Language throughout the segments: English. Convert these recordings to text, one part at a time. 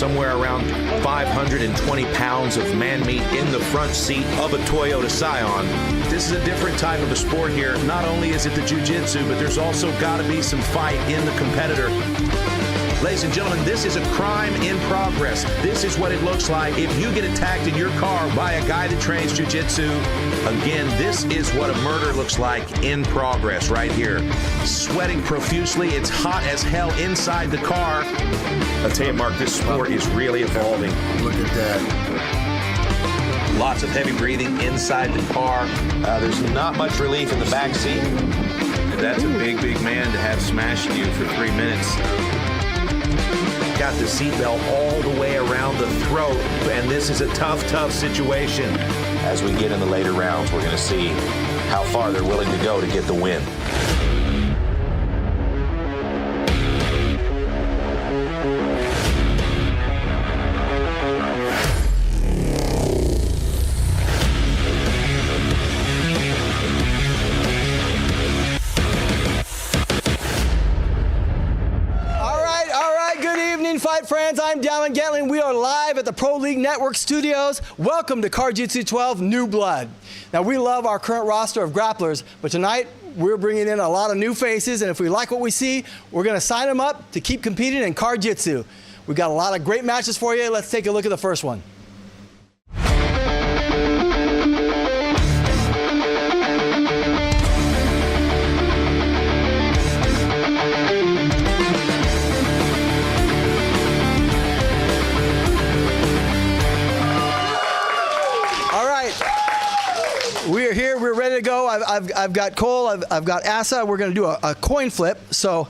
somewhere around 520 pounds of man meat in the front seat of a Toyota Scion. This is a different type of a sport here. Not only is it the jiu-jitsu, but there's also got to be some fight in the competitor. Ladies and gentlemen, this is a crime in progress. This is what it looks like if you get attacked in your car by a guy that trains jiu-jitsu. Again, this is what a murder looks like in progress right here. Sweating profusely. It's hot as hell inside the car. I'll tell you, Mark, this sport is really evolving. Look at that. Lots of heavy breathing inside the car. There's not much relief in the back seat. That's a big, big man to have smashed you for 3 minutes. Got the seatbelt all the way around the throat, and this is a tough, tough situation. As we get in the later rounds, we're going to see how far they're willing to go to get the win. Fight friends, I'm Dallin Gatling. We are live at the Pro League Network studios. Welcome to Jiu-Jitsu 12 New Blood. Now, we love our current roster of grapplers, but tonight we're bringing in a lot of new faces, and if we like what we see, we're going to sign them up to keep competing in Jiu-Jitsu. We've got a lot of great matches for you. Let's take a look at the first one. We're here, we're ready to go. I've got Cole, I've got Asa. We're going to do a coin flip. So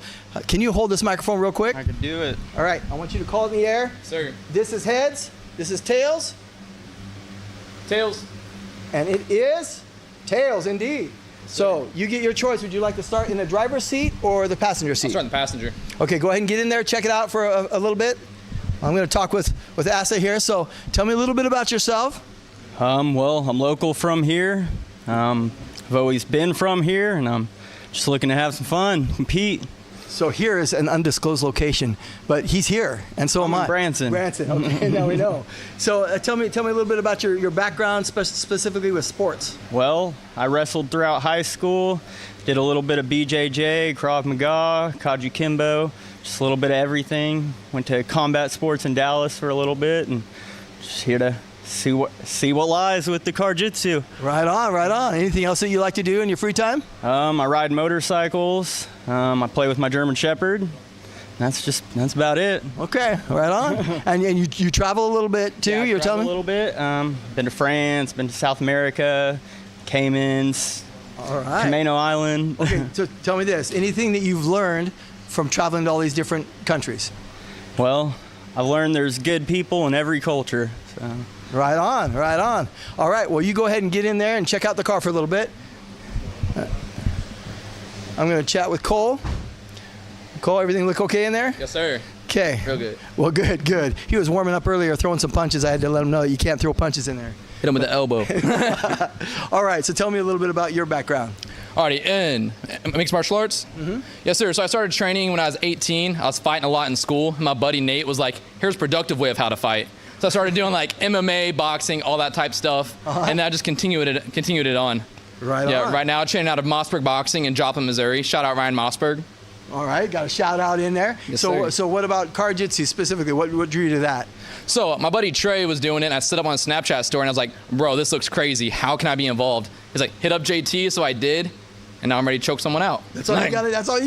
can you hold this microphone real quick? I can do it. All right, I want you to call it in the air. Sir. This is heads, this is tails. Tails. And it is tails indeed. So you get your choice. Would you like to start in the driver's seat or the passenger seat? I'll start in the passenger. Okay, go ahead and get in there, check it out for a little bit. I'm going to talk with Asa here. So tell me a little bit about yourself. Well, I'm local from here. I've always been from here, and I'm just looking to have some fun, compete. So here is an undisclosed location, but he's here, and so am I. Branson. Branson, okay, now we know. So tell me a little bit about your background, specifically with sports. Well, I wrestled throughout high school, did a little bit of BJJ, Krav Maga, Kaji Kimbo, just a little bit of everything. Went to combat sports in Dallas for a little bit, and just here to see what lies with the Jiu-Jitsu. Right on, right on. Anything else that you like to do in your free time? I ride motorcycles. I play with my German Shepherd. That's about it. Okay, right on. and you travel a little bit too. Yeah, You're telling me a little bit. Been to France, been to South America, Caymans, all right. Camino Island. Okay, so tell me this: anything that you've learned from traveling to all these different countries? Well, I've learned there's good people in every culture. So. Right on, right on. All right, well, you go ahead and get in there and check out the car for a little bit. I'm going to chat with Cole. Cole, everything look okay in there? Yes, sir. Okay. Real good. Well, good. He was warming up earlier, throwing some punches. I had to let him know that you can't throw punches in there. Hit him with the elbow. All right, so tell me a little bit about your background. Alrighty, in mixed martial arts? Mm-hmm. Yes, sir. So I started training when I was 18. I was fighting a lot in school. My buddy Nate was like, here's a productive way of how to fight. So I started doing like MMA, boxing, all that type stuff, and then I just continued it on. Right on. Yeah, right now I'm training out of Mossberg Boxing in Joplin, Missouri. Shout out Ryan Mossberg. All right, got a shout out in there. Yes, sir. So what about Jiu-Jitsu specifically? What drew you to that? So my buddy Trey was doing it, and I stood up on a Snapchat story, and I was like, bro, this looks crazy. How can I be involved? He's like, hit up JT, so I did, and now I'm ready to choke someone out. That's all you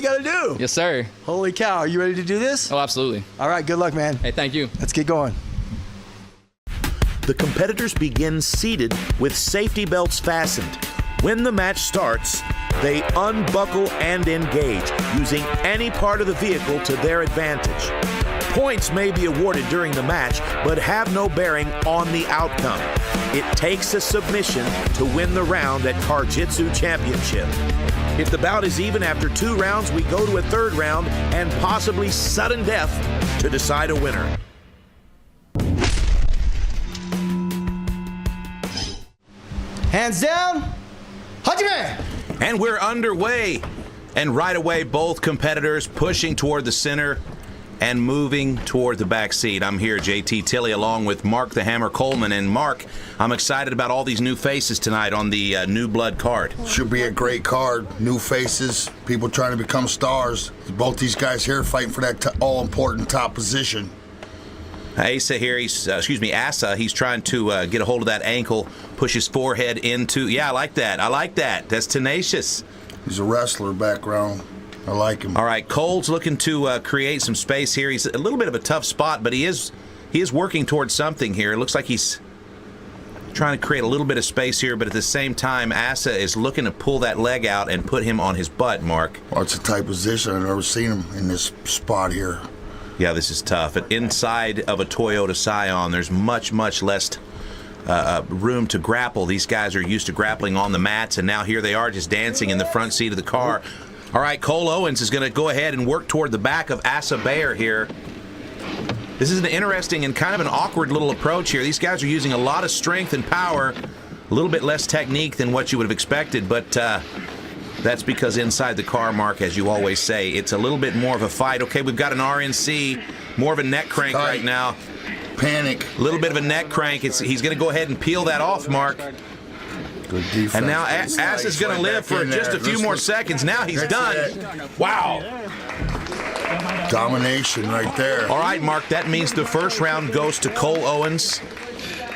gotta do. Yes, sir. Holy cow, are you ready to do this? Oh, absolutely. All right, good luck, man. Hey, thank you. Let's get going. The competitors begin seated with safety belts fastened. When the match starts, they unbuckle and engage, using any part of the vehicle to their advantage. Points may be awarded during the match, but have no bearing on the outcome. It takes a submission to win the round at Jiu-Jitsu Championship. If the bout is even after 2 rounds, we go to a 3rd round and possibly sudden death to decide a winner. Hands down. Hajime! And we're underway. And right away, both competitors pushing toward the center. and moving toward the back seat. I'm here, JT Tilley, along with Mark the Hammer Coleman. And Mark, I'm excited about all these new faces tonight on the New Blood card. Should be a great card. New faces, people trying to become stars. Both these guys here fighting for that all-important top position. Asa here, Asa, he's trying to get a hold of that ankle, push his forehead into, I like that. That's tenacious. He's a wrestler background. I like him. All right, Cole's looking to create some space here. He's a little bit of a tough spot, but he is working towards something here. It looks like he's trying to create a little bit of space here, but at the same time, Asa is looking to pull that leg out and put him on his butt, Mark. Well, it's a tight position. I've never seen him in this spot here. Yeah, this is tough. And inside of a Toyota Scion, there's much, much less room to grapple. These guys are used to grappling on the mats, and now here they are just dancing in the front seat of the car. All right, Cole Owens is going to go ahead and work toward the back of Asa Bayer here. This is an interesting and kind of an awkward little approach here. These guys are using a lot of strength and power, a little bit less technique than what you would have expected, but that's because inside the car, Mark, as you always say, it's a little bit more of a fight. Okay, we've got an RNC, more of a neck crank right now. Panic. A little bit of a neck crank. He's going to go ahead and peel that off, Mark. Good defense. And now Asa's going to live for just a few more seconds. Now he's done. Wow. Domination right there. All right, Mark, that means the first round goes to Cole Owens.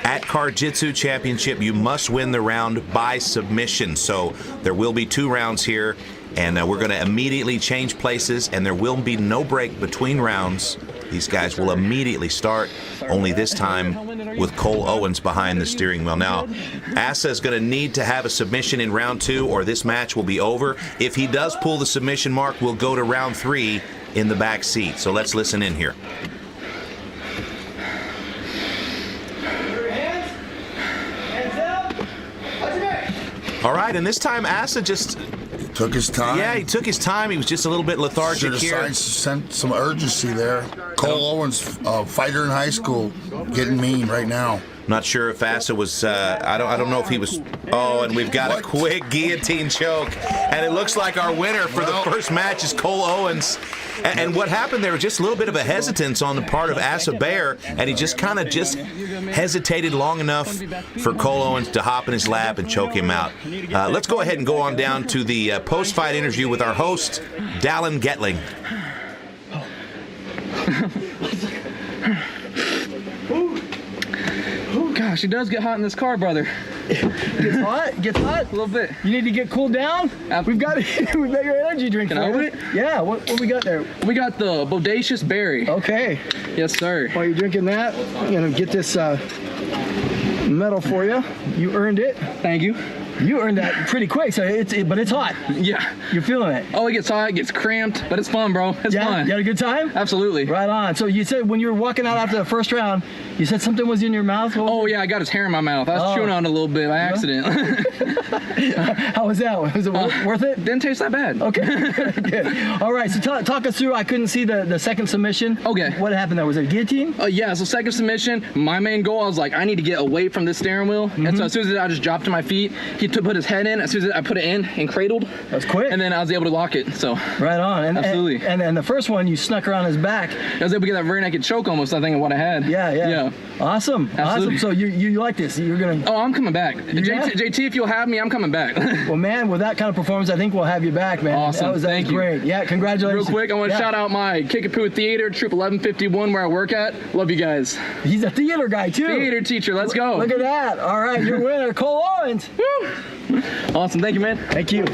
At Car-Jitsu Championship, you must win the round by submission. So there will be 2 rounds here, and we're going to immediately change places, and there will be no break between rounds. These guys will immediately start, only this time with Cole Owens behind the steering wheel. Now, Asa is going to need to have a submission in round 2, or this match will be over. If he does pull the submission, Mark, we'll go to round 3 in the back seat. So let's listen in here. All right, and this time Asa just took his time. Yeah, he took his time. He was just a little bit lethargic here. Sent some urgency there. Cole Owens, fighter in high school, getting mean right now. Not sure if Asa was, I don't know if he was, and we've got a quick guillotine choke. And it looks like our winner for the first match is Cole Owens. And what happened there was just a little bit of a hesitance on the part of Asa Bayer, and he just kind of hesitated long enough for Cole Owens to hop in his lap and choke him out. Let's go ahead and go on down to the post-fight interview with our host, Dallin Getling. Gosh, it does get hot in this car, brother. Gets hot? Gets hot? A little bit. You need to get cooled down? We've got your energy drink. Can I open it? Yeah, what we got there? We got the Bodacious Berry. Okay. Yes, sir. While you're drinking that, I'm going to get this medal for you. You earned it. Thank you. You earned that pretty quick, so but it's hot. Yeah. You're feeling it. Oh, it gets hot, it gets cramped, but it's fun, bro. It's fun. You had a good time? Absolutely. Right on. So you said when you were walking out after the first round, you said something was in your mouth? Oh, yeah, I got his hair in my mouth. I was chewing on it a little bit by accident. How was that? Was it worth it? Didn't taste that bad. Okay. Good. All right, so talk us through. I couldn't see the second submission. Okay. What happened there? Was it a guillotine? Yeah, so second submission, my main goal, I was like, I need to get away from this steering wheel. And so as soon as I just dropped to my feet, he put his head in. As soon as I put it in and cradled. That was quick. And then I was able to lock it, so. Right on. Absolutely. And the first one, you snuck around his back. I was able to get that rear naked choke almost, I think, of what I had. Yeah. Awesome. Absolutely. Awesome. So you like this? You're going to... Oh, I'm coming back. JT, if you'll have me, I'm coming back. Well, man, with that kind of performance, I think we'll have you back, man. Awesome. That was great. Yeah, congratulations. Real quick, I want to shout out my Kickapoo Theater, Troop 1151, where I work at. Love you guys. He's a theater guy, too. Theater teacher. Let's go. Look at that. All right, your winner, Cole Owens. Woo. Awesome. Thank you, man. Thank you.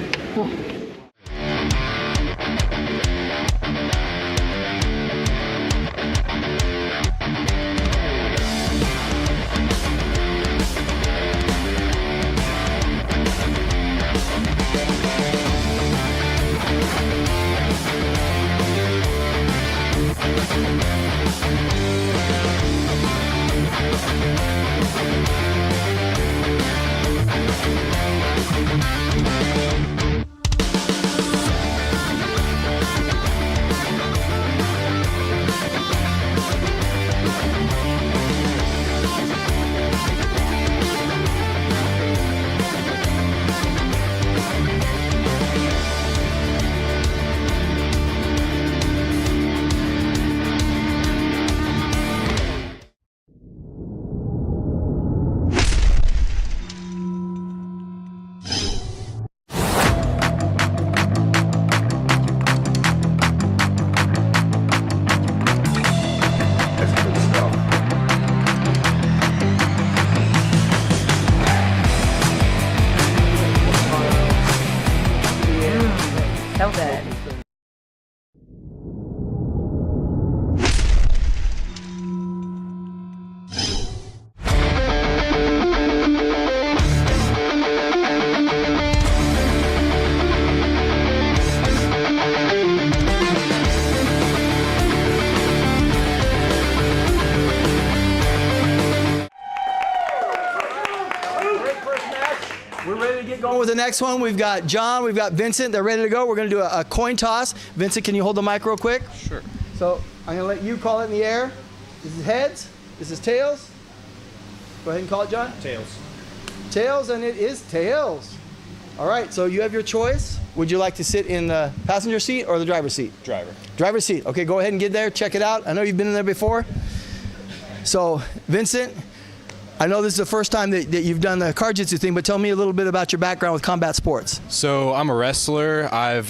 with the next one. We've got John, we've got Vincent. They're ready to go. We're going to do a coin toss. Vincent, can you hold the mic real quick? Sure. So I'm going to let you call it in the air. This is heads. This is tails. Go ahead and call it, John. Tails. Tails, and it is tails. All right, so you have your choice. Would you like to sit in the passenger seat or the driver's seat? Driver. Driver's seat. Okay, go ahead and get there. Check it out. I know you've been in there before. So, Vincent, I know this is the first time that you've done the car jitsu thing, but tell me a little bit about your background with combat sports. So I'm a wrestler. I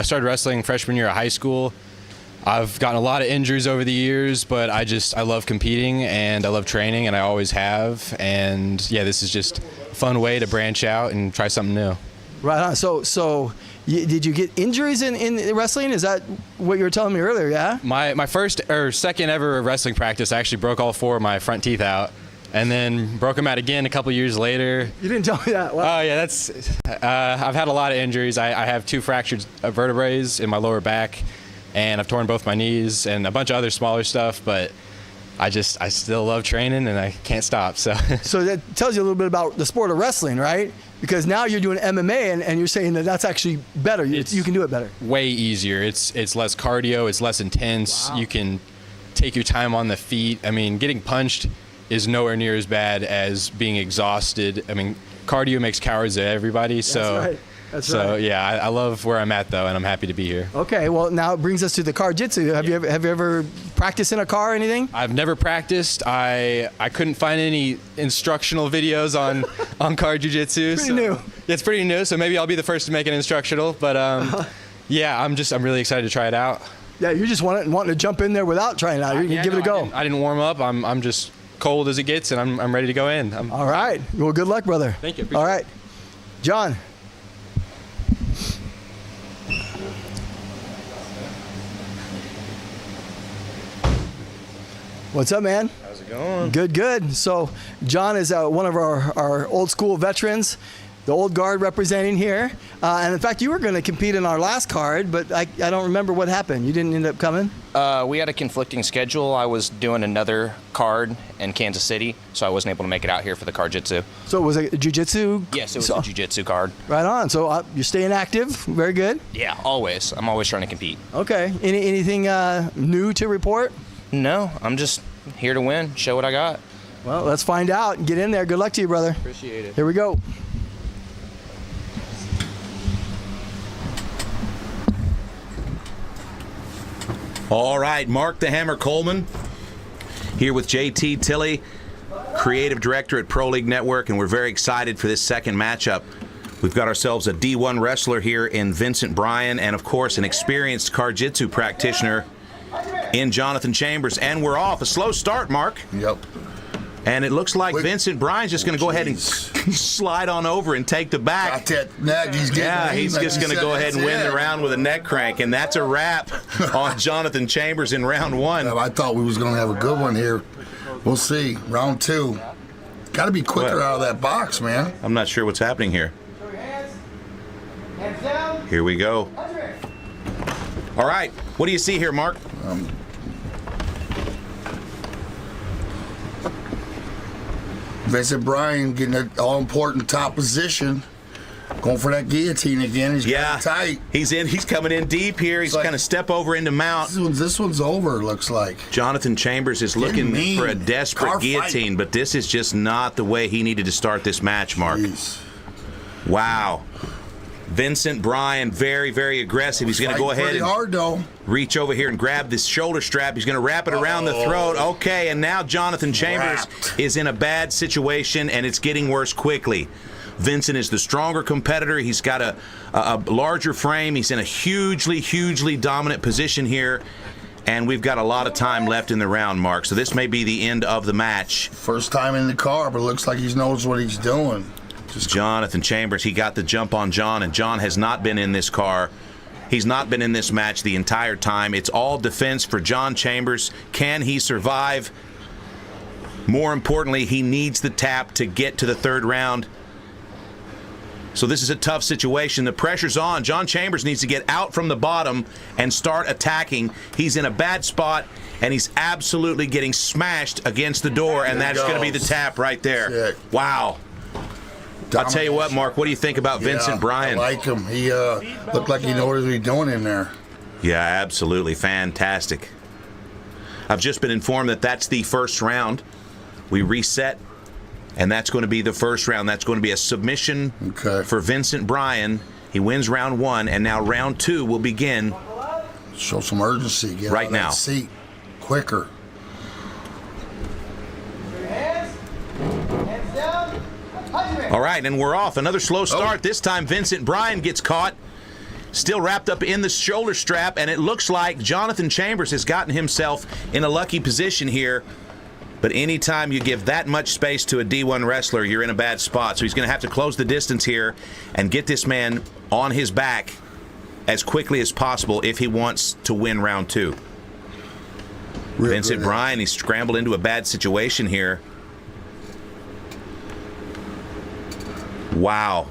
started wrestling freshman year of high school. I've gotten a lot of injuries over the years, but I love competing and I love training, and I always have. And yeah, this is just a fun way to branch out and try something new. Right on. So did you get injuries in wrestling? Is that what you were telling me earlier? Yeah. My first or second ever wrestling practice, I actually broke all 4 of my front teeth out, and then broke them out again a couple years later. You didn't tell me that. Wow. Oh yeah, that's. I've had a lot of injuries. I have 2 fractured vertebrae in my lower back, and I've torn both my knees and a bunch of other smaller stuff. But I still love training and I can't stop. So that tells you a little bit about the sport of wrestling, right? Because now you're doing MMA and you're saying that that's actually better. You can do it better. Way easier. It's less cardio. It's less intense. Wow. You can take your time on the feet. I mean, getting punched is nowhere near as bad as being exhausted. I mean, cardio makes cowards of everybody. So That's right. So right. yeah, I love where I'm at though, and I'm happy to be here. Okay, well now it brings us to the car jitsu. Have you ever practiced in a car or anything? I've never practiced. I couldn't find any instructional videos on car jiu-jitsu. Pretty new. Yeah, it's pretty new, so maybe I'll be the first to make an instructional. But yeah, I'm really excited to try it out. Yeah, you just wanting to jump in there without trying it out. You can give it a go. I didn't warm up. I'm just cold as it gets, and I'm ready to go in. All right. Well, good luck, brother. Thank you. All right, John. What's up, man? How's it going? Good. So John is one of our old school veterans, the old guard representing here. And in fact, you were going to compete in our last card, but I don't remember what happened. You didn't end up coming? We had a conflicting schedule. I was doing another card in Kansas City, so I wasn't able to make it out here for the car jitsu. So it was a jiu-jitsu? Yes, it was a jiu-jitsu card. Right on. So you're staying active. Very good. Yeah, always. I'm always trying to compete. Okay. Anything new to report? No, I'm just here to win, show what I got. Well, let's find out. Get in there. Good luck to you, brother. Appreciate it. Here we go. All right, Mark the Hammer Coleman here with JT Tilley, creative director at Pro League Network, and we're very excited for this second matchup. We've got ourselves a D1 wrestler here in Vincent Bryan, and of course an experienced car-jitsu practitioner in Jonathan Chambers. And we're off. A slow start, Mark. Yep. And it looks like Vincent Bryan's just going to go ahead and slide on over and take the back. Got that neck. He's getting He's just going to go ahead and win the round with a neck crank, and that's a wrap on Jonathan Chambers in round 1. I thought we was going to have a good one here. We'll see. Round 2. Got to be quicker out of that box, man. I'm not sure what's happening here. Hands down. Here we go. All right. What do you see here, Mark? Vincent Bryan getting that all-important top position. Going for that guillotine again. He's got it tight. He's in. He's coming in deep here. He's kind of step over into mount. This one's over, looks like. Jonathan Chambers is looking for a desperate guillotine, but this is just not the way he needed to start this match, Mark. Jeez. Wow. Vincent Bryan, very, very aggressive. He's going to go ahead and reach over here and grab this shoulder strap. He's going to wrap it around the throat. Okay, and now Jonathan Chambers is in a bad situation, and it's getting worse quickly. Vincent is the stronger competitor. He's got a larger frame. He's in a hugely, hugely dominant position here, and we've got a lot of time left in the round, Mark. So this may be the end of the match. First time in the car, but it looks like he knows what he's doing. Jonathan Chambers, he got the jump on John, and John has not been in this car. He's not been in this match the entire time. It's all defense for John Chambers. Can he survive? More importantly, he needs the tap to get to the third round. So this is a tough situation. The pressure's on. John Chambers needs to get out from the bottom and start attacking. He's in a bad spot, and he's absolutely getting smashed against the door, and that's going to be the tap right there. Shit. Wow. I'll tell you what, Mark, what do you think about Vincent Bryan? I like him. He looked like he knew what he was doing in there. Yeah, absolutely fantastic. I've just been informed that that's the first round. We reset, and that's going to be the first round. That's going to be a submission for Vincent Bryan. He wins round 1, and now round 2 will begin. Show some urgency. Get right out of now. that seat quicker. All right, and we're off. Another slow start. This time, Vincent Bryan gets caught. Still wrapped up in the shoulder strap, and it looks like Jonathan Chambers has gotten himself in a lucky position here. But anytime you give that much space to a D1 wrestler, you're in a bad spot. So he's going to have to close the distance here and get this man on his back as quickly as possible if he wants to win round 2. Vincent Bryan, he scrambled into a bad situation here. Wow.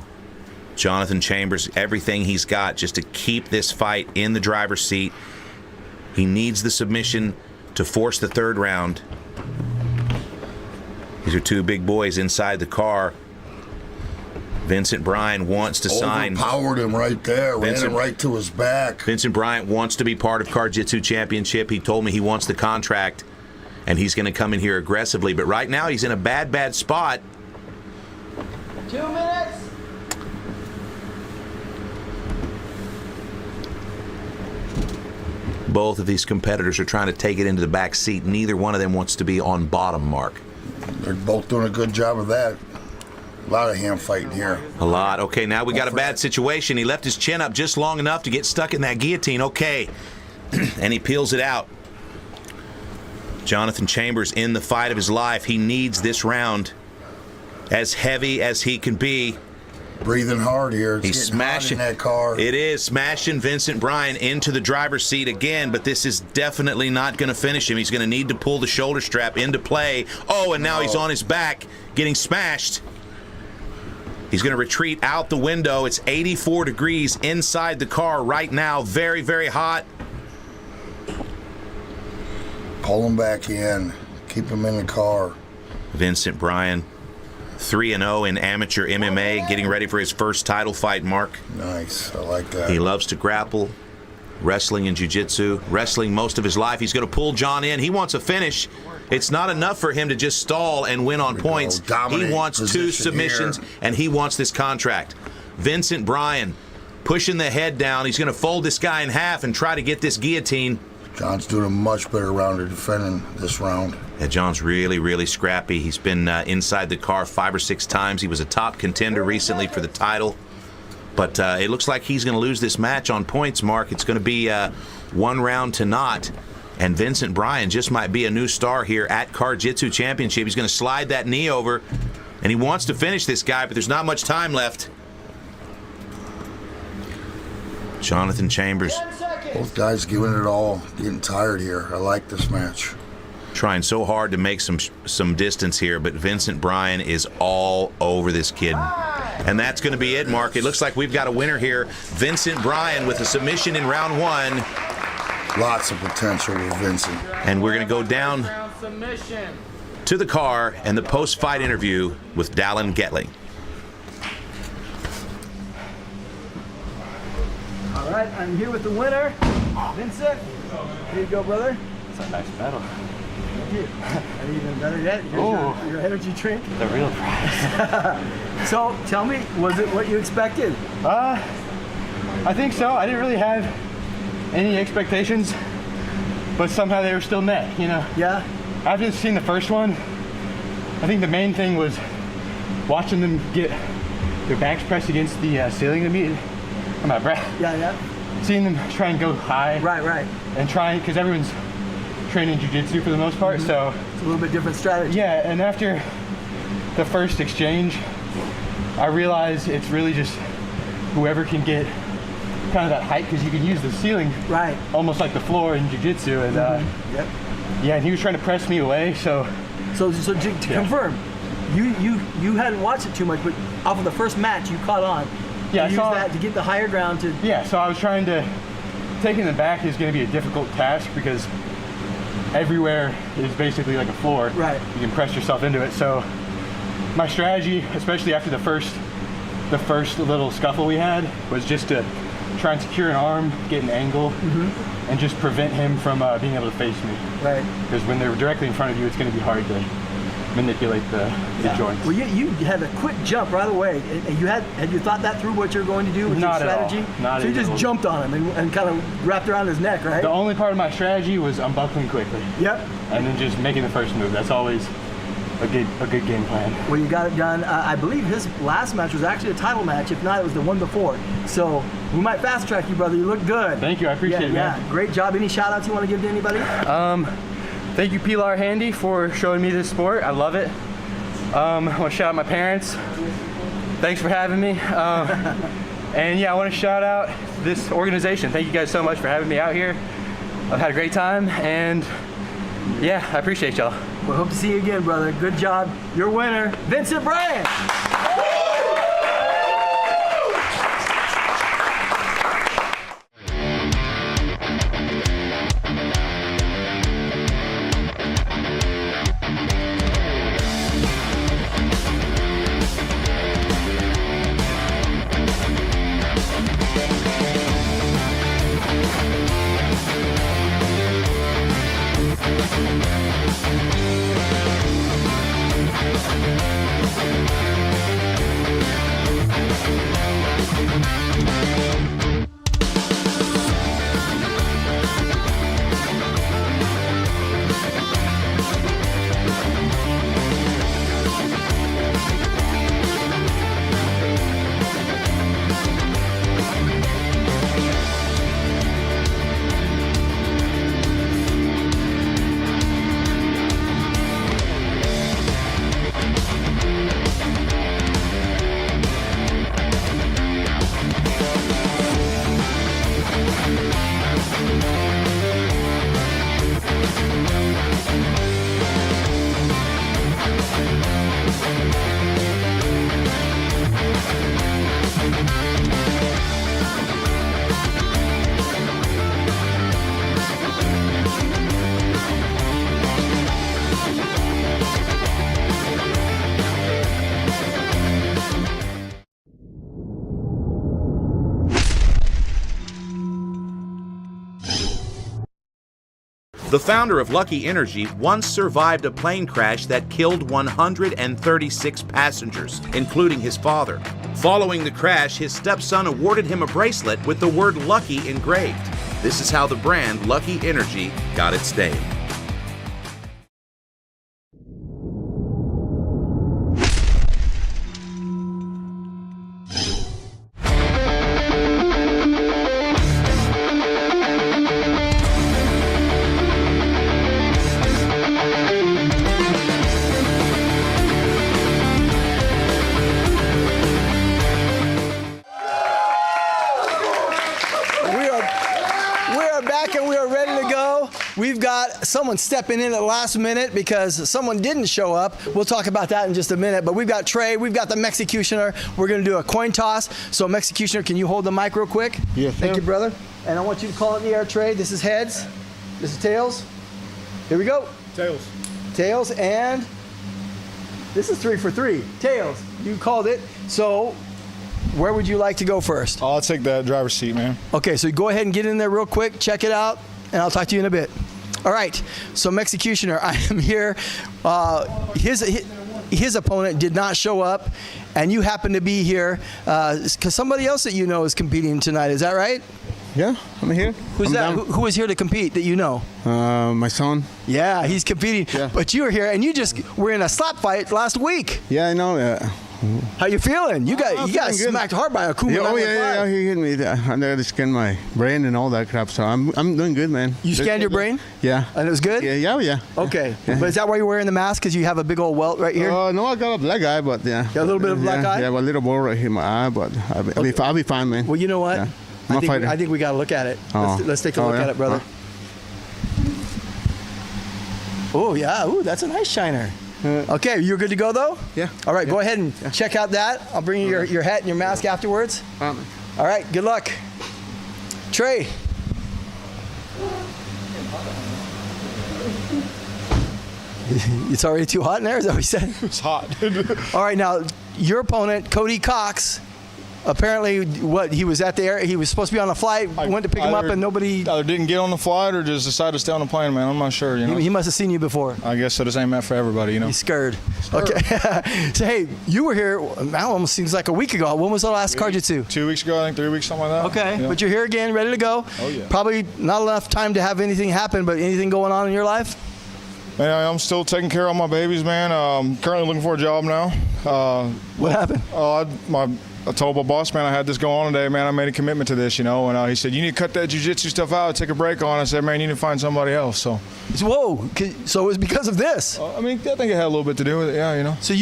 Jonathan Chambers, everything he's got just to keep this fight in the driver's seat. He needs the submission to force the 3rd round. These are 2 big boys inside the car. Vincent Bryan wants to sign. Overpowered him right there. Ran him right to his back. Vincent Bryan wants to be part of Jiu-Jitsu Championship. He told me he wants the contract, and he's going to come in here aggressively. But right now he's in a bad spot. 2 minutes. Both of these competitors are trying to take it into the back seat. Neither one of them wants to be on bottom, Mark. They're both doing a good job of that. A lot of hand fighting here. A lot. Okay, now we got a bad situation. He left his chin up just long enough to get stuck in that guillotine. Okay. And he peels it out. Jonathan Chambers in the fight of his life. He needs this round as heavy as he can be. Breathing hard here. It's He's smashing hot in that car. It is smashing Vincent Bryan into the driver's seat again, but this is definitely not going to finish him. He's going to need to pull the shoulder strap into play. Oh, and now he's on his back getting smashed. He's going to retreat out the window. It's 84 degrees inside the car right now. Very, very hot. Pull him back in. Keep him in the car. Vincent Bryan, 3-0 in amateur MMA, getting ready for his first title fight, Mark. Nice. I like that. He loves to grapple, wrestling and jiu-jitsu, wrestling most of his life. He's going to pull John in. He wants a finish. It's not enough for him to just stall and win on points. He wants 2 submissions, and he wants this contract. Vincent Bryan pushing the head down. He's going to fold this guy in half and try to get this guillotine. John's doing a much better round of defending this round. Yeah, John's really, really scrappy. He's been inside the car 5 or 6 times. He was a top contender recently for the title. But it looks like he's going to lose this match on points, Mark. It's going to be 1 round to naught. And Vincent Bryan just might be a new star here at Jiu-Jitsu Championship. He's going to slide that knee over, and he wants to finish this guy, but there's not much time left. Jonathan Chambers. Both guys giving it all, getting tired here. I like this match. Trying so hard to make some distance here, but Vincent Bryan is all over this kid. And that's going to be it, Mark. It looks like we've got a winner here. Vincent Bryan with a submission in round 1. Lots of potential with Vincent. And we're going to go down to the car and the post-fight interview with Dallin Getling. All right, I'm here with the winner, Vincent. Here you go, brother. It's a nice medal. Thank you. And even better yet, here's your energy drink. The real prize. So, tell me, was it what you expected? I think so. I didn't really have any expectations, but somehow they were still met, you know? Yeah? After seeing the first one, I think the main thing was watching them get their backs pressed against the ceiling to meet. I'm out of breath. Yeah. Seeing them try and go high. Right. And trying, because everyone's training jiu-jitsu for the most part, so. It's a little bit different strategy. Yeah, and after the first exchange, I realized it's really just whoever can get kind of that height, because you can use the ceiling right, almost like the floor in jiu-jitsu, and yep. Yeah, and he was trying to press me away, so to confirm, you hadn't watched it too much, but off of the first match you caught on. Yeah, you used that to get the higher ground to. Yeah, so I was trying to, taking them back is going to be a difficult task because everywhere is basically like a floor. Right. You can press yourself into it. So my strategy, especially after the first the first little scuffle we had was just to try and secure an arm, get an angle, and just prevent him from being able to face me. Right. Because when they're directly in front of you, it's going to be hard to manipulate the joints. Well, you had a quick jump right away. And had you thought that through what you're going to do with Not your at all. strategy? Not so you even just a little. jumped on him and kind of wrapped around his neck, right? The only part of my strategy was unbuckling quickly. Yep. And then just making the first move. That's always a good game plan. Well, you got it done. I believe his last match was actually a title match. If not, it was the one before. So we might fast track you, brother. You look good. Thank you. I appreciate it, man. Yeah, great job. Any shout outs you want to give to anybody? Thank you, Pilar Handy, for showing me this sport. I love it. I want to shout out my parents. Thanks for having me. And yeah, I want to shout out this organization. Thank you guys so much for having me out here. I've had a great time, and yeah, I appreciate y'all. We hope to see you again, brother. Good job. Your winner, Vincent Bryan. The founder of Lucky Energy once survived a plane crash that killed 136 passengers, including his father. Following the crash, his stepson awarded him a bracelet with the word Lucky engraved. This is how the brand Lucky Energy got its name. We've got someone stepping in at the last minute because someone didn't show up. We'll talk about that in just a minute. But we've got Trey, we've got the Mexicutioner. We're going to do a coin toss. So Mexicutioner, can you hold the mic real quick? Yes, Thank sir. you, brother. And I want you to call it in the air, Trey. This is heads. This is tails. Here we go. Tails. Tails, and this is 3 for 3. Tails. You called it. So where would you like to go first? I'll take the driver's seat, man. Okay, so go ahead and get in there real quick, check it out, and I'll talk to you in a bit. All right, so Mexicutioner, I am here. His opponent did not show up, and you happen to be here because somebody else that you know is competing tonight. Is that right? Yeah, I'm here. Who's I'm that? down. Who is here to compete that you know? My son. Yeah, he's competing. Yeah. But you were here, and you just were in a slap fight last week. Yeah, I know. Yeah. How you feeling? You got feeling good. smacked hard by a Kuma. Yeah, oh 915. yeah. He hit me. I had to scan my brain and all that crap. So I'm doing good, man. You scanned your brain? Yeah. And it was good? Yeah. Okay. Yeah. But is that why you're wearing the mask? Because you have a big old welt right here? No, I got a black eye, but yeah. Got a little bit of black eye? Yeah, but a little ball right here in my eye, but I'll be fine, man. Well, you know what? Yeah. I'm a fighter. I think we got to look at it. Oh. Let's take a look yeah? at it, brother. Oh, yeah. Ooh, that's a nice shiner. Okay, you're good to go, though? Yeah. All right, go ahead and check out that. I'll bring you your hat and your mask afterwards. All right, good luck. Trey. It's already too hot in there, is that what you said? It's hot. All right, now, your opponent, Cody Cox, apparently, what, he was at the air, he was supposed to be on a flight, went to pick him up, and nobody... Either didn't get on the flight or just decided to stay on the plane, man. I'm not sure, you know. He must have seen you before. I guess so. This ain't meant for everybody, you know. He's scared. Okay. So, hey, you were here, now almost seems like a week ago. When was the last Card-Jitsu? 2 weeks ago, I think, 3 weeks, something like that. Okay, Yeah. but you're here again, ready to go. Oh, yeah. Probably not enough time to have anything happen, but anything going on in your life? Man, I'm still taking care of my babies, man. Currently looking for a job now. What happened? I told my boss, man, I had this go on today, man. I made a commitment to this, you know, and he said, you need to cut that jiu-jitsu stuff out, take a break on it. I said, man, you need to find somebody else. So, whoa, so it was because of this? I mean, I think it had a little bit to do with it, yeah, you know. So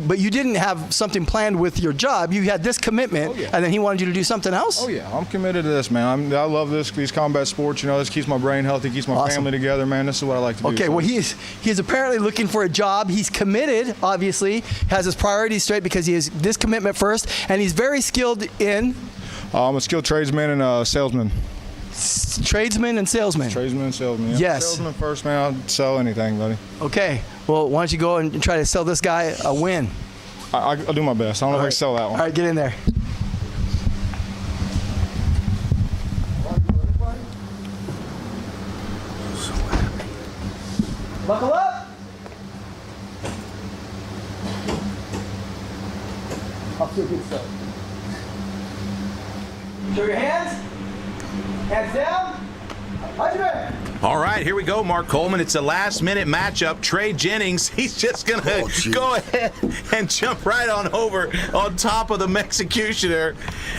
but you didn't have something planned with your job. You had this commitment, and then he wanted you to do something else? Oh, yeah, I'm committed to this, man. I love these combat sports, you know. This keeps my brain healthy, keeps my family together, man. This is what I like to do. Okay, so. well, he's apparently looking for a job. He's committed, obviously, has his priorities straight because he has this commitment first, and he's very skilled in? I'm a skilled tradesman and salesman. Tradesman and salesman? Tradesman and salesman, yeah. Yes. Salesman first, man. I'll sell anything, buddy. Okay. Well, why don't you go and try to sell this guy a win? I'll do my best. I don't know if I can sell that one. All right, get in there. Buckle up. Off to a good start. Show your hands. Hands down. All right, here we go, Mark Coleman. It's a last-minute matchup. Trey Jennings, he's just going to go ahead and jump right on over on top of the Mexicutioner.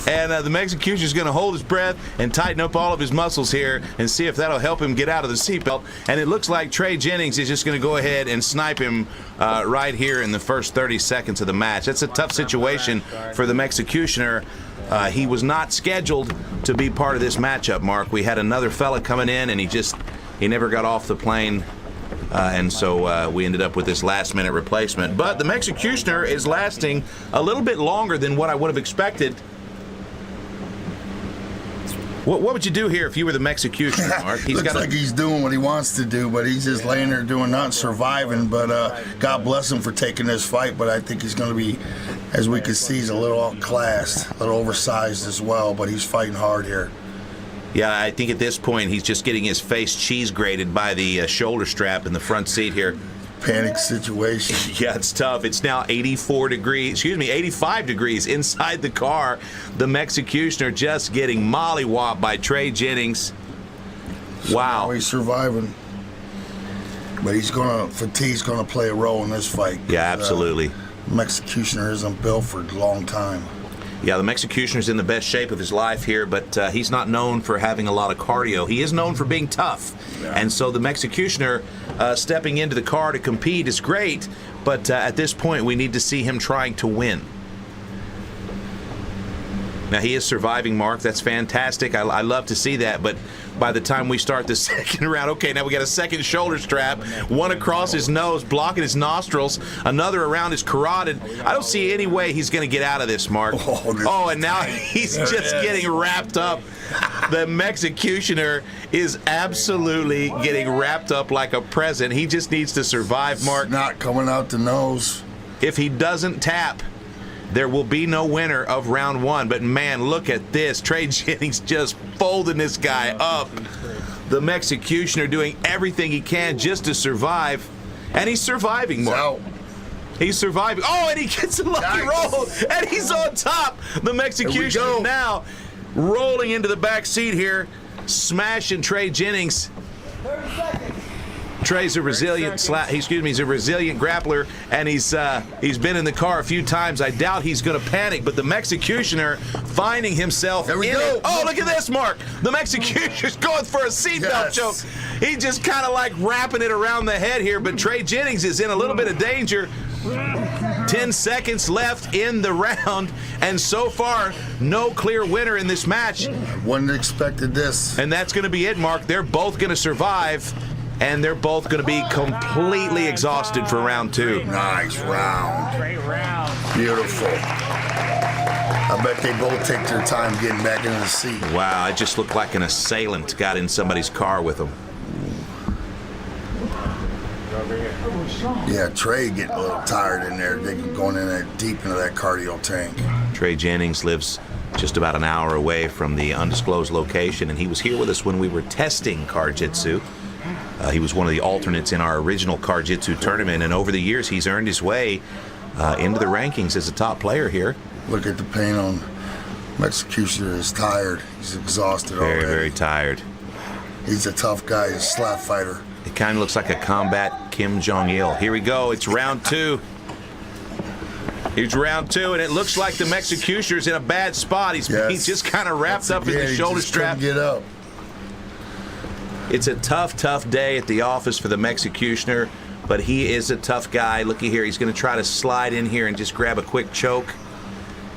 And the Mexicutioner's going to hold his breath and tighten up all of his muscles here and see if that'll help him get out of the seatbelt. And it looks like Trey Jennings is just going to go ahead and snipe him right here in the first 30 seconds of the match. That's a tough situation for the Mexicutioner. He was not scheduled to be part of this matchup, Mark. We had another fella coming in, and he never got off the plane, and so we ended up with this last-minute replacement. But the Mexicutioner is lasting a little bit longer than what I would have expected. What would you do here if you were the Mexicutioner, Mark? Looks like he's doing what he wants to do, but he's just laying there doing nothing, surviving. But God bless him for taking this fight. But I think he's going to be, as we can see, he's a little outclassed, a little oversized as well. But he's fighting hard here. Yeah, I think at this point he's just getting his face cheese grated by the shoulder strap in the front seat here. Panic situation. Yeah, it's tough. It's now 85 degrees inside the car. The Mexicutioner just getting mollywopped by Trey Jennings. Wow. So he's surviving. But fatigue's gonna play a role in this fight. Yeah, absolutely. Mexicutioner isn't built for a long time. Yeah, the Mexicutioner's in the best shape of his life here, but he's not known for having a lot of cardio. He is known for being tough. Yeah. And so the Mexicutioner stepping into the car to compete is great, but at this point we need to see him trying to win. Now, he is surviving, Mark. That's fantastic. I love to see that, but by the time we start the second round, okay, now we got a second shoulder strap, one across his nose, blocking his nostrils, another around his carotid. I don't see any way he's going to get out of this, Mark. Oh, and now he's just getting wrapped up. The Mexicutioner is absolutely getting wrapped up like a present. He just needs to survive, Mark. Not coming out the nose. If he doesn't tap, there will be no winner of round one. But, man, look at this. Trey Jennings just folding this guy up. The Mexicutioner doing everything he can just to survive. And he's surviving, Mark. He's surviving. Oh, and he gets a lucky roll. And he's on top. The Mexicutioner now rolling into the back seat here, smashing Trey Jennings. 30 seconds. Trey's a resilient he's a resilient grappler, and he's been in the car a few times. I doubt he's going to panic, but the Mexicutioner finding himself in it. Oh, look at this, Mark. The Mexicutioner's going for a seatbelt choke. He just kind of like wrapping it around the head here, but Trey Jennings is in a little bit of danger. 10 seconds left in the round, and so far, no clear winner in this match. Wouldn't have expected this. And that's going to be it, Mark. They're both going to survive. And they're both going to be completely exhausted for round two. Nice round. Great round. Beautiful. I bet they both take their time getting back into the seat. Wow, it just looked like an assailant got in somebody's car with them. Yeah, Trey getting a little tired in there. They going in there deep into that cardio tank. Trey Jennings lives just about an hour away from the undisclosed location, and he was here with us when we were testing Car-Jitsu. He was one of the alternates in our original Car-Jitsu tournament, and over the years he's earned his way into the rankings as a top player here. Look at the pain on Executioner. Is tired. He's exhausted already. Very, very tired. He's a tough guy. He's a slap fighter. It kind of looks like a combat Kim Jong-il. Here we go. It's round 2. Here's round 2, and it looks like the Executioner's in a bad spot. He's just kind of wrapped up in the shoulder strap. Get up. It's a tough, tough day at the office for the Executioner, but he is a tough guy. Looky here. He's going to try to slide in here and just grab a quick choke.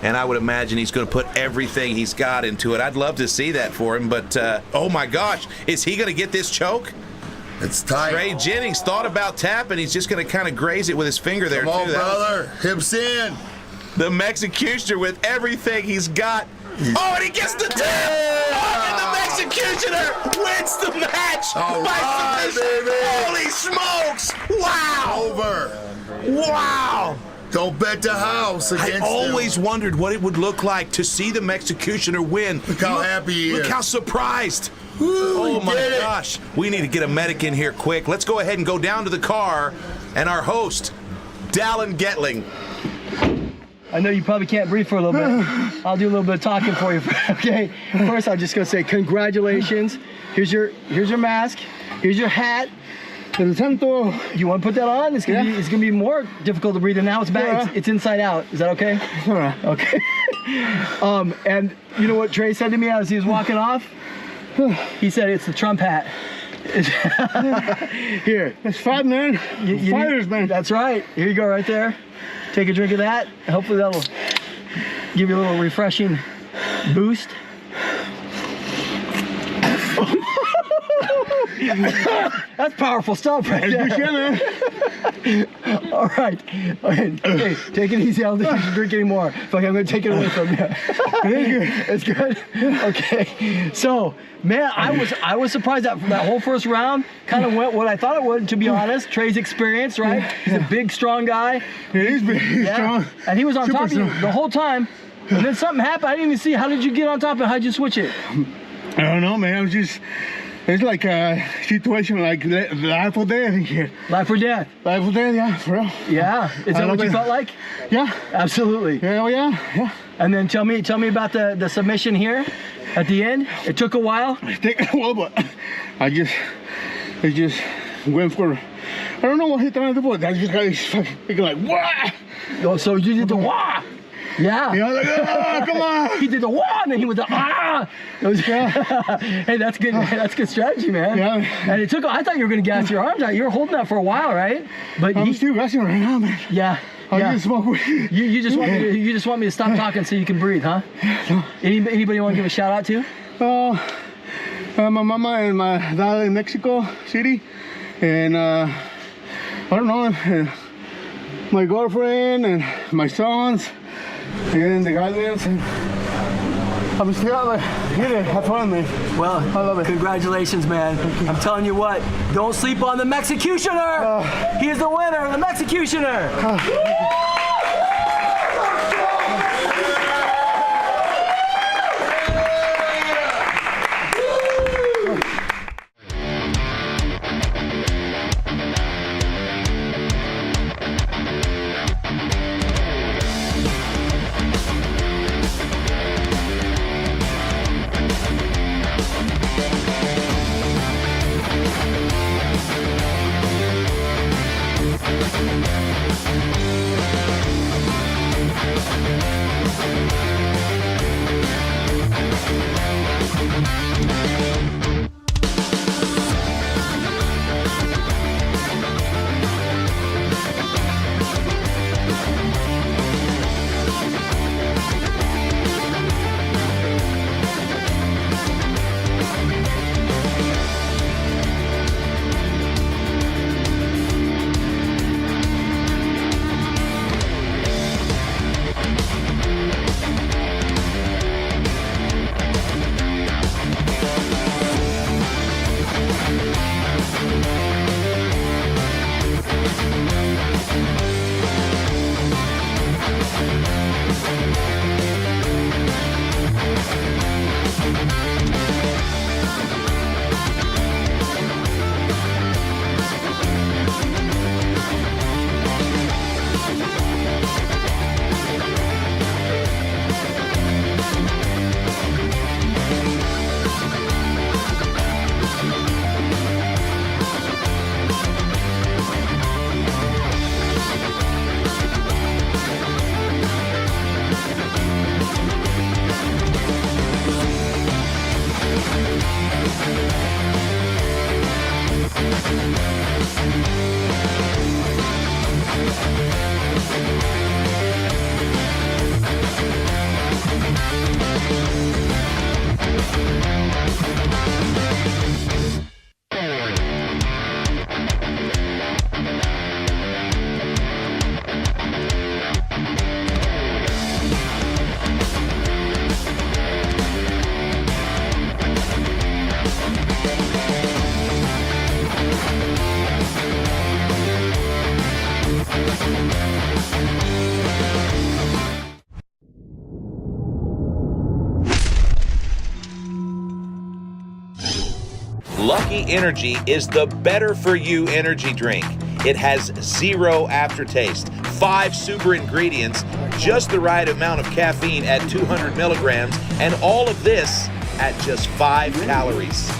And I would imagine he's going to put everything he's got into it. I'd love to see that for him, but oh my gosh, is he going to get this choke? It's tight. Trey Jennings thought about tapping. He's just going to kind of graze it with his finger there. Come on, brother. Hips in. The Executioner with everything he's got. Oh, and he gets the tap! Oh, and the Executioner wins the match by submission. Holy smokes! Wow! Over. Wow! Don't bet the house against I always wondered what it would look like to see the Executioner win. Look how happy he is. Look how surprised. Woo, oh my gosh. We need to get a medic in here quick. Let's go ahead and go down to the car and our host, Dallin Getling. I know you probably can't breathe for a little bit. I'll do a little bit of talking for you, okay? First, I'm just gonna say congratulations. Here's your mask. Here's your hat. You want to put that on? It's gonna be more difficult to breathe. And now it's back. It's inside out. Is that okay? Okay. And you know what Trey said to me as he was walking off? He said it's the Trump hat. Here. It's fun, man. Fighters, man. That's right. Here you go, right there. Take a drink of that. Hopefully that'll give you a little refreshing boost. That's powerful stuff right there. All right. Hey, take it easy. I don't think you should drink anymore. Fuck, I'm going to take it away from you. It's good. Okay. So, man, I was surprised that whole first round kind of went what I thought it would, to be honest. Trey's experience, right? He's a big, strong guy. He's big, he's strong. And he was on top of you the whole time. And then something happened. I didn't even see. How did you get on top and how'd you switch it? I don't know, man. I was just... It's like a situation like life or death here. Life or death? Life or death, yeah, for real. Yeah. Is that what you felt like? Yeah. Absolutely. Yeah, oh yeah, yeah. And then tell me about the submission here at the end. It took a while. It took a while, but it just went for, I don't know what he trying to do, but I just got this fucking like, wah! Oh, so you did the wah! Yeah. Yeah, I was like, oh, come on. He did the wah, and then he went the ah. Hey, that's good. That's good strategy, man. Yeah. And it took. I thought you were gonna gas your arms out. You were holding that for a while, right? But I'm still gassing right now, man. Yeah. I just smoke weed. You just want me to stop talking so you can breathe, huh? Anybody want to give a shout out to? My mama and my dad in Mexico City, and I don't know, my girlfriend and my sons. And the guidelines, and I'm still here. Have fun, man. Well, I love it. Congratulations, man. I'm telling you what, don't sleep on the Executioner. He's the winner, the Executioner. Lucky Energy is the better for you energy drink. It has 0 aftertaste, 5 super ingredients, just the right amount of caffeine at 200 milligrams, and all of this at just 5 calories.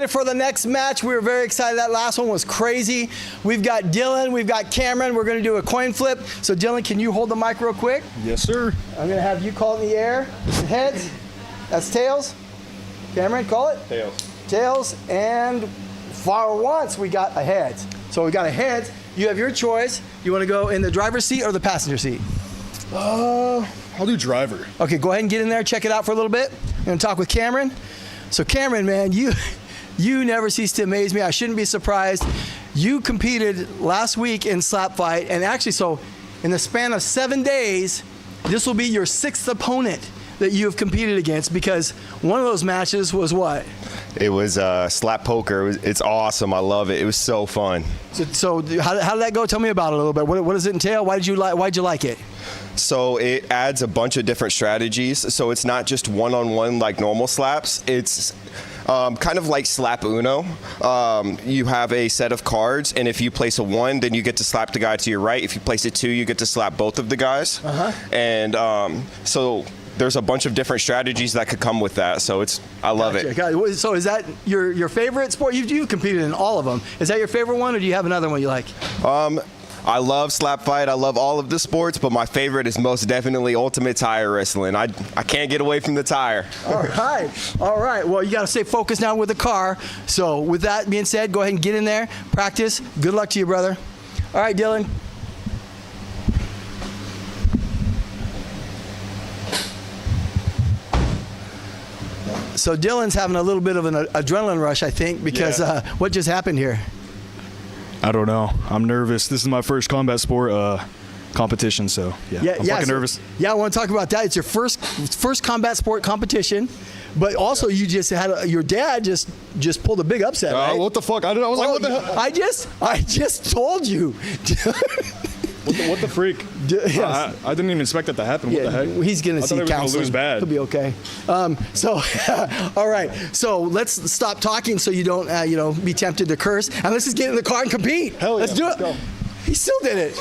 For the next match, we were very excited. That last one was crazy. We've got Dylan, we've got Cameron. We're going to do a coin flip. So Dylan, can you hold the mic real quick? Yes, sir. I'm going to have you call it in the air. Heads. That's tails. Cameron, call it. Tails. Tails. And for once, we got a heads. So we got a heads. You have your choice. You want to go in the driver's seat or the passenger seat? I'll do driver. Okay, go ahead and get in there. Check it out for a little bit. I'm going to talk with Cameron. So Cameron, man, you never cease to amaze me. I shouldn't be surprised. You competed last week in slap fight, and actually, so in the span of 7 days, this will be your 6th opponent that you have competed against, because one of those matches was what? It was slap poker. It's awesome. I love it. It was so fun. So how did that go? Tell me about it a little bit. What does it entail? Why'd you like it? So it adds a bunch of different strategies. So it's not just one-on-one like normal slaps. It's kind of like slap Uno. You have a set of cards, and if you place a 1, then you get to slap the guy to your right. If you place a 2, you get to slap both of the guys. And so there's a bunch of different strategies that could come with that. So I love it. Gotcha. So is that your favorite sport? You've competed in all of them. Is that your favorite one, or do you have another one you like? I love slap fight. I love all of the sports, but my favorite is most definitely ultimate tire wrestling. I can't get away from the tire. All right. Well, you got to stay focused now with the car. So with that being said, go ahead and get in there, practice. Good luck to you, brother. All right, Dylan. So Dylan's having a little bit of an adrenaline rush, I think, because what just happened here? I don't know. I'm nervous. This is my first combat sport competition, so I'm fucking nervous. Yeah, I want to talk about that. It's your first combat sport competition, but also you just had your dad just pulled a big upset, right? What the fuck? I was like, what the hell? I just told you. What the freak? Yes. I didn't even expect that to happen. What the heck? He's going to see counseling. Lose bad. He'll be okay. All right. So let's stop talking so you don't, be tempted to curse, and let's just get in the car and compete. Hell yeah. Let's do it. Go. He still did it.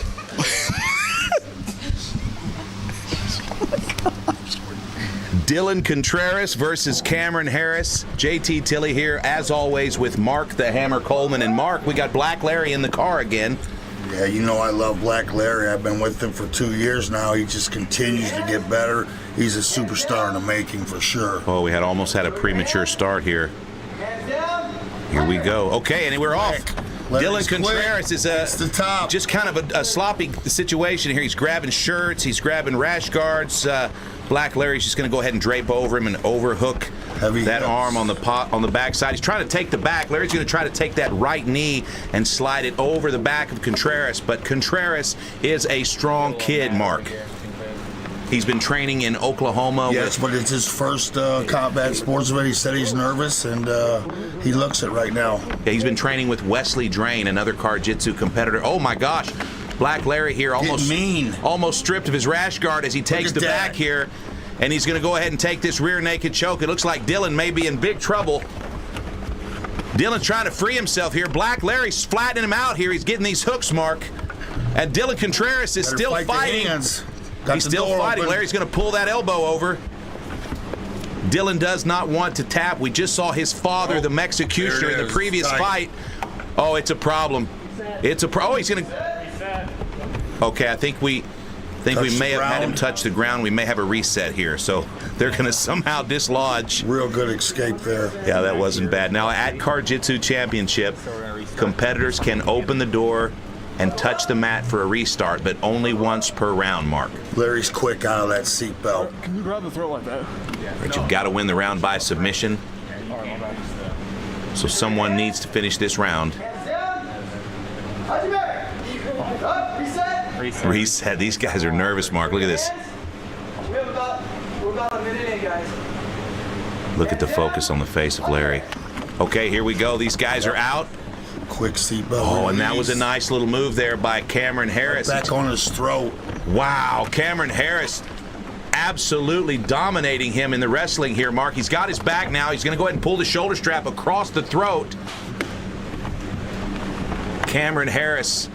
Dylan Contreras versus Cameron Harris. JT Tilley here, as always, with Mark the Hammer Coleman. And Mark, we got Black Larry in the car again. Yeah, you know I love Black Larry. I've been with him for 2 years now. He just continues to get better. He's a superstar in the making for sure. Oh, we almost had a premature start here. Here we go. Okay, and we're off. Dylan Contreras is the top. Just kind of a sloppy situation here. He's grabbing shirts. He's grabbing rash guards. Black Larry's just going to go ahead and drape over him and overhook that arm on the backside. He's trying to take the back. Larry's going to try to take that right knee and slide it over the back of Contreras. But Contreras is a strong kid, Mark. He's been training in Oklahoma. Yes, but it's his first combat sports event. He said he's nervous, and he looks it right now. Yeah, he's been training with Wesley Drain, another Jiu-Jitsu competitor. Oh, my gosh. Black Larry here almost stripped of his rash guard as he takes the back here, and he's going to go ahead and take this rear naked choke. It looks like Dylan may be in big trouble. Dylan's trying to free himself here. Black Larry's flattening him out here. He's getting these hooks, Mark. And Dylan Contreras is still fighting. He's still fighting. Larry's going to pull that elbow over. Dylan does not want to tap. We just saw his father, the Mexicutioner, in the previous fight. Oh, it's a problem. It's a problem. Oh, he's going to... Okay, I think we may have had him touch the ground. We may have a reset here. So they're going to somehow dislodge. Real good escape there. Yeah, that wasn't bad. Now, at Jiu-Jitsu Championship, competitors can open the door and touch the mat for a restart, but only once per round, Mark. Larry's quick out of that seatbelt. Can you grab the throat like that? But you've got to win the round by submission. So someone needs to finish this round. Reset. These guys are nervous, Mark. Look at this. We're about a minute in, guys. Look at the focus on the face of Larry. Okay, here we go. These guys are out. Quick seatbelt. Oh, and that was a nice little move there by Cameron Harris. Back on his throat. Wow, Cameron Harris absolutely dominating him in the wrestling here, Mark. He's got his back now. He's going to go ahead and pull the shoulder strap across the throat. Cameron Harris,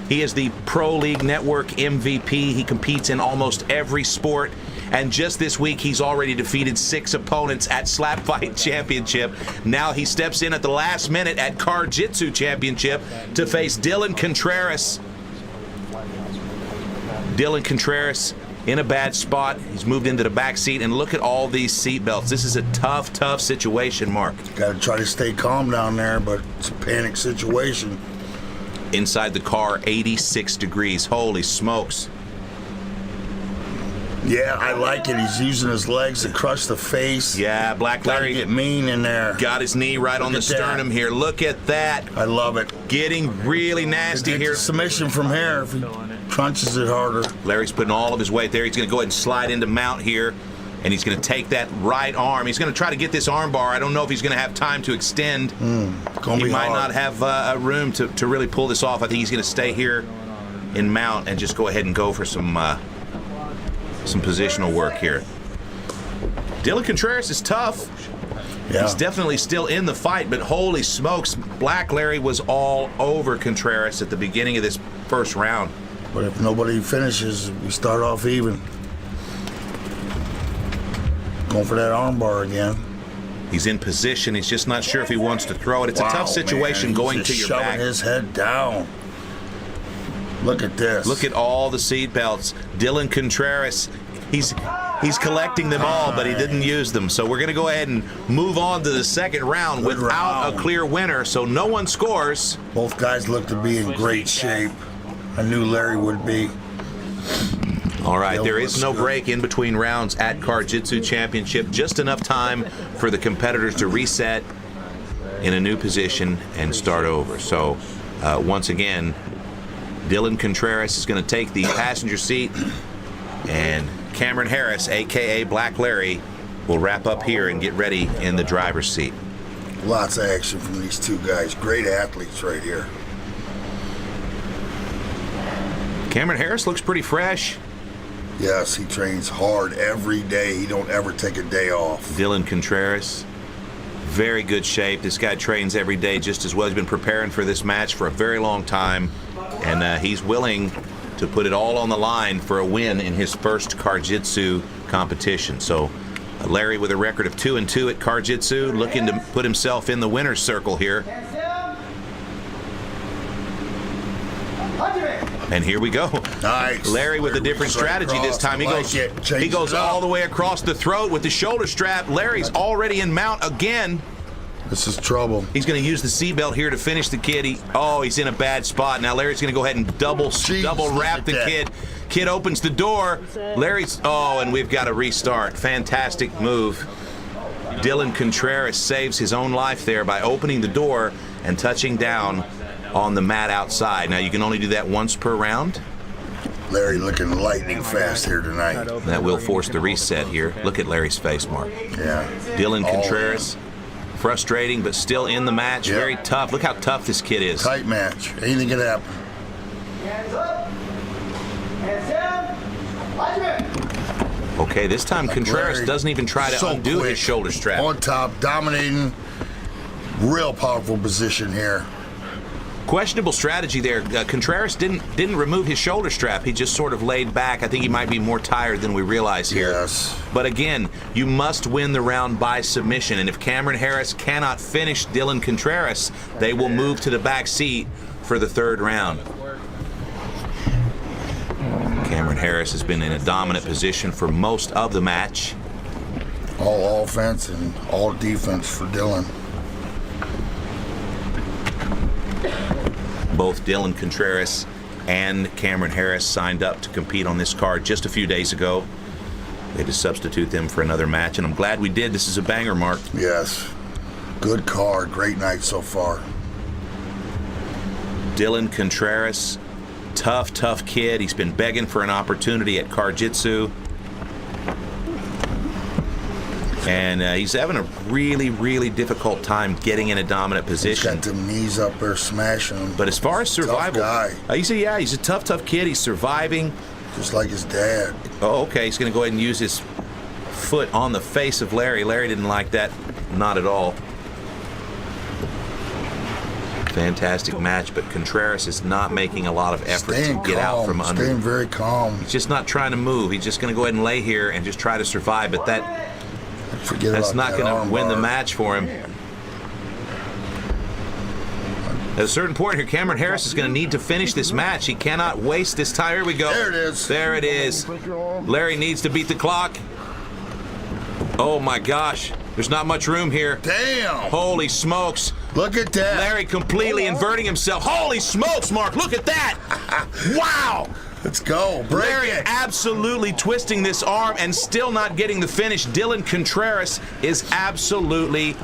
he is the Pro League Network MVP. He competes in almost every sport. And just this week, he's already defeated 6 opponents at Slap Fight Championship. Now he steps in at the last minute at Jiu-Jitsu Championship to face Dylan Contreras. Dylan Contreras in a bad spot. He's moved into the back seat, and look at all these seat belts. This is a tough, tough situation, Mark. Got to try to stay calm down there, but it's a panic situation. Inside the car, 86 degrees. Holy smokes. Yeah, I like it. He's using his legs to crush the face. Yeah, Black Larry get mean in there. Got his knee right on the sternum here. Look at that. I love it. Getting really nasty here. Submission from here if he crunches it harder. Larry's putting all of his weight there. He's going to go ahead and slide into mount here, and he's going to take that right arm. He's going to try to get this arm bar. I don't know if he's going to have time to extend. He might not have room to really pull this off. I think he's going to stay here in mount and just go ahead and go for some positional work here. Dylan Contreras is tough. Yeah. He's definitely still in the fight, but holy smokes, Black Larry was all over Contreras at the beginning of this first round. But if nobody finishes, we start off even. Going for that armbar again. He's in position. He's just not sure if he wants to throw it. It's a tough situation going to your back. Shoving his head down. Look at this. Look at all the seat belts. Dylan Contreras, he's collecting them all, but he didn't use them. So we're going to go ahead and move on to the second round without a clear winner. So no one scores. Both guys look to be in great shape. I knew Larry would be. All right, there is no break in between rounds at Jiu-Jitsu Championship. Just enough time for the competitors to reset in a new position and start over. So once again, Dylan Contreras is going to take the passenger seat, and Cameron Harris, a.k.a. Black Larry, will wrap up here and get ready in the driver's seat. Lots of action from these two guys. Great athletes right here. Cameron Harris looks pretty fresh. Yes, he trains hard every day. He don't ever take a day off. Dylan Contreras, very good shape. This guy trains every day just as well. He's been preparing for this match for a very long time, and he's willing to put it all on the line for a win in his first Jiu-Jitsu competition. So Larry, with a record of 2-2 at Jiu-Jitsu, looking to put himself in the winner's circle here. And here we go. Nice. Larry with a different strategy this time. He goes all the way across the throat with the shoulder strap. Larry's already in mount again. This is trouble. He's going to use the seatbelt here to finish the kid. He's in a bad spot. Now Larry's going to go ahead and double wrap the kid. Kid opens the door. And we've got to restart. Fantastic move. Dylan Contreras saves his own life there by opening the door and touching down on the mat outside. Now you can only do that once per round. Larry looking lightning fast here tonight. That will force the reset here. Look at Larry's face, Mark. Yeah. Dylan Contreras, frustrating but still in the match. Yep. Very tough. Look how tough this kid is. Tight match. Anything can happen. Hands up. Hands down. Watch it. Okay, this time Contreras doesn't even try to undo his shoulder strap. On top, dominating. Real powerful position here. Questionable strategy there. Contreras didn't remove his shoulder strap. He just sort of laid back. I think he might be more tired than we realize here. Yes. But again, you must win the round by submission. And if Cameron Harris cannot finish Dylan Contreras, they will move to the back seat for the third round. Cameron Harris has been in a dominant position for most of the match. All offense and all defense for Dylan. Both Dylan Contreras and Cameron Harris signed up to compete on this card just a few days ago. They had to substitute them for another match, and I'm glad we did. This is a banger, Mark. Yes. Good card. Great night so far. Dylan Contreras, tough kid. He's been begging for an opportunity at Jiu-Jitsu. And he's having a really difficult time getting in a dominant position. He's got them knees up there smashing him. But as far as survival, tough guy. He's a tough kid. He's surviving. Just like his dad. Oh, okay. He's going to go ahead and use his foot on the face of Larry. Larry didn't like that. Not at all. Fantastic match, but Contreras is not making a lot of effort to get out from under. Staying very calm. He's just not trying to move. He's just going to go ahead and lay here and just try to survive. But that's not going to win the match for him. At a certain point here, Cameron Harris is going to need to finish this match. He cannot waste this time. Here we go. There it is. There it is. Larry needs to beat the clock. Oh my gosh. There's not much room here. Damn. Holy smokes. Look at that. Larry completely inverting himself. Holy smokes, Mark. Look at that. Wow. Let's go. Break Larry it. absolutely twisting this arm and still not getting the finish. Dylan Contreras is absolutely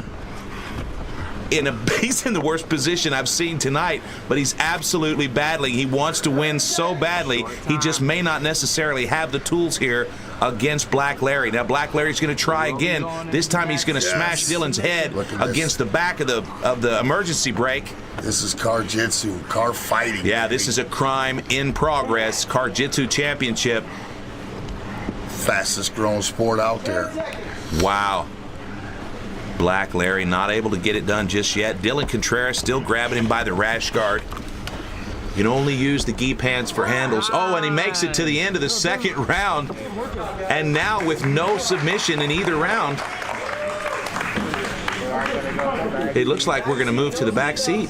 he's in the worst position I've seen tonight, but he's absolutely battling. He wants to win so badly. He just may not necessarily have the tools here against Black Larry. Now Black Larry's going to try again. This time he's going to smash Dylan's head against the back of the emergency brake. This is Jiu-Jitsu, car fighting. Yeah, this is a crime in progress. Jiu-Jitsu championship. Fastest growing sport out there. Wow. Black Larry not able to get it done just yet. Dylan Contreras still grabbing him by the rash guard. You can only use the gi pants for handles. Oh, and he makes it to the end of the second round. And now with no submission in either round, it looks like we're going to move to the back seat.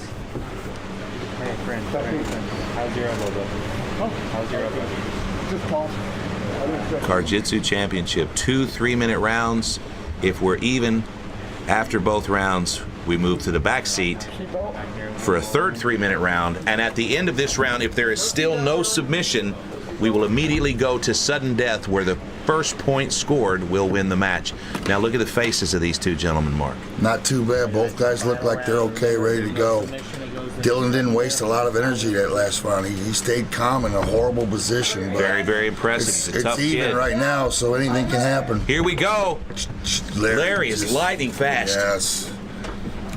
Jiu-Jitsu championship, 2 3-minute rounds. If we're even after both rounds, we move to the back seat for a third 3-minute round. And at the end of this round, if there is still no submission, we will immediately go to sudden death, where the first point scored will win the match. Now look at the faces of these two gentlemen, Mark. Not too bad. Both guys look like they're okay, ready to go. Dylan didn't waste a lot of energy that last round. He stayed calm in a horrible position. But very impressive. He's a tough it's even kid. right now, so anything can happen. Here we go. Larry is lightning fast. Yes.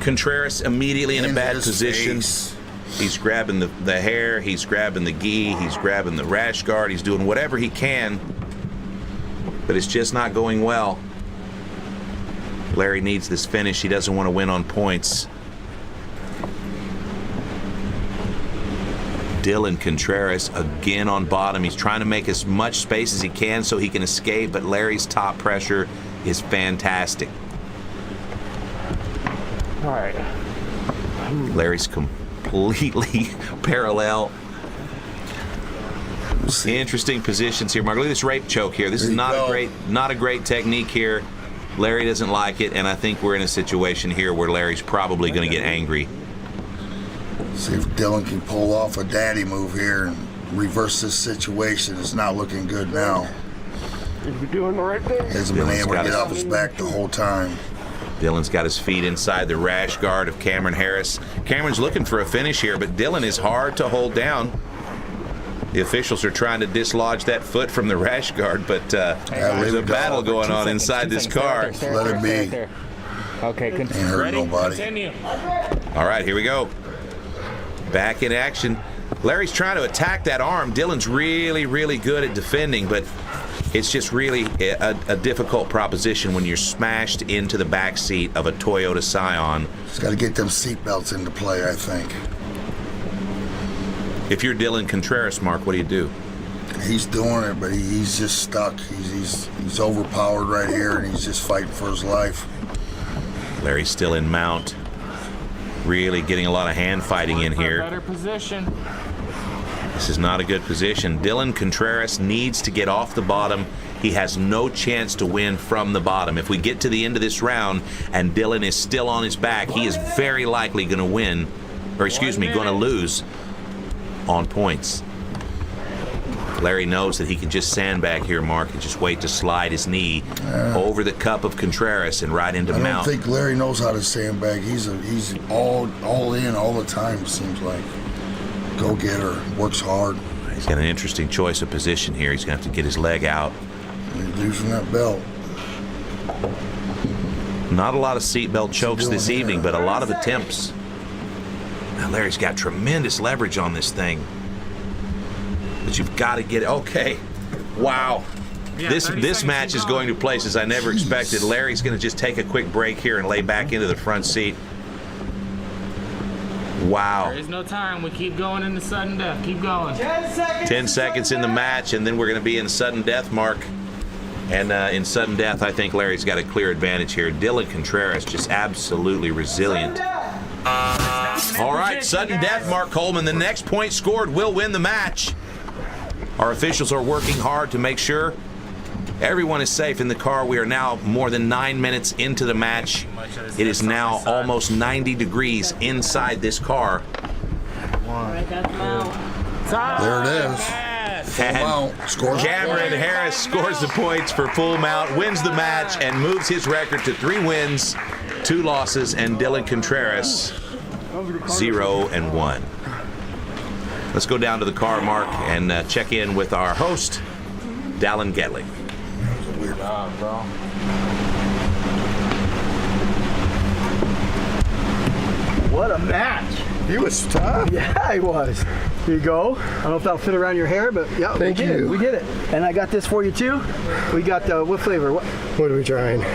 Contreras immediately in a bad position. Face. He's grabbing the hair, he's grabbing the gi, he's grabbing the rash guard, he's doing whatever he can, but it's just not going well. Larry needs this finish. He doesn't want to win on points. Dylan Contreras again on bottom. He's trying to make as much space as he can so he can escape, but Larry's top pressure is fantastic. All right. Larry's completely parallel. Interesting positions here, Mark. Look at this rape choke here. This is not a great technique here. Larry doesn't like it, and I think we're in a situation here where Larry's probably going to get angry. See if Dylan can pull off a daddy move here and reverse this situation. It's not looking good now. Is he doing the right thing? He hasn't been able to get off his back the whole time. Dylan's got his feet inside the rash guard of Cameron Harris. Cameron's looking for a finish here, but Dylan is hard to hold down. The officials are trying to dislodge that foot from the rash guard, but there's a battle going on inside this car. Let it be. Okay, Ain't hurt nobody. All right, here we go. Back in action. Larry's trying to attack that arm. Dylan's really good at defending, but It's just really a difficult proposition when you're smashed into the back seat of a Toyota Scion. Just got to get them seat belts into play, I think. If you're Dylan Contreras, Mark, what do you do? He's doing it, but he's just stuck. He's overpowered right here, and he's just fighting for his life. Larry's still in mount. Really getting a lot of hand fighting in here. Better position. This is not a good position. Dylan Contreras needs to get off the bottom. He has no chance to win from the bottom. If we get to the end of this round and Dylan is still on his back, he is very likely going to win, or excuse me, going to lose on points. Larry knows that he can just sandbag here, Mark, and just wait to slide his knee over the cup of Contreras and right into mount. I don't think Larry knows how to sandbag. He's all in all the time, it seems like. Go-getter, works hard. He's got an interesting choice of position here. He's going to have to get his leg out. He's losing that belt. Not a lot of seatbelt chokes this evening, but a lot of attempts. Now Larry's got tremendous leverage on this thing. But you've got to get it. Okay. Wow. Yeah, This match is going to places I never expected. Larry's going to just take a quick break here and lay back into the front seat. Wow. There is no time. We keep going into sudden death. Keep going. 10 seconds. 10 seconds in the match, and then we're going to be in sudden death, Mark. And in sudden death, I think Larry's got a clear advantage here. Dylan Contreras just absolutely resilient. All right, sudden death, Mark Coleman. The next point scored will win the match. Our officials are working hard to make sure everyone is safe in the car. We are now more than 9 minutes into the match. It is now almost 90 degrees inside this car. There it is. Full mount. Scores. Cameron Harris scores the points for full mount, wins the match, and moves his record to 3 wins, 2 losses, and Dylan Contreras 0-1. Let's go down to the car, Mark, and check in with our host, Dallin Getling. Good job, bro. What a match. He was tough. Yeah, he was. Here you go. I don't know if that'll fit around your hair, but yeah, Thank you. We did it. And I got this for you too. We got what flavor? What are we trying?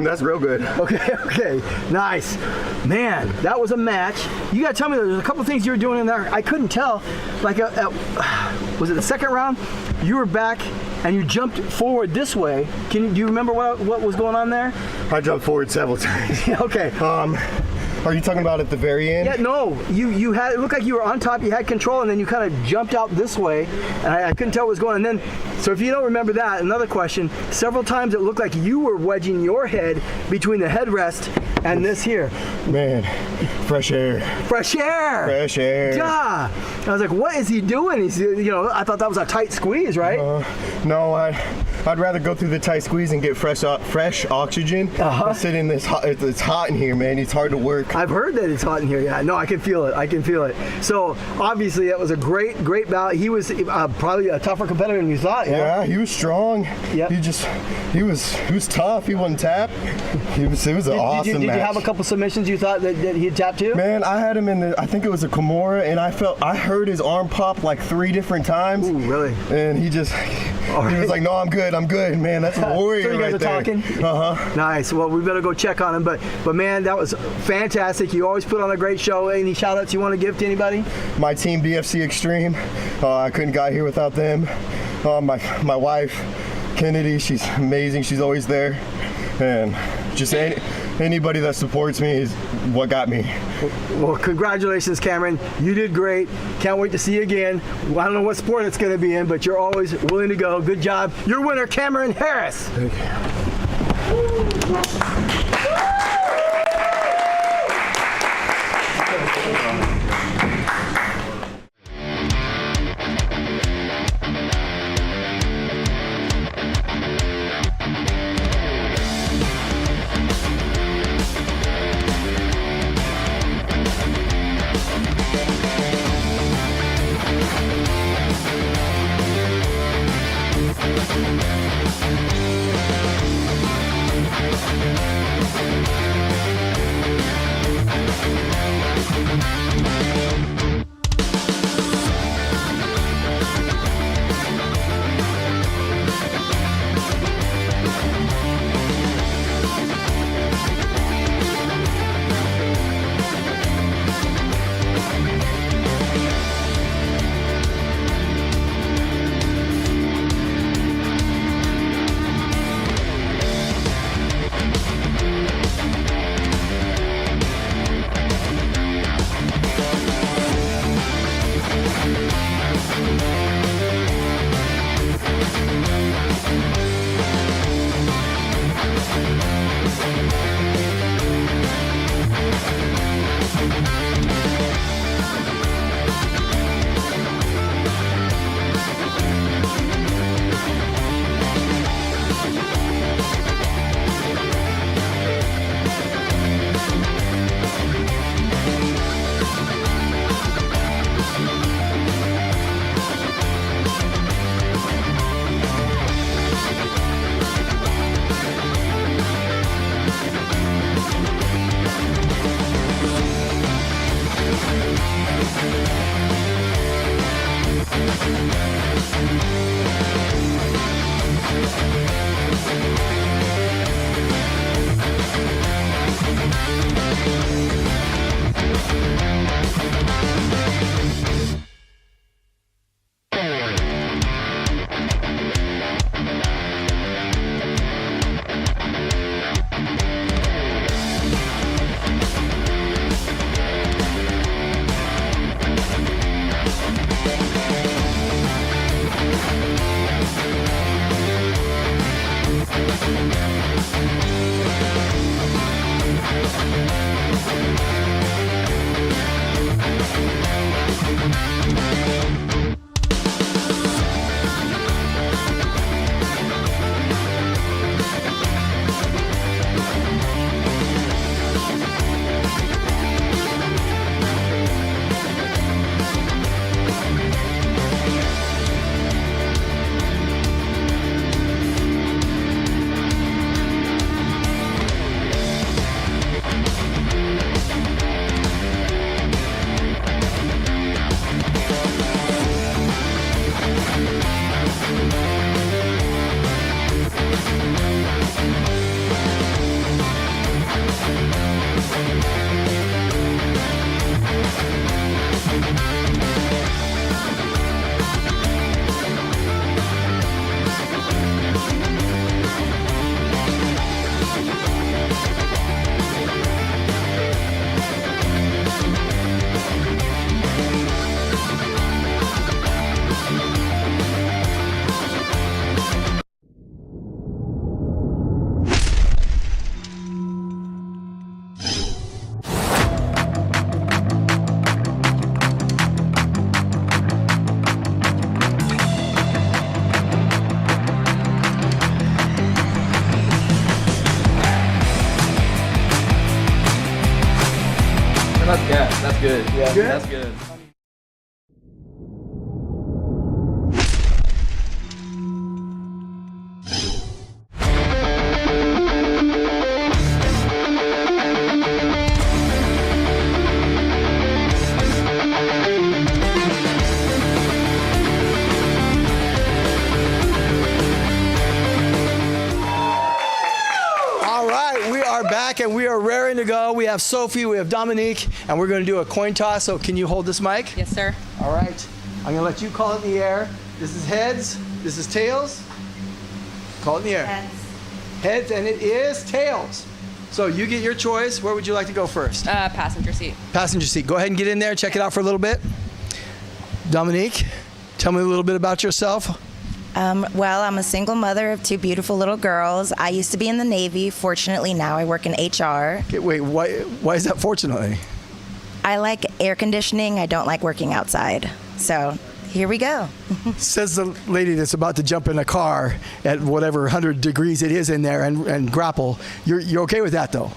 That's real good. Okay, nice. Man, that was a match. You gotta tell me, there's a couple things you were doing in there. I couldn't tell. Like, was it the second round? You were back and you jumped forward this way. Do you remember what was going on there? I jumped forward several times. Okay. Are you talking about at the very end? Yeah, no. You had, it looked like you were on top. You had control, and then you kind of jumped out this way, and I couldn't tell what was going on. And then, so if you don't remember that, another question. Several times it looked like you were wedging your head between the headrest and this here. Man, fresh air. Fresh air. Fresh air. Yeah. I was like, what is he doing? He's, I thought that was a tight squeeze, right? No, I'd rather go through the tight squeeze and get fresh oxygen. Than sit in this hot. It's hot in here, man. It's hard to work. I've heard that it's hot in here. Yeah, no, I can feel it. I can feel it. So obviously that was a great bout. He was probably a tougher competitor than you thought. Yeah, he was strong. Yep. He was tough. He wasn't tapped. It was an awesome match. Did you have a couple submissions you thought that he'd tap too? Man, I had him in I think it was a Kimura, and I heard his arm pop like 3 different times. Ooh, really? And he was like, no, I'm good. Man, that's a warrior. So you guys right are there. talking? Nice. Well, we better go check on him. But man, that was fantastic. You always put on a great show. Any shout outs you want to give to anybody? My team, BFC Extreme. I couldn't got here without them. My wife, Kennedy, she's amazing. She's always there. And just anybody that supports me is what got me. Well, congratulations, Cameron. You did great. Can't wait to see you again. I don't know what sport it's going to be in, but you're always willing to go. Good job. Your winner, Cameron Harris. Thank you. That's good. Yeah, Good? that's good. All right, we are back and we are raring to go. We have Sophie, we have Dominique, and we're going to do a coin toss. So can you hold this mic? Yes, sir. All right. I'm going to let you call it in the air. This is heads. This is tails. Call it in the air. Heads. Heads, and it is tails. So you get your choice. Where would you like to go first? Passenger seat. Passenger seat. Go ahead and get in there. Check it out for a little bit. Dominique, tell me a little bit about yourself. Well, I'm a single mother of 2 beautiful little girls. I used to be in the Navy. Fortunately, now I work in HR. Okay, wait, why is that fortunately? I like air conditioning. I don't like working outside. So here we go. Says the lady that's about to jump in a car at whatever 100 degrees it is in there and grapple. You're okay with that though?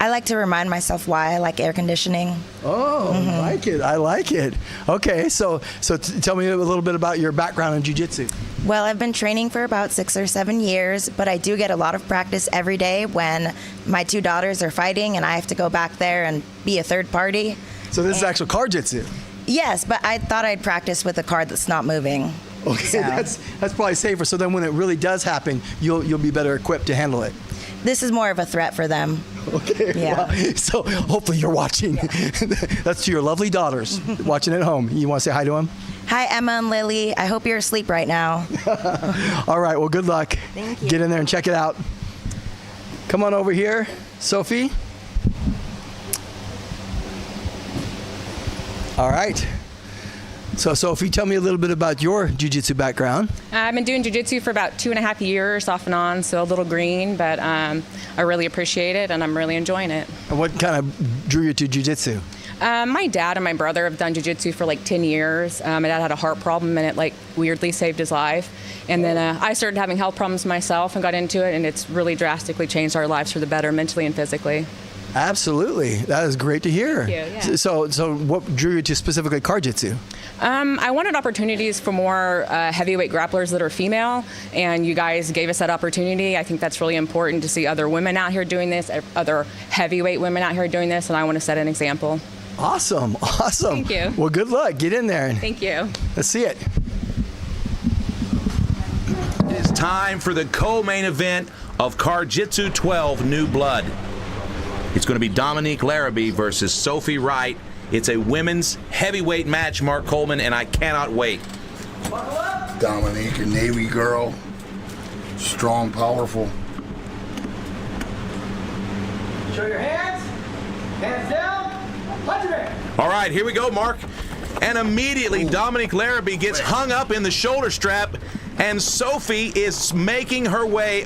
I like to remind myself why I like air conditioning. Oh, I like it. I like it. Okay, so tell me a little bit about your background in jiu-jitsu. Well, I've been training for about 6 or 7 years, but I do get a lot of practice every day when my 2 daughters are fighting and I have to go back there and be a third party. So this is actual card jitsu? Yes, but I thought I'd practice with a card that's not moving. Okay, So. that's probably safer. So then when it really does happen, you'll be better equipped to handle it. This is more of a threat for them. Okay. Yeah. Well, so hopefully you're watching. That's to your lovely daughters watching at home. You want to say hi to them? Hi, Emma and Lily. I hope you're asleep right now. All right. Well, good luck. Thank you. Get in there and check it out. Come on over here, Sophie. All right. So, Sophie, tell me a little bit about your jiu-jitsu background. I've been doing jiu-jitsu for about 2.5 years, off and on, so a little green, but I really appreciate it, and I'm really enjoying it. And what kind of drew you to jiu-jitsu? My dad and my brother have done jiu-jitsu for like 10 years. My dad had a heart problem, and it like weirdly saved his life. And then I started having health problems myself and got into it, and it's really drastically changed our lives for the better, mentally and physically. Absolutely. That is great to hear. Thank you, yeah. So what drew you to specifically Jiu-Jitsu? I wanted opportunities for more heavyweight grapplers that are female, and you guys gave us that opportunity. I think that's really important to see other women out here doing this, other heavyweight women out here doing this, and I want to set an example. Awesome. Thank you. Well, good luck. Get in there. Thank you. Let's see it. It is time for the co-main event of Jiu-Jitsu 12 New Blood. It's going to be Dominique Larrabee versus Sophie Wright. It's a women's heavyweight match, Mark Coleman, and I cannot wait. Dominique, a Navy girl, strong, powerful. Show your hands. Hands down. Punch him in. All right, here we go, Mark. And immediately, Dominique Larrabee gets hung up in the shoulder strap. And Sophie is making her way,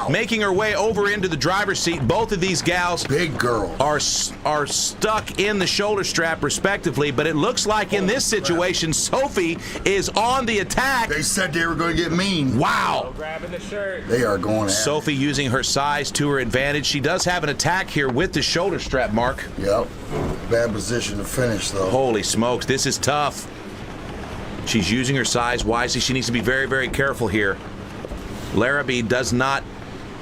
making her way over into the driver's seat. Both of these gals, big girl, are stuck in the shoulder strap respectively, but it looks like in this situation, Sophie is on the attack. They said they were going to get mean. Wow. Grabbing the shirt. They are going at Sophie using her size to her advantage. She does have an attack here with the shoulder strap, Mark. Yep. Bad position to finish, though. Holy smokes, this is tough. She's using her size wisely. She needs to be very, very careful here. Larrabee does not,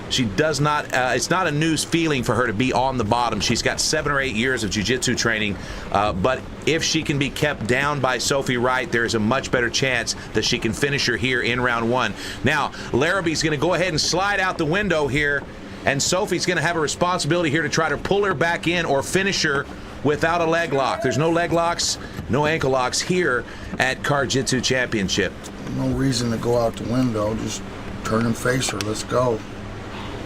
it's not a new feeling for her to be on the bottom. She's got 7 or 8 years of jiu-jitsu training, but if she can be kept down by Sophie Wright, there's a much better chance that she can finish her here in round 1. Now, Larrabee's going to go ahead and slide out the window here, and Sophie's going to have a responsibility here to try to pull her back in or finish her without a leg lock. There's no leg locks, no ankle locks here at Jiu-Jitsu Championship. No reason to go out the window. Just turn and face her. Let's go.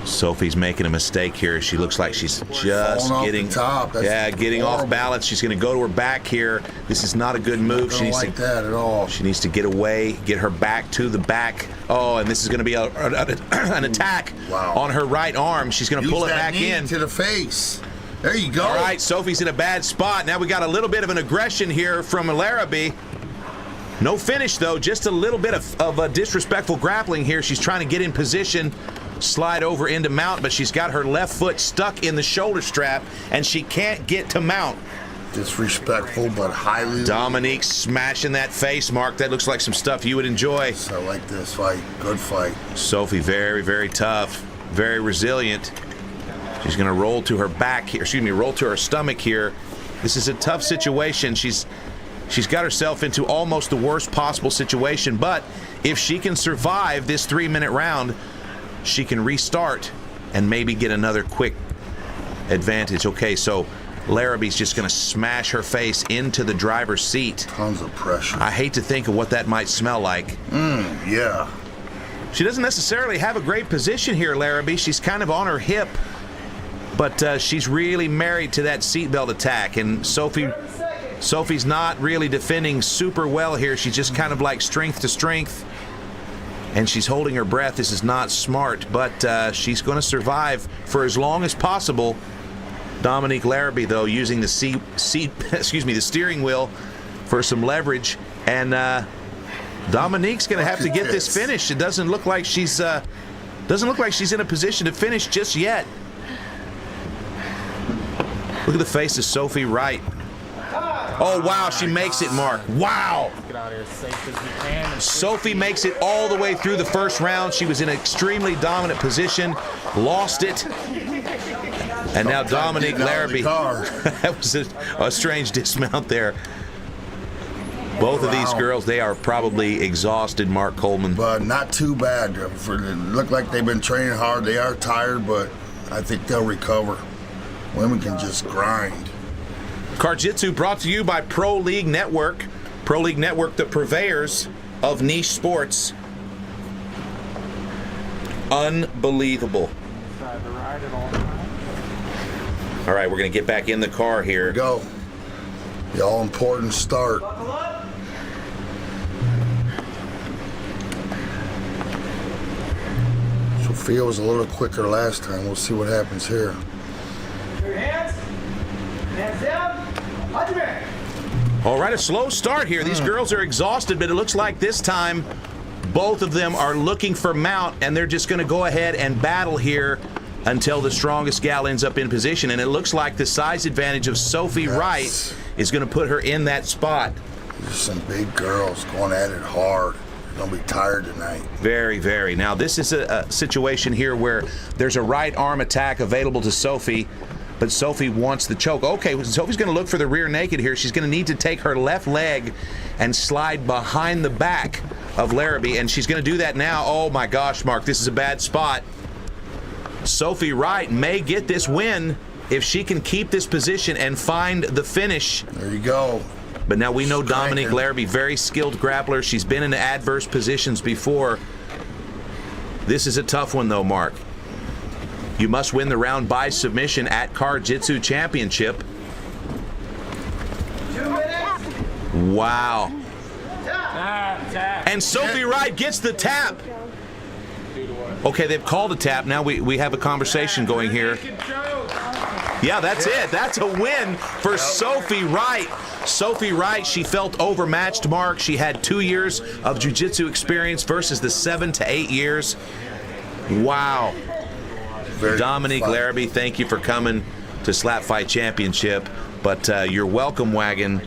Sophie's making a mistake here. She looks like she's just getting getting off balance. She's going to go to her back here. This is not a good move. She needs like that at all. She needs to get away, get her back to the back. Oh, and this is going to be an attack on her right arm. She's going to pull it back in to the face. There you go. All right, Sophie's in a bad spot. Now we got a little bit of an aggression here from Larrabee. No finish, though. Just a little bit of a disrespectful grappling here. She's trying to get in position, slide over into mount, but she's got her left foot stuck in the shoulder strap, and she can't get to mount. Disrespectful, but highly... Dominique smashing that face, Mark. That looks like some stuff you would enjoy. I like this fight. Good fight. Sophie, very, very tough, very resilient. She's going to roll to her back here, roll to her stomach here. This is a tough situation. She's got herself into almost the worst possible situation, but if she can survive this 3-minute round, she can restart and maybe get another quick advantage. Okay, so Larrabee's just going to smash her face into the driver's seat. Tons of pressure. I hate to think of what that might smell like. Yeah. She doesn't necessarily have a great position here, Larrabee. She's kind of on her hip. But she's really married to that seatbelt attack, and Sophie's not really defending super well here. She's just kind of like strength to strength, and she's holding her breath. This is not smart, but she's going to survive for as long as possible. Dominique Larrabee, though, using the the steering wheel for some leverage, and Dominique's going to have to get this finished. It doesn't look like she's in a position to finish just yet. Look at the face of Sophie Wright. Oh, wow, she makes it, Mark. Wow. Get out of here as safe as we can. Sophie makes it all the way through the first round. She was in an extremely dominant position, lost it. And now Dominique Larrabee. That was a strange dismount there. Both of these girls, they are probably exhausted, Mark Coleman. But not too bad. Look like they've been training hard. They are tired, but I think they'll recover. Women can just grind. Jiu-Jitsu brought to you by Pro League Network. Pro League Network, the purveyors of niche sports. Unbelievable. All right, we're going to get back in the car here. Go. The all-important start. Sophia was a little quicker last time. We'll see what happens here. All right, a slow start here. These girls are exhausted, but it looks like this time both of them are looking for mount, and they're just going to go ahead and battle here until the strongest gal ends up in position. And it looks like the size advantage of Sophie Wright is going to put her in that spot. There's some big girls going at it hard. They're going to be tired tonight. Very, very. Now, this is a situation here where there's a right arm attack available to Sophie, but Sophie wants the choke. Okay, Sophie's going to look for the rear naked here. She's going to need to take her left leg and slide behind the back of Larrabee, and she's going to do that now. Oh, my gosh, Mark, this is a bad spot. Sophie Wright may get this win if she can keep this position and find the finish. There you go. But now we know Dominique Larrabee, very skilled grappler. She's been in adverse positions before. This is a tough one, though, Mark. You must win the round by submission at Jiu-Jitsu Championship. 2 minutes. Wow. And Sophie Wright gets the tap. Okay, they've called a tap. Now we have a conversation going here. Yeah, that's it. That's a win for Sophie Wright. Sophie Wright, she felt overmatched, Mark. She had 2 years of jiu-jitsu experience versus the 7 to 8 years. Wow. Dominique Larrabee, thank you for coming to Slap Fight Championship. But your welcome wagon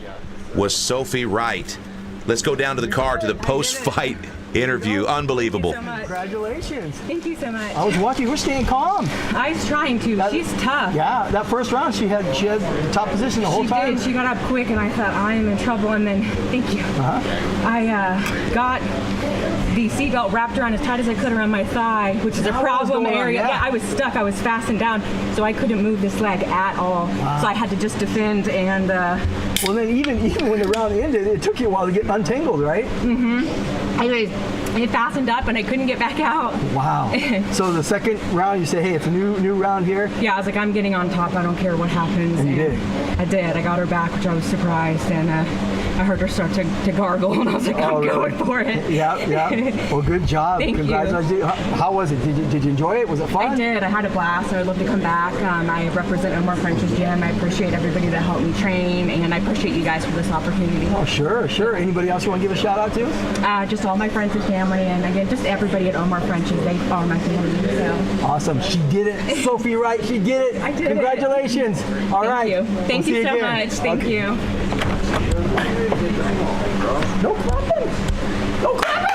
was Sophie Wright. Let's go down to the car to the post-fight interview. Unbelievable. Thank you so much. Congratulations. Thank you so much. I was watching. You were staying calm. I was trying to. She's tough. Yeah, that first round, she had the top position the whole time. She did. She got up quick, and I thought, I am in trouble. And then, thank you. I got the seatbelt wrapped around as tight as I could around my thigh, which is a problem area. Yeah, I was stuck. I was fastened down, so I couldn't move this leg at all. Wow. So I had to just defend. And well, then even when the round ended, it took you a while to get untangled, right? Mm-hmm. It fastened up, and I couldn't get back out. Wow. So the second round, you say, hey, it's a new round here? Yeah, I was like, I'm getting on top. I don't care what happens. And you did? I did. I got her back, which I was surprised, and I heard her start to gargle, and I was like, I'm going for it. Yeah. Well, good job. Thank Congratulations. you. How was it? Did you enjoy it? Was it fun? I did. I had a blast. I would love to come back. I represent Omar French's gym. I appreciate everybody that helped me train, and I appreciate you guys for this opportunity. Oh, sure. Anybody else you want to give a shout out to? Just all my friends and family, and again, just everybody at Omar French's. They are my family. So. Awesome. She did it. Sophie Wright, she did it. I did. Congratulations. Thank All right. you. Thank you so much. Thank you. No clapping. No clapping.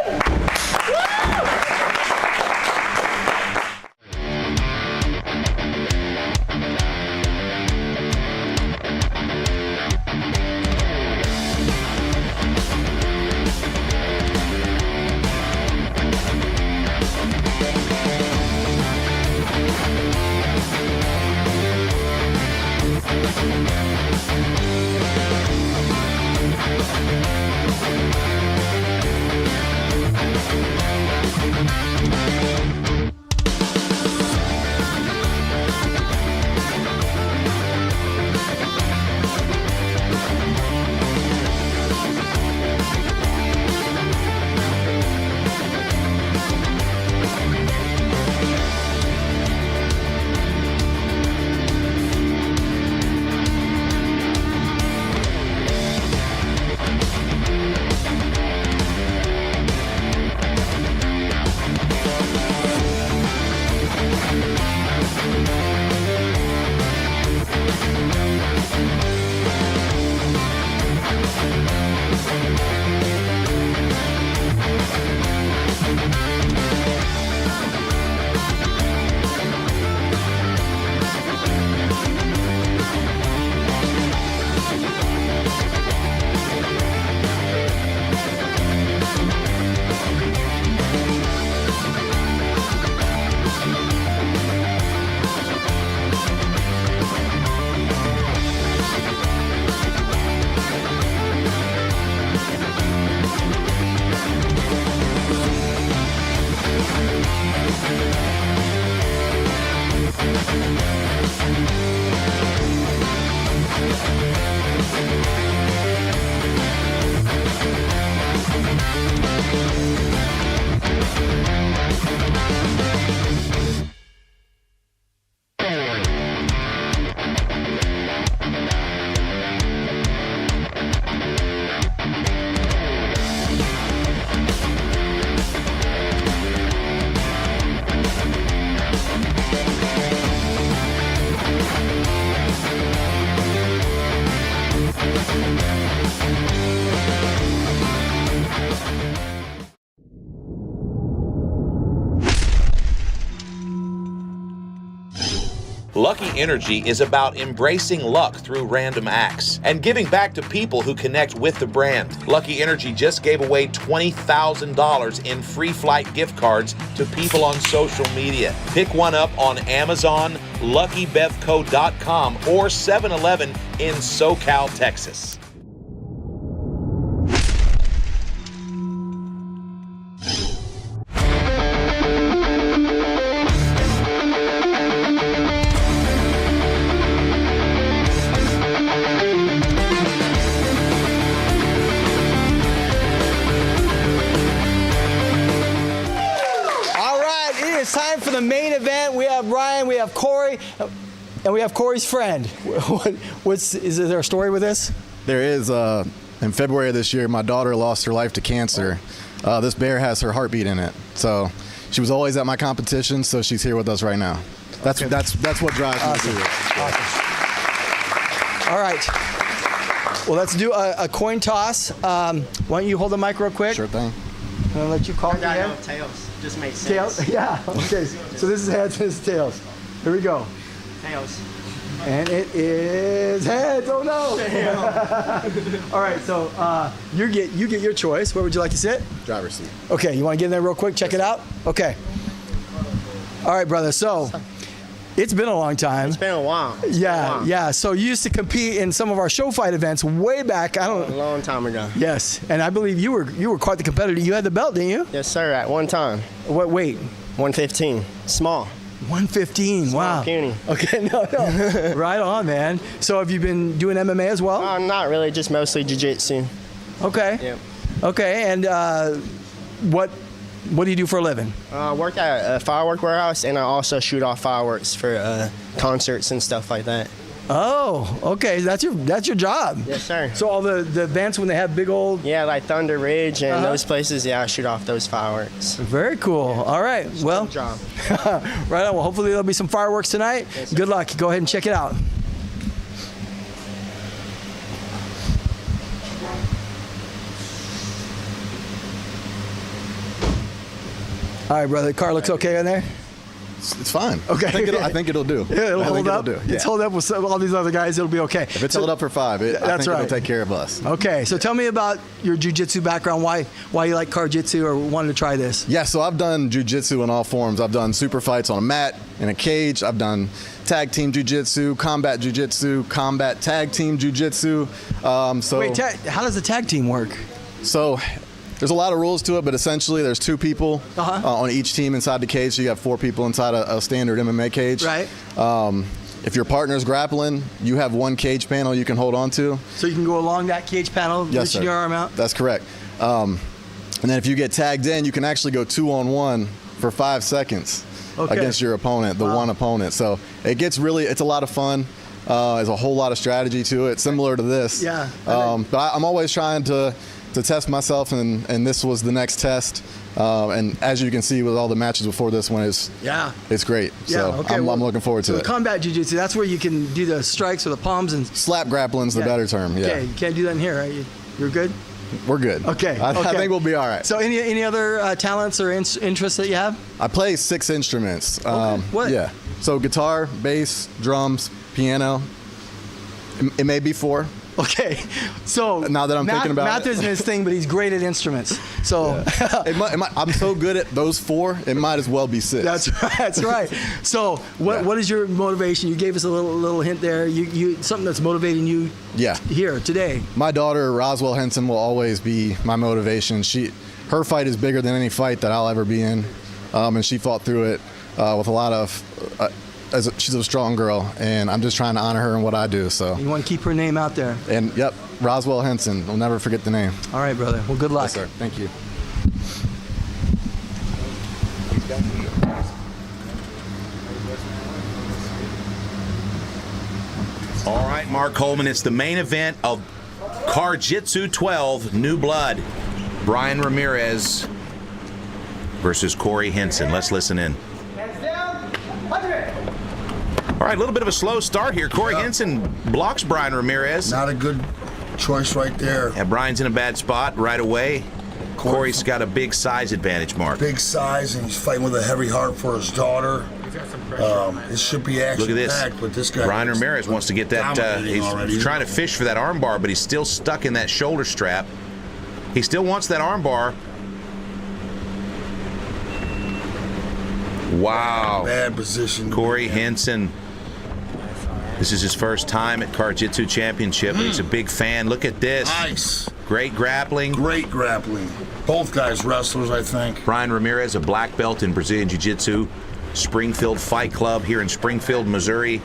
Lucky Energy is about embracing luck through random acts and giving back to people who connect with the brand. Lucky Energy just gave away $20,000 in free flight gift cards to people on social media. Pick one up on Amazon, LuckyBevCo.com, or 7-Eleven in SoCal, Texas. we have Corey, and we have Corey's friend. Is there a story with this? There is. In February of this year, my daughter lost her life to cancer. This bear has her heartbeat in it. So she was always at my competition, so she's here with us right now. That's what drives me to do it. Awesome. All right. Well, let's do a coin toss. Why don't you hold the mic real quick? Sure thing. I'm going to let you call it again. Tails. Just makes sense. Tails? Yeah. Okay. So this is heads, this is tails. Here we go. Tails. And it is heads. Oh no! All right, so you get your choice. Where would you like to sit? Driver's seat. Okay, you want to get in there real quick? Check it out. Okay. All right, brother. So it's been a long time. It's been a while. Yeah. So you used to compete in some of our show fight events way back. A long time ago. Yes, and I believe you were quite the competitor. You had the belt, didn't you? Yes, sir. At one time. What weight? 115. Small. 115. Wow. Puny. Okay, no. Right on, man. So have you been doing MMA as well? Not really, just mostly jiu-jitsu. Okay. Yep. Okay, and what do you do for a living? I work at a firework warehouse, and I also shoot off fireworks for concerts and stuff like that. Oh, okay. That's your job. Yes, sir. So all the events when they have big old... Yeah, like Thunder Ridge and those places, I shoot off those fireworks. Very cool. All right. Well, good job. Right on. Well, hopefully there'll be some fireworks tonight. Yes, good luck. Go ahead and check it out. All right, brother. The car looks okay in there? It's fine. Okay. I think it'll do. Yeah, it'll I think hold up. It'll do. Yeah. It's hold up with all these other guys. It'll be okay. If it's held up for 5, I think it'll take care of us. Okay. So tell me about your jiu-jitsu background. Why you like jiu-jitsu or wanted to try this? Yeah. So I've done jiu-jitsu in all forms. I've done super fights on a mat, in a cage. I've done tag team jiu-jitsu, combat tag team jiu-jitsu. Wait, how does the tag team work? So there's a lot of rules to it, but essentially there's 2 people on each team inside the cage. So you have 4 people inside a standard MMA cage. Right. If your partner's grappling, you have 1 cage panel you can hold on to. So you can go along that cage panel, reaching your arm out? That's correct. And then if you get tagged in, you can actually go 2-on-1 for 5 seconds against your opponent, the one opponent. So it's a lot of fun. There's a whole lot of strategy to it, similar to this. Yeah. But I'm always trying to test myself, and this was the next test. And as you can see with all the matches before this one, it's great. Yeah, so okay, I'm looking forward to so it. Combat jiu-jitsu, that's where you can do the strikes or the palms and... Slap grappling's the better term, yeah. Okay, you can't do that in here, right? You're good? We're good. Okay. I think we'll be all right. So any other talents or interests that you have? I play 6 instruments. What? Yeah. So guitar, bass, drums, piano. It may be 4. Okay, so now that I'm thinking about math isn't his thing, but he's great at instruments. So I'm so good at those 4, it might as well be 6. That's right. So what is your motivation? You gave us a little hint there. You something that's motivating you. Here today. My daughter Roswell Henson will always be my motivation. Her fight is bigger than any fight that I'll ever be in, and she fought through it with a lot of. She's a strong girl, and I'm just trying to honor her in what I do. So you want to keep her name out there. And yep, Roswell Henson. We'll never forget the name. All right, brother. Well, good luck. Yes, sir. Thank you. All right, Mark Coleman. It's the main event of Jiu-Jitsu 12 New Blood. Brian Ramirez versus Corey Henson. Let's listen in. All right, a little bit of a slow start here. Corey Henson blocks Brian Ramirez. Not a good choice right there. Yeah, Brian's in a bad spot right away. Corey's got a big size advantage, Mark. Big size, and he's fighting with a heavy heart for his daughter. It should be action-packed, but this guy... Brian Ramirez wants to get that... he's trying to fish for that arm bar, but he's still stuck in that shoulder strap. He still wants that arm bar. Wow. Bad position. Corey Henson. This is his first time at Jiu-Jitsu Championship, but he's a big fan. Look at this. Nice. Great grappling. Great grappling. Both guys wrestlers, I think. Brian Ramirez, a black belt in Brazilian Jiu-Jitsu, Springfield Fight Club here in Springfield, Missouri.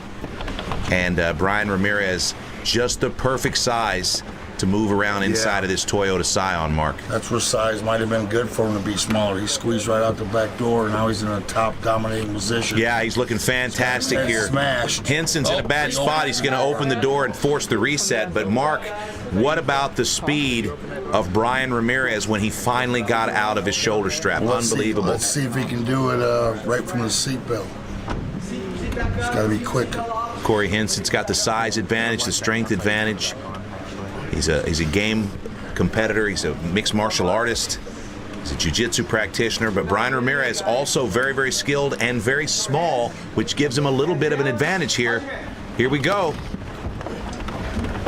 And Brian Ramirez, just the perfect size to move around inside of this Toyota Scion, Mark. That's where size might have been good for him to be smaller. He squeezed right out the back door, and now he's in a top dominating position. Yeah, he's looking fantastic And here. smashed. Henson's in a bad spot. He's going to open the door and force the reset. But Mark, what about the speed of Brian Ramirez when he finally got out of his shoulder strap? Unbelievable. Let's see if he can do it right from the seatbelt. It's got to be quick. Corey Henson's got the size advantage, the strength advantage. He's a game competitor. He's a mixed martial artist. He's a jiu-jitsu practitioner. But Brian Ramirez also very, very skilled and very small, which gives him a little bit of an advantage here. Here we go.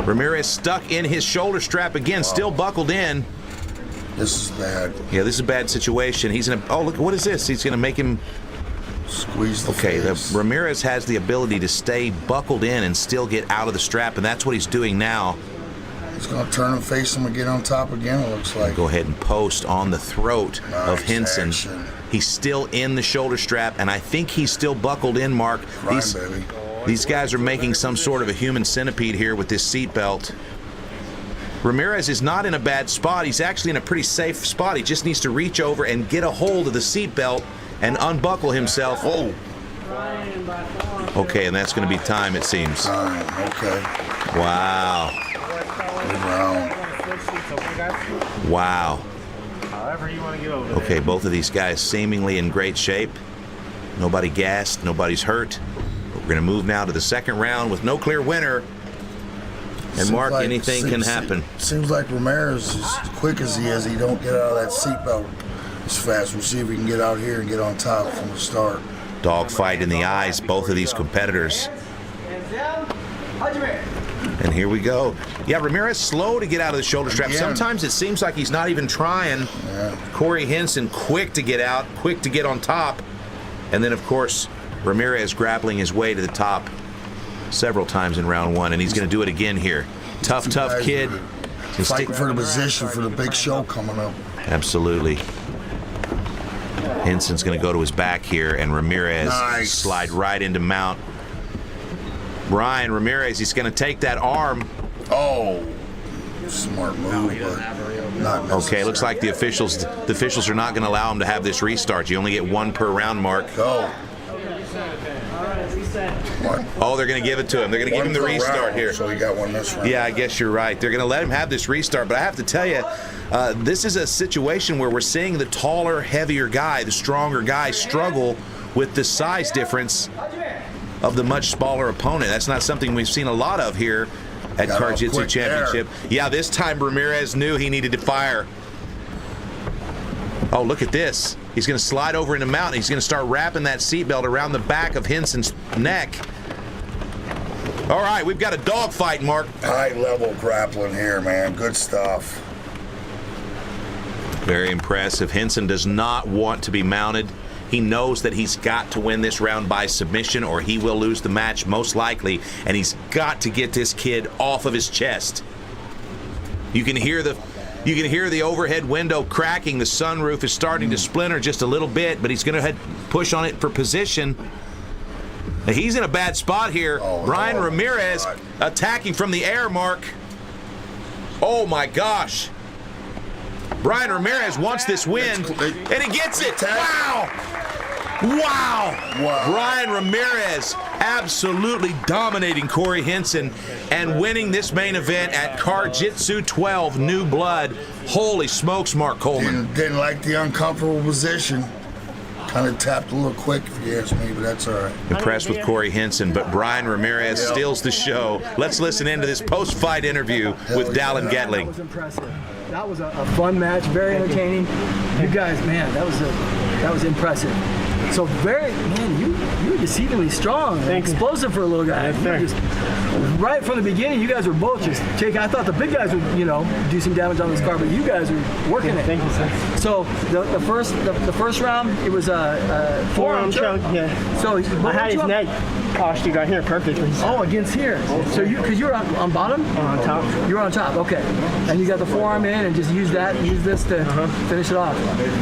Ramirez stuck in his shoulder strap again, still buckled in. This is bad. Yeah, this is a bad situation. He's in a, oh, look, what is this? He's going to make him squeeze the okay, face. Ramirez has the ability to stay buckled in and still get out of the strap, and that's what he's doing now. He's going to turn and face him and get on top again, it looks like. Go ahead and post on the throat of Henson. Action. He's still in the shoulder strap, and I think he's still buckled in, Mark. These guys are making some sort of a human centipede here with this seatbelt. Ramirez is not in a bad spot. He's actually in a pretty safe spot. He just needs to reach over and get a hold of the seatbelt and unbuckle himself. Oh. Okay, and that's going to be time, it seems. Okay. Wow. Wow. However you want to get over there. Okay, both of these guys seemingly in great shape. Nobody gassed, nobody's hurt. But we're going to move now to the second round with no clear winner. And Seems Mark, like- anything can happen. Seems like Ramirez, as quick as he is, he don't get out of that seatbelt as fast. We'll see if he can get out here and get on top from the start. Dogfight in the eyes, both of these competitors. And here we go. Yeah, Ramirez slow to get out of the shoulder strap. Again. Sometimes it seems like he's not even trying. Corey Henson quick to get out, quick to get on top. And then, of course, Ramirez grappling his way to the top several times in round one, and he's going to do it again here. Tough kid. Fighting for the position for the big show coming up. Absolutely. Henson's going to go to his back here, and Ramirez slide right into mount. Brian Ramirez, he's going to take that arm. Oh, smart move, but not necessary. Okay, looks like the officials are not going to allow him to have this restart. You only get one per round, Mark. Go. Oh, they're going to give it to him. They're going to give him the restart here. So he got one this round. Yeah, I guess you're right. They're going to let him have this restart, but I have to tell you, this is a situation where we're seeing the taller, heavier guy, the stronger guy, struggle with the size difference of the much smaller opponent. That's not something we've seen a lot of here at Got off Jiu-Jitsu quick Championship. Yeah, this time Ramirez knew he needed to fire. Oh, look at this. He's going to slide over into mount. He's going to start wrapping that seatbelt around the back of Henson's neck. All right, we've got a dogfight, Mark. High-level grappling here, man. Good stuff. Very impressive. Henson does not want to be mounted. He knows that he's got to win this round by submission or he will lose the match most likely, and he's got to get this kid off of his chest. You can hear the overhead window cracking. The sunroof is starting to splinter just a little bit, but he's going to push on it for position. He's in a bad spot here. Brian Ramirez attacking from the air, Mark. Oh my gosh. Brian Ramirez wants this win, and he gets it. Wow. Brian Ramirez absolutely dominating Corey Henson and winning this main event at Jiu-Jitsu 12 New Blood. Holy smokes, Mark Coleman. Didn't like the uncomfortable position. Kind of tapped a little quick, if you ask me, but that's all right. Impressed with Corey Henson, but Brian Ramirez steals the show. Let's listen into this post-fight interview with Dallin Gatling. That was impressive. That was a fun match, very entertaining. You guys, man, that was impressive. So you were deceivingly strong and explosive for a little guy. Right from the beginning, you guys were both just taking. I thought the big guys would, do some damage on this car, but you guys were working it. Thank you, sir. So the first round, it was a forearm choke. Yeah. So I had his neck posture right here perfectly. Oh, against here. So because you were on bottom? On top. You were on top. Okay. And you got the forearm in, and just use this to finish it off.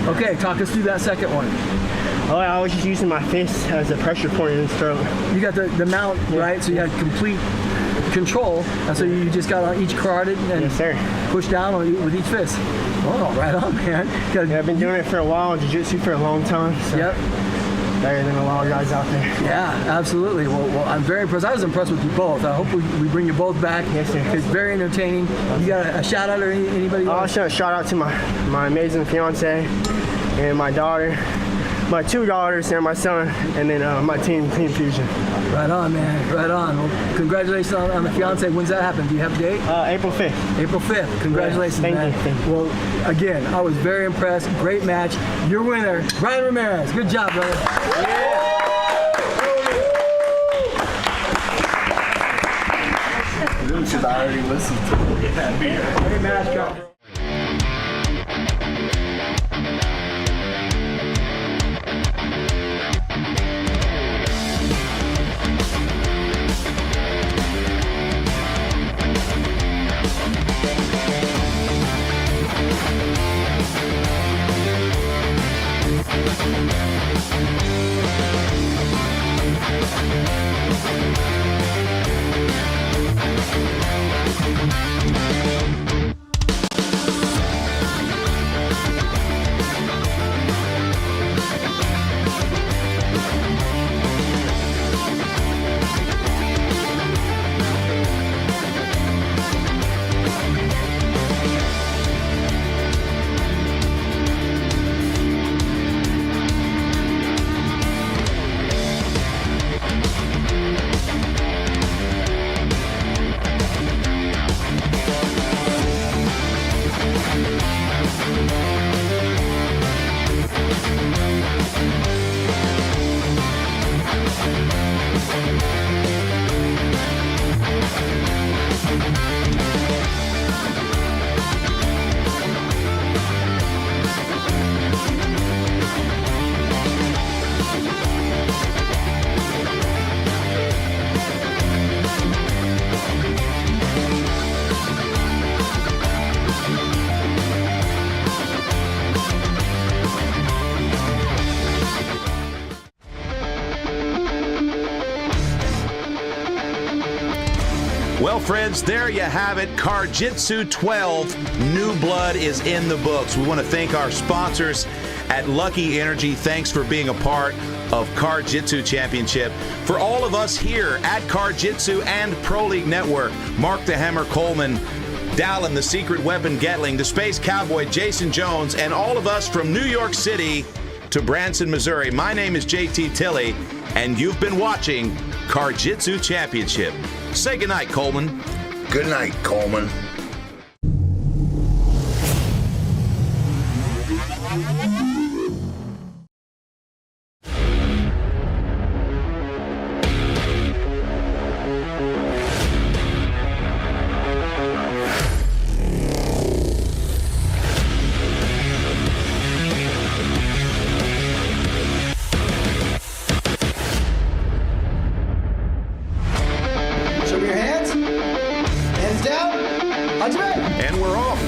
Okay, talk us through that second one. Oh, I was just using my fist as a pressure point in his throat. You got the mount, right? So you had complete control, and so you just got on each card and Yes, sir. push down with each fist. Oh, right on, man. Yeah, I've been doing it for a while, jiu-jitsu for a long time. So Yep. better than a lot of guys out there. Yeah, absolutely. Well, I'm very impressed. I was impressed with you both. I hope we bring you both back. Yes, sir. It's very entertaining. You got a shout out or anybody? I'll shout out to my amazing fiance and my daughter, my 2 daughters and my son, and then my team Fusion. Right on, man. Right on. Well, congratulations on the fiance. When's that happen? Do you have a date? April 5th. April 5th. Congratulations, Thank man. you. Thank you. Well, again, I was very impressed. Great match. Your winner, Brian Ramirez. Good job, brother. Yeah. Because I already listened to it. Great match, guys. Well, friends, there you have it. Car-Jitsu 12, New Blood is in the books. We want to thank our sponsors at Lucky Energy. Thanks for being a part of Car-Jitsu Championship. For all of us here at Car-Jitsu and Pro League Network, Mark the Hammer Coleman, Dallin, the Secret Weapon Gatling, the Space Cowboy Jason Jones, and all of us from New York City to Branson, Missouri. My name is JT Tilley, and you've been watching Car-Jitsu Championship. Say goodnight, Coleman. Good night, Coleman. Show me your hands. Hands down. Hajime. And we're off.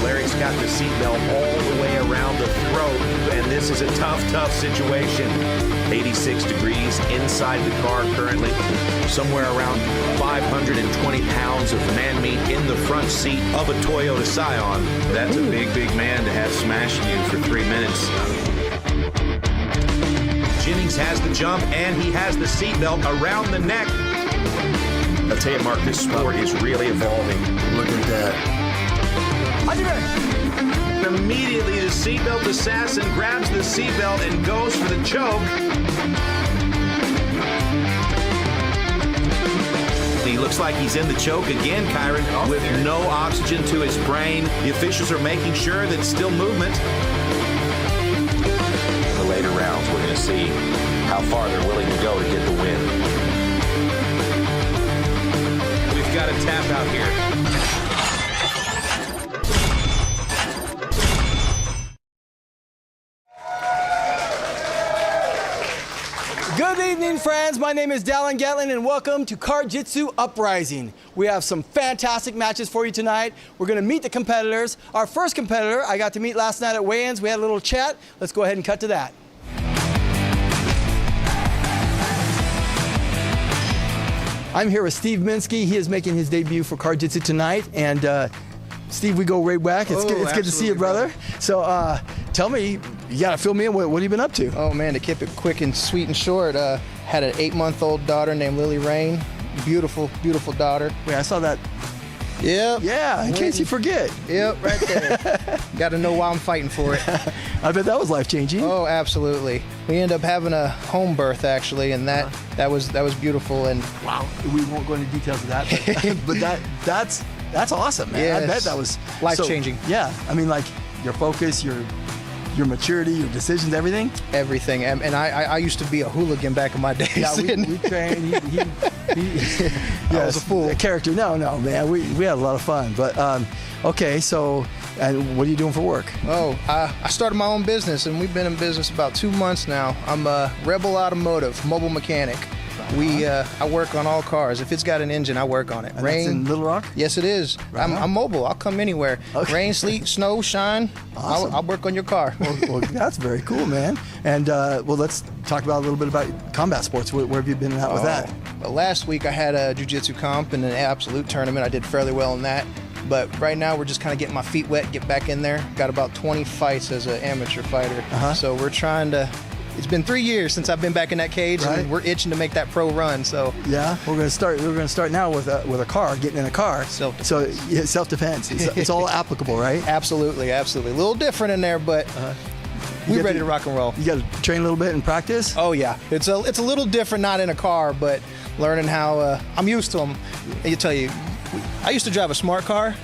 Larry's got the seatbelt all the way around the throat, and this is a tough, tough situation. 86 degrees inside the car currently. Somewhere around 520 pounds of man meat in the front seat of a Toyota Scion. That's a big, big man to have smashing you for 3 minutes. Jennings has the jump, and he has the seatbelt around the neck. I'll tell you, Mark, this sport is really evolving. Look at that. Immediately, the seatbelt assassin grabs the seatbelt and goes for the choke. He looks like he's in the choke again, Kyron, with no oxygen to his brain. The officials are making sure that it's still movement. In the later rounds, we're going to see how far they're willing to go to get the win. We've got a tap out here. Good evening, friends. My name is Dallin Gatlin, and welcome to Car-Jitsu Uprising. We have some fantastic matches for you tonight. We're going to meet the competitors. Our first competitor I got to meet last night at weigh-ins. We had a little chat. Let's go ahead and cut to that. I'm here with Steve Minsky. He is making his debut for Car Jitsu tonight. And Steve, we go way back. It's good to see you, brother. So tell me, you got to fill me in. What have you been up to? Oh, man, to keep it quick and sweet and short, had an 8-month-old daughter named Lily Rain. Beautiful, beautiful daughter. Wait, I saw that. Yep. Yeah, in case you forget. Yep, right there. Got to know why I'm fighting for it. I bet that was life-changing. Oh, absolutely. We ended up having a home birth, actually, and that was beautiful. And wow, we won't go into details of that, but that's awesome, man. Yes. I bet that was life-changing. So, yeah, I mean, like your focus, your maturity, your decisions, everything. Everything, and I used to be a hooligan back in my days. Yeah, we trained. I was a fool. A character. No, man. We had a lot of fun. But okay, so and what are you doing for work? Oh, I started my own business, and we've been in business about 2 months now. I'm a Rebel Automotive mobile mechanic. I work on all cars. If it's got an engine, I work on it. And that's in Little Rock? Yes, it is. Right. I'm mobile. I'll come anywhere. Okay. Rain, sleet, snow, shine. Awesome. I'll work on your car. Well, that's very cool, man. And well, let's talk about a little bit about combat sports. Where have you been at with that? Well, last week I had a jiu-jitsu comp in an absolute tournament. I did fairly well in that. But right now we're just kind of getting my feet wet, get back in there. Got about 20 fights as an amateur fighter. So we're trying to. It's been 3 years since I've been back in that cage, and we're itching to make that pro run. So yeah, we're gonna start now with a car, getting in a car. So yeah, self-defense. It's all applicable, right? Absolutely, absolutely. A little different in there, but we're ready to rock and roll. You got to train a little bit and practice. Oh yeah, it's a little different, not in a car, but learning how I'm used to them. I tell you. I used to drive a smart car.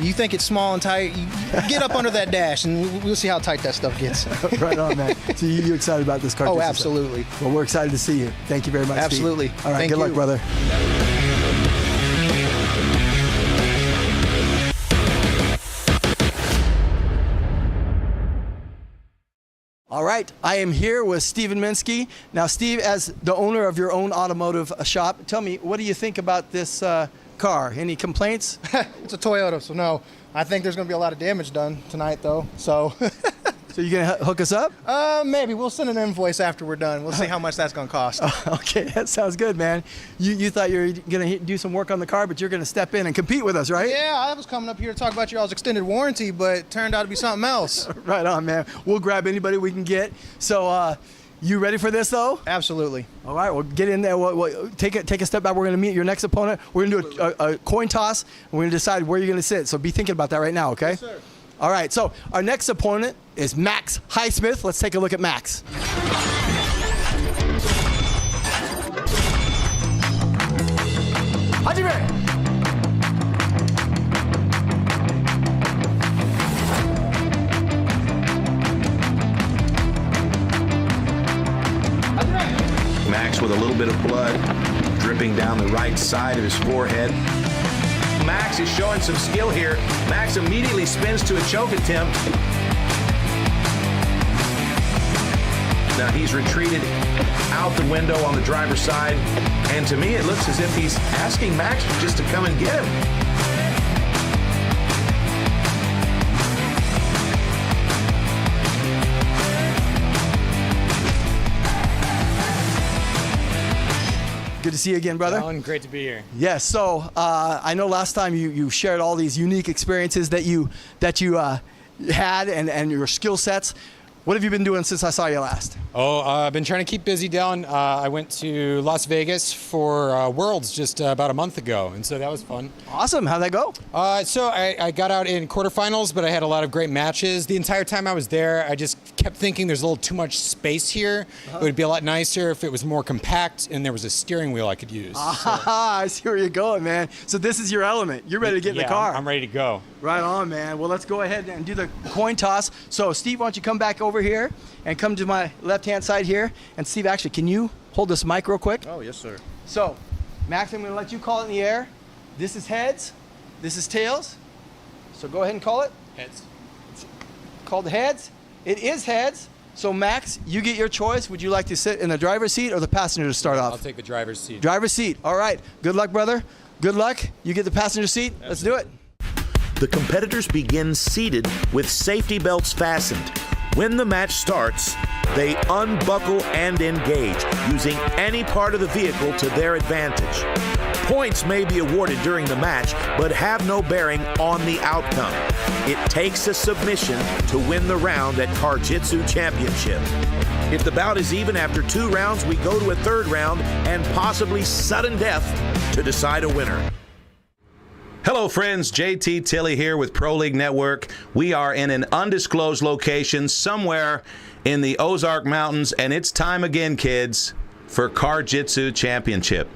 You think it's small and tight, you get up under that dash and we'll see how tight that stuff gets. Right on, man. So you're excited about this car? Oh, absolutely. Stuff. Well, we're excited to see you. Thank you very much, absolutely. Steve. All right, Thank good you. luck, brother. All right, I am here with Steven Minsky. Now, Steve, as the owner of your own automotive shop, tell me, what do you think about this car? Any complaints? It's a Toyota, so no. I think there's going to be a lot of damage done tonight, though. So you going to hook us up? Maybe. We'll send an invoice after we're done. We'll see how much that's going to cost. Okay, that sounds good, man. You thought you were going to do some work on the car, but you're going to step in and compete with us, right? Yeah, I was coming up here to talk about your all's extended warranty, but it turned out to be something else. Right on, man. We'll grab anybody we can get. So, you ready for this, though? Absolutely. All right, well, get in there. Take a step back. We're going to meet your next opponent. We're going to do a coin toss, and we're going to decide where you're going to sit. So be thinking about that right now, okay? Yes, sir. All right, so our next opponent is Max Highsmith. Let's take a look at Max. Hajime! Max with a little bit of blood dripping down the right side of his forehead. Max is showing some skill here. Max immediately spins to a choke attempt. Now he's retreated out the window on the driver's side, and to me it looks as if he's asking Max just to come and get him. Good to see you again, brother. Alan, great to be here. Yes. So I know last time you shared all these unique experiences that you had and your skill sets. What have you been doing since I saw you last? Oh, I've been trying to keep busy down. I went to Las Vegas for Worlds just about a month ago, and so that was fun. Awesome. How'd that go? So I got out in quarterfinals, but I had a lot of great matches. The entire time I was there, I just kept thinking there's a little too much space here. It would be a lot nicer if it was more compact and there was a steering wheel I could use. I see where you're going, man. So this is your element. You're ready to get in the car. I'm ready to go. Right on, man. Well, let's go ahead and do the coin toss. So, Steve, why don't you come back over here and come to my left-hand side here. And, Steve, actually, can you hold this mic real quick? Oh, yes, sir. So, Max, I'm going to let you call it in the air. This is heads. This is tails. So go ahead and call it. Heads. It's called heads. It is heads. So, Max, you get your choice. Would you like to sit in the driver's seat or the passenger to start off? I'll take the driver's seat. Driver's seat. All right. Good luck, brother. Good luck. You get the passenger seat. Let's do it. The competitors begin seated with safety belts fastened. When the match starts, they unbuckle and engage, using any part of the vehicle to their advantage. Points may be awarded during the match, but have no bearing on the outcome. It takes a submission to win the round at Car-Jitsu Championship. If the bout is even after 2 rounds, we go to a 3rd round and possibly sudden death to decide a winner. Hello, friends. JT Tilley here with Pro League Network. We are in an undisclosed location somewhere in the Ozark Mountains, and it's time again, kids, for Car-Jitsu Championship.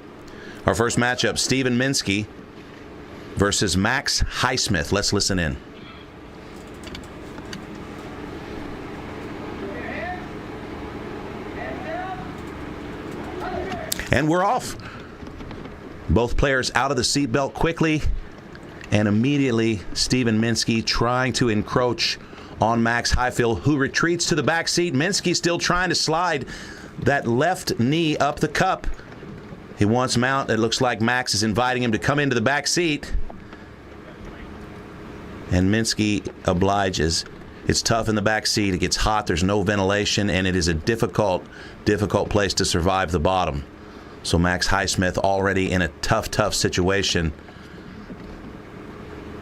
Our first matchup, Steven Minsky versus Max Highsmith. Let's listen in. And we're off. Both players out of the seatbelt quickly, and immediately Steven Minsky trying to encroach on Max Highfield, who retreats to the back seat. Minsky still trying to slide that left knee up the cup. He wants mount. It looks like Max is inviting him to come into the back seat. And Minsky obliges. It's tough in the back seat. It gets hot. There's no ventilation, and it is a difficult place to survive the bottom. So Max Highsmith already in a tough situation.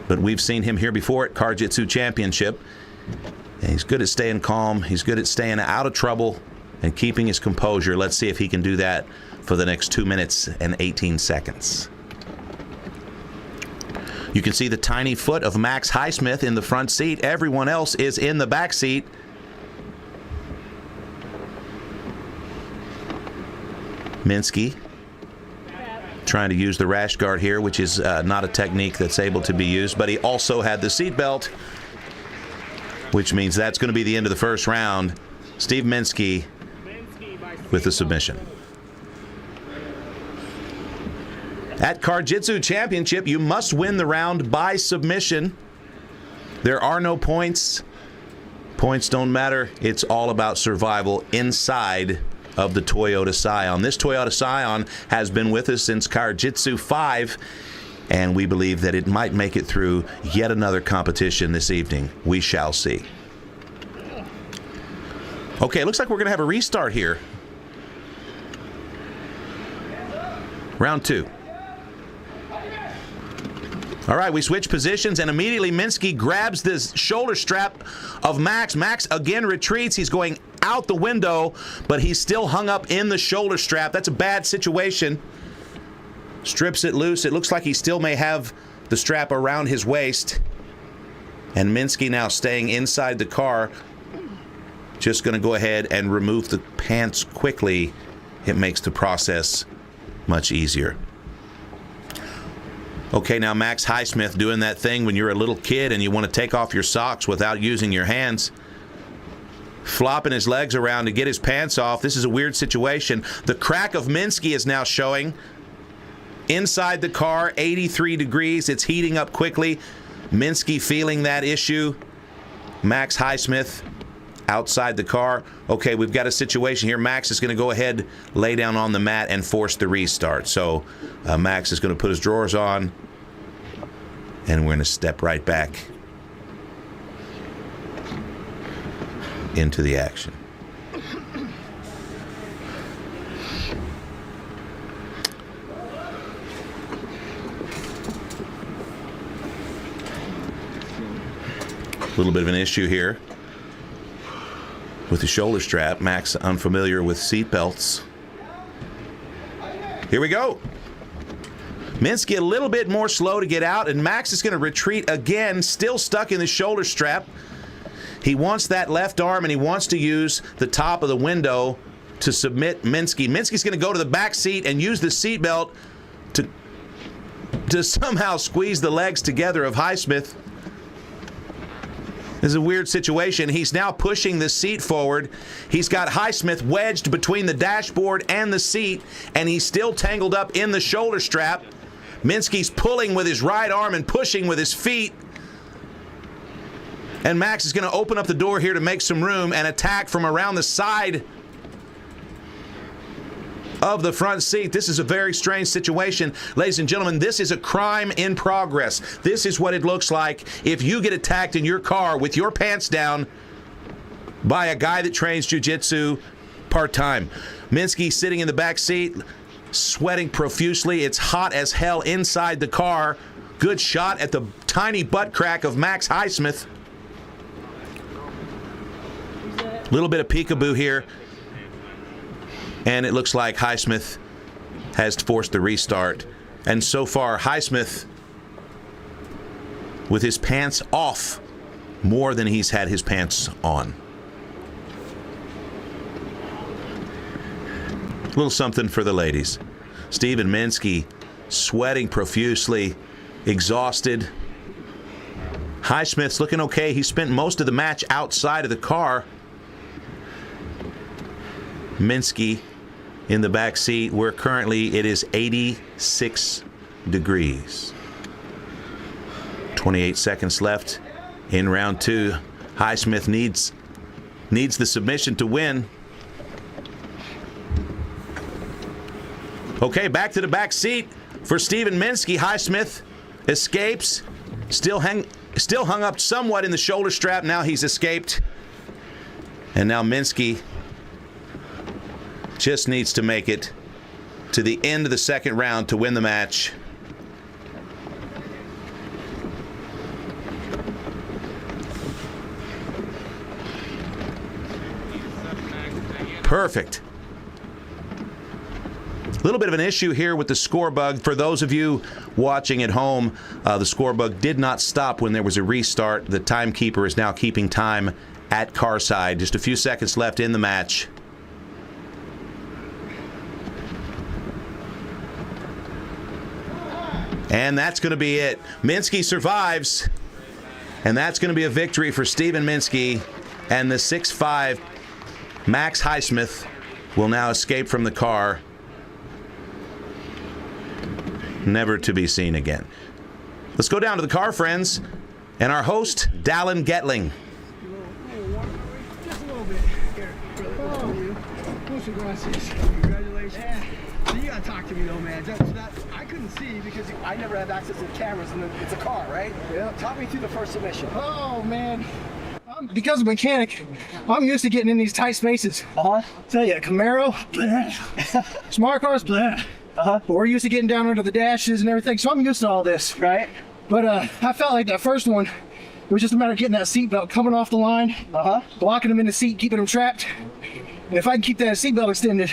But we've seen him here before at Car-Jitsu Championship. And he's good at staying calm. He's good at staying out of trouble and keeping his composure. Let's see if he can do that for the next 2 minutes and 18 seconds. You can see the tiny foot of Max Highsmith in the front seat. Everyone else is in the back seat. Minsky trying to use the rash guard here, which is not a technique that's able to be used, but he also had the seatbelt, which means that's going to be the end of the first round. Steve Minsky with the submission. At Car-Jitsu Championship, you must win the round by submission. There are no points. Points don't matter. It's all about survival inside of the Toyota Scion. This Toyota Scion has been with us since Car-Jitsu 5, and we believe that it might make it through yet another competition this evening. We shall see. Okay, looks like we're going to have a restart here. Round 2. All right, we switch positions, and immediately Minsky grabs this shoulder strap of Max. Max again retreats. He's going out the window, but he's still hung up in the shoulder strap. That's a bad situation. Strips it loose. It looks like he still may have the strap around his waist. And Minsky now staying inside the car. Just going to go ahead and remove the pants quickly. It makes the process much easier. Okay, now Max Highsmith doing that thing when you're a little kid and you want to take off your socks without using your hands. Flopping his legs around to get his pants off. This is a weird situation. The crack of Minsky is now showing. Inside the car, 83 degrees. It's heating up quickly. Minsky feeling that issue. Max Highsmith outside the car. Okay, we've got a situation here. Max is going to go ahead, lay down on the mat, and force the restart. So Max is going to put his drawers on, and we're going to step right back into the action. A little bit of an issue here with the shoulder strap. Max unfamiliar with seat belts. Here we go. Minsky a little bit more slow to get out, and Max is going to retreat again, still stuck in the shoulder strap. He wants that left arm, and he wants to use the top of the window to submit Minsky. Minsky's going to go to the back seat and use the seat belt to somehow squeeze the legs together of Highsmith. This is a weird situation. He's now pushing the seat forward. He's got Highsmith wedged between the dashboard and the seat, and he's still tangled up in the shoulder strap. Minsky's pulling with his right arm and pushing with his feet. And Max is going to open up the door here to make some room and attack from around the side of the front seat. This is a very strange situation. Ladies and gentlemen, this is a crime in progress. This is what it looks like if you get attacked in your car with your pants down by a guy that trains jiu-jitsu part-time. Minsky sitting in the back seat, sweating profusely. It's hot as hell inside the car. Good shot at the tiny butt crack of Max Highsmith. A little bit of peekaboo here. And it looks like Highsmith has forced the restart. And so far, Highsmith, with his pants off, more than he's had his pants on. A little something for the ladies. Steven Minsky sweating profusely, exhausted. Highsmith's looking okay. He spent most of the match outside of the car. Minsky in the back seat, where currently it is 86 degrees. 28 seconds left in round 2. Highsmith needs the submission to win. Okay, back to the back seat for Steven Minsky. Highsmith escapes, still hung up somewhat in the shoulder strap. Now he's escaped. And now Minsky just needs to make it to the end of the second round to win the match. Perfect. A little bit of an issue here with the score bug. For those of you watching at home, the score bug did not stop when there was a restart. The timekeeper is now keeping time at carside. Just a few seconds left in the match. And that's going to be it. Minsky survives. And that's going to be a victory for Steven Minsky. And the 6'5" Max Highsmith will now escape from the car, never to be seen again. Let's go down to the car, friends, and our host, Dallin Getling. Just a little bit. Here, congratulations. Yeah. So you gotta talk to me though, man. I couldn't see because I never had access to the cameras, and it's a car, right? Yeah. Talk me through the first submission. Oh man. Because of mechanic, I'm used to getting in these tight spaces. Tell you, Camaro, smart cars, but we're used to getting down under the dashes and everything, so I'm used to all this. Right. But I felt like that first one, it was just a matter of getting that seatbelt coming off the line, blocking them in the seat, keeping them trapped. And if I can keep that seatbelt extended,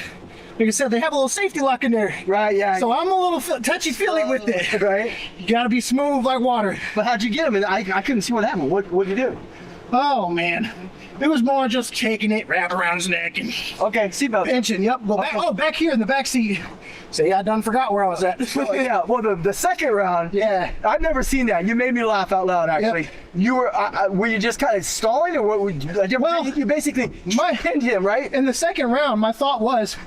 like I said, they have a little safety lock in there. Right, yeah. So I'm a little touchy-feely with it. Right. You gotta be smooth like water. But how'd you get them? I couldn't see what happened. What'd you do? Oh, man. It was more just taking it, wrap around his neck, and seatbelt pinching. Yep. Well, back here in the back seat. See, I done forgot where I was at. Yeah. Well, the second round. Yeah. I've never seen that. You made me laugh out loud. Actually, you were you just kind of stalling, or what? Well, you basically pinned him, right? In the second round, my thought was,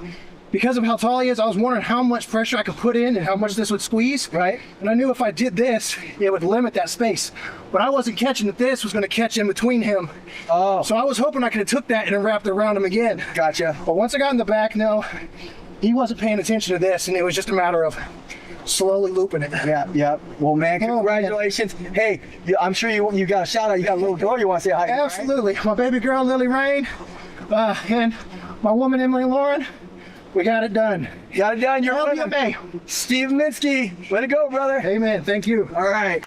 because of how tall he is, I was wondering how much pressure I could put in and how much this would squeeze. Right. And I knew if I did this, it would limit that space. But I wasn't catching that this was going to catch in between him. Oh. So I was hoping I could have took that and wrapped it around him again. Gotcha. But once I got in the back, no, he wasn't paying attention to this, and it was just a matter of slowly looping it. Yeah. Well, man, congratulations. Man. Hey, I'm sure you got a shout out. You got a little girl you want to say hi to. Absolutely. Right? My baby girl, Lily Rain, and my woman, Emily Lauren. We got it done. Got it done. You're LBMA. Steve Minsky. Way to go, brother. Amen. Thank you. All right.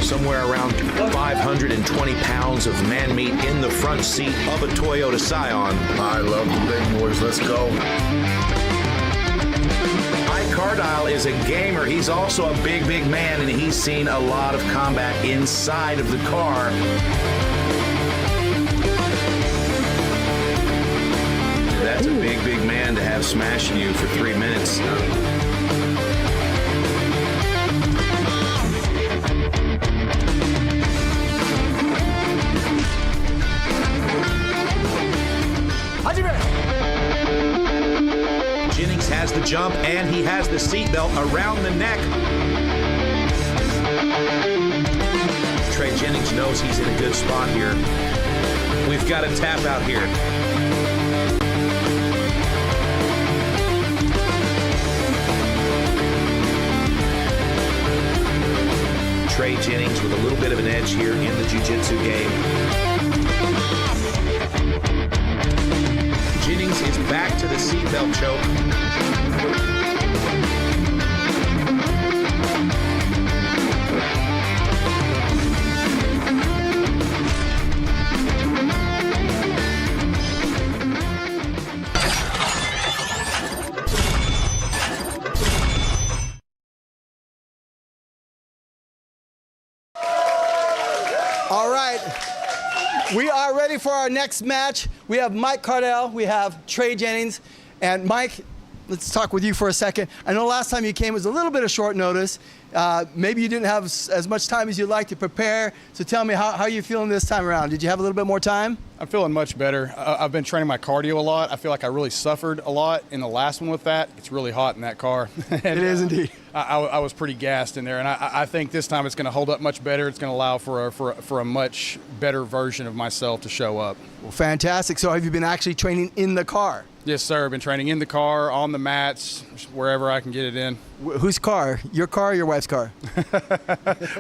Somewhere around 520 pounds of man meat in the front seat of a Toyota Scion. I love the big boys. Let's go. Mike Cardile is a gamer. He's also a big man, and he's seen a lot of combat inside of the car. That That's a big, big man to have smashing you for 3 minutes. Jennings has the jump, and he has the seatbelt around the neck. Trey Jennings knows he's in a good spot here. We've got a tap out here. Trey Jennings with a little bit of an edge here in the jiu-jitsu game. Jennings is back to the seatbelt choke. All right, we are ready for our next match. We have Mike Cardell, we have Trey Jennings, and Mike, let's talk with you for a second. I know last time you came was a little bit of short notice. Maybe you didn't have as much time as you'd like to prepare, so tell me, how are you feeling this time around? Did you have a little bit more time? I'm feeling much better. I've been training my cardio a lot. I feel like I really suffered a lot in the last one with that. It's really hot in that car. And, it is indeed. I was pretty gassed in there, and I think this time it's going to hold up much better. It's going to allow for a much better version of myself to show up. Well, fantastic. So have you been actually training in the car? Yes, sir. I've been training in the car, on the mats, wherever I can get it in. Whose car? Your car or your wife's car?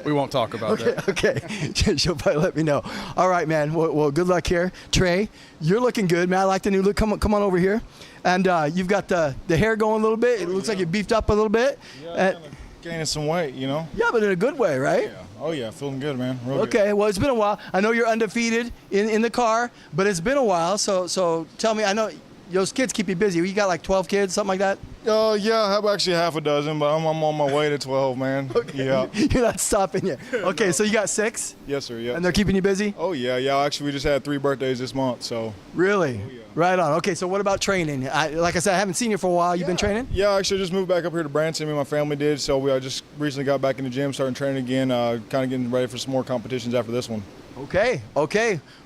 We won't talk about that. Okay. She'll probably let me know. All right, man. Well, good luck here. Trey, you're looking good, man. I like the new look. Come on over here. And you've got the hair going a little bit. It looks like you beefed up a little bit. Yeah, gaining some weight, you know? Yeah, but in a good way, right? Yeah. Oh, yeah. Feeling good, man. Real Okay. good. Well, it's been a while. I know you're undefeated in the car, but it's been a while. So tell me, I know those kids keep you busy. You got like 12 kids, something like that? Yeah, I have actually half a dozen, but I'm on my way to 12, man. Okay. Yeah. You're not stopping yet. Okay, so you got 6? Yes, sir, yeah. And they're keeping you busy? Oh, yeah. Actually, we just had 3 birthdays this month, so. Really? Oh, yeah. Right on. Okay, so what about training? Like I said, I haven't seen you for a while. You've been training? Yeah, actually just moved back up here to Branson. Me and my family did, so we just recently got back in the gym, starting training again, kind of getting ready for some more competitions after this one. Okay.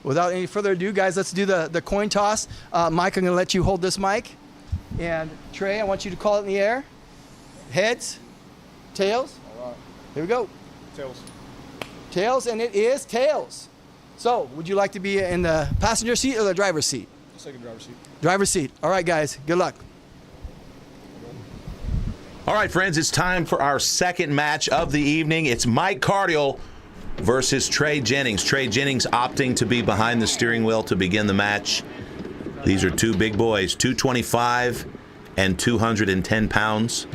Without any further ado, guys, let's do the coin toss. Mike, I'm going to let you hold this mic. And Trey, I want you to call it in the air. Heads, tails. All right. Here we go. Tails. Tails, and it is tails. So, would you like to be in the passenger seat or the driver's seat? Let's take a driver's seat. Driver's seat. All right, guys. Good luck. All right, friends, it's time for our second match of the evening. It's Mike Cardell versus Trey Jennings. Trey Jennings opting to be behind the steering wheel to begin the match. These are two big boys, 225 and 210 pounds.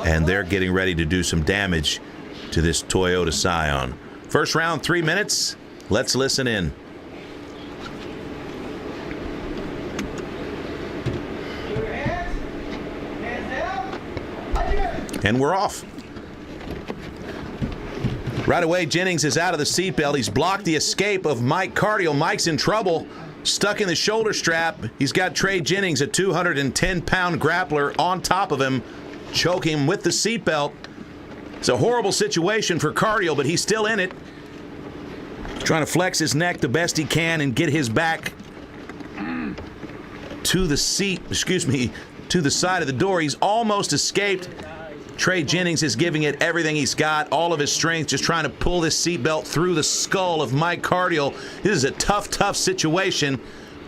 And they're getting ready to do some damage to this Toyota Scion. First round, 3 minutes. Let's listen in. And we're off. Right away, Jennings is out of the seatbelt. He's blocked the escape of Mike Cardell. Mike's in trouble. Stuck in the shoulder strap. He's got Trey Jennings, a 210-pound grappler, on top of him, choking him with the seatbelt. It's a horrible situation for Cardell, but he's still in it. Trying to flex his neck the best he can and get his back to the seat, to the side of the door. He's almost escaped. Trey Jennings is giving it everything he's got, all of his strength, just trying to pull this seatbelt through the skull of Mike Cardell. This is a tough situation.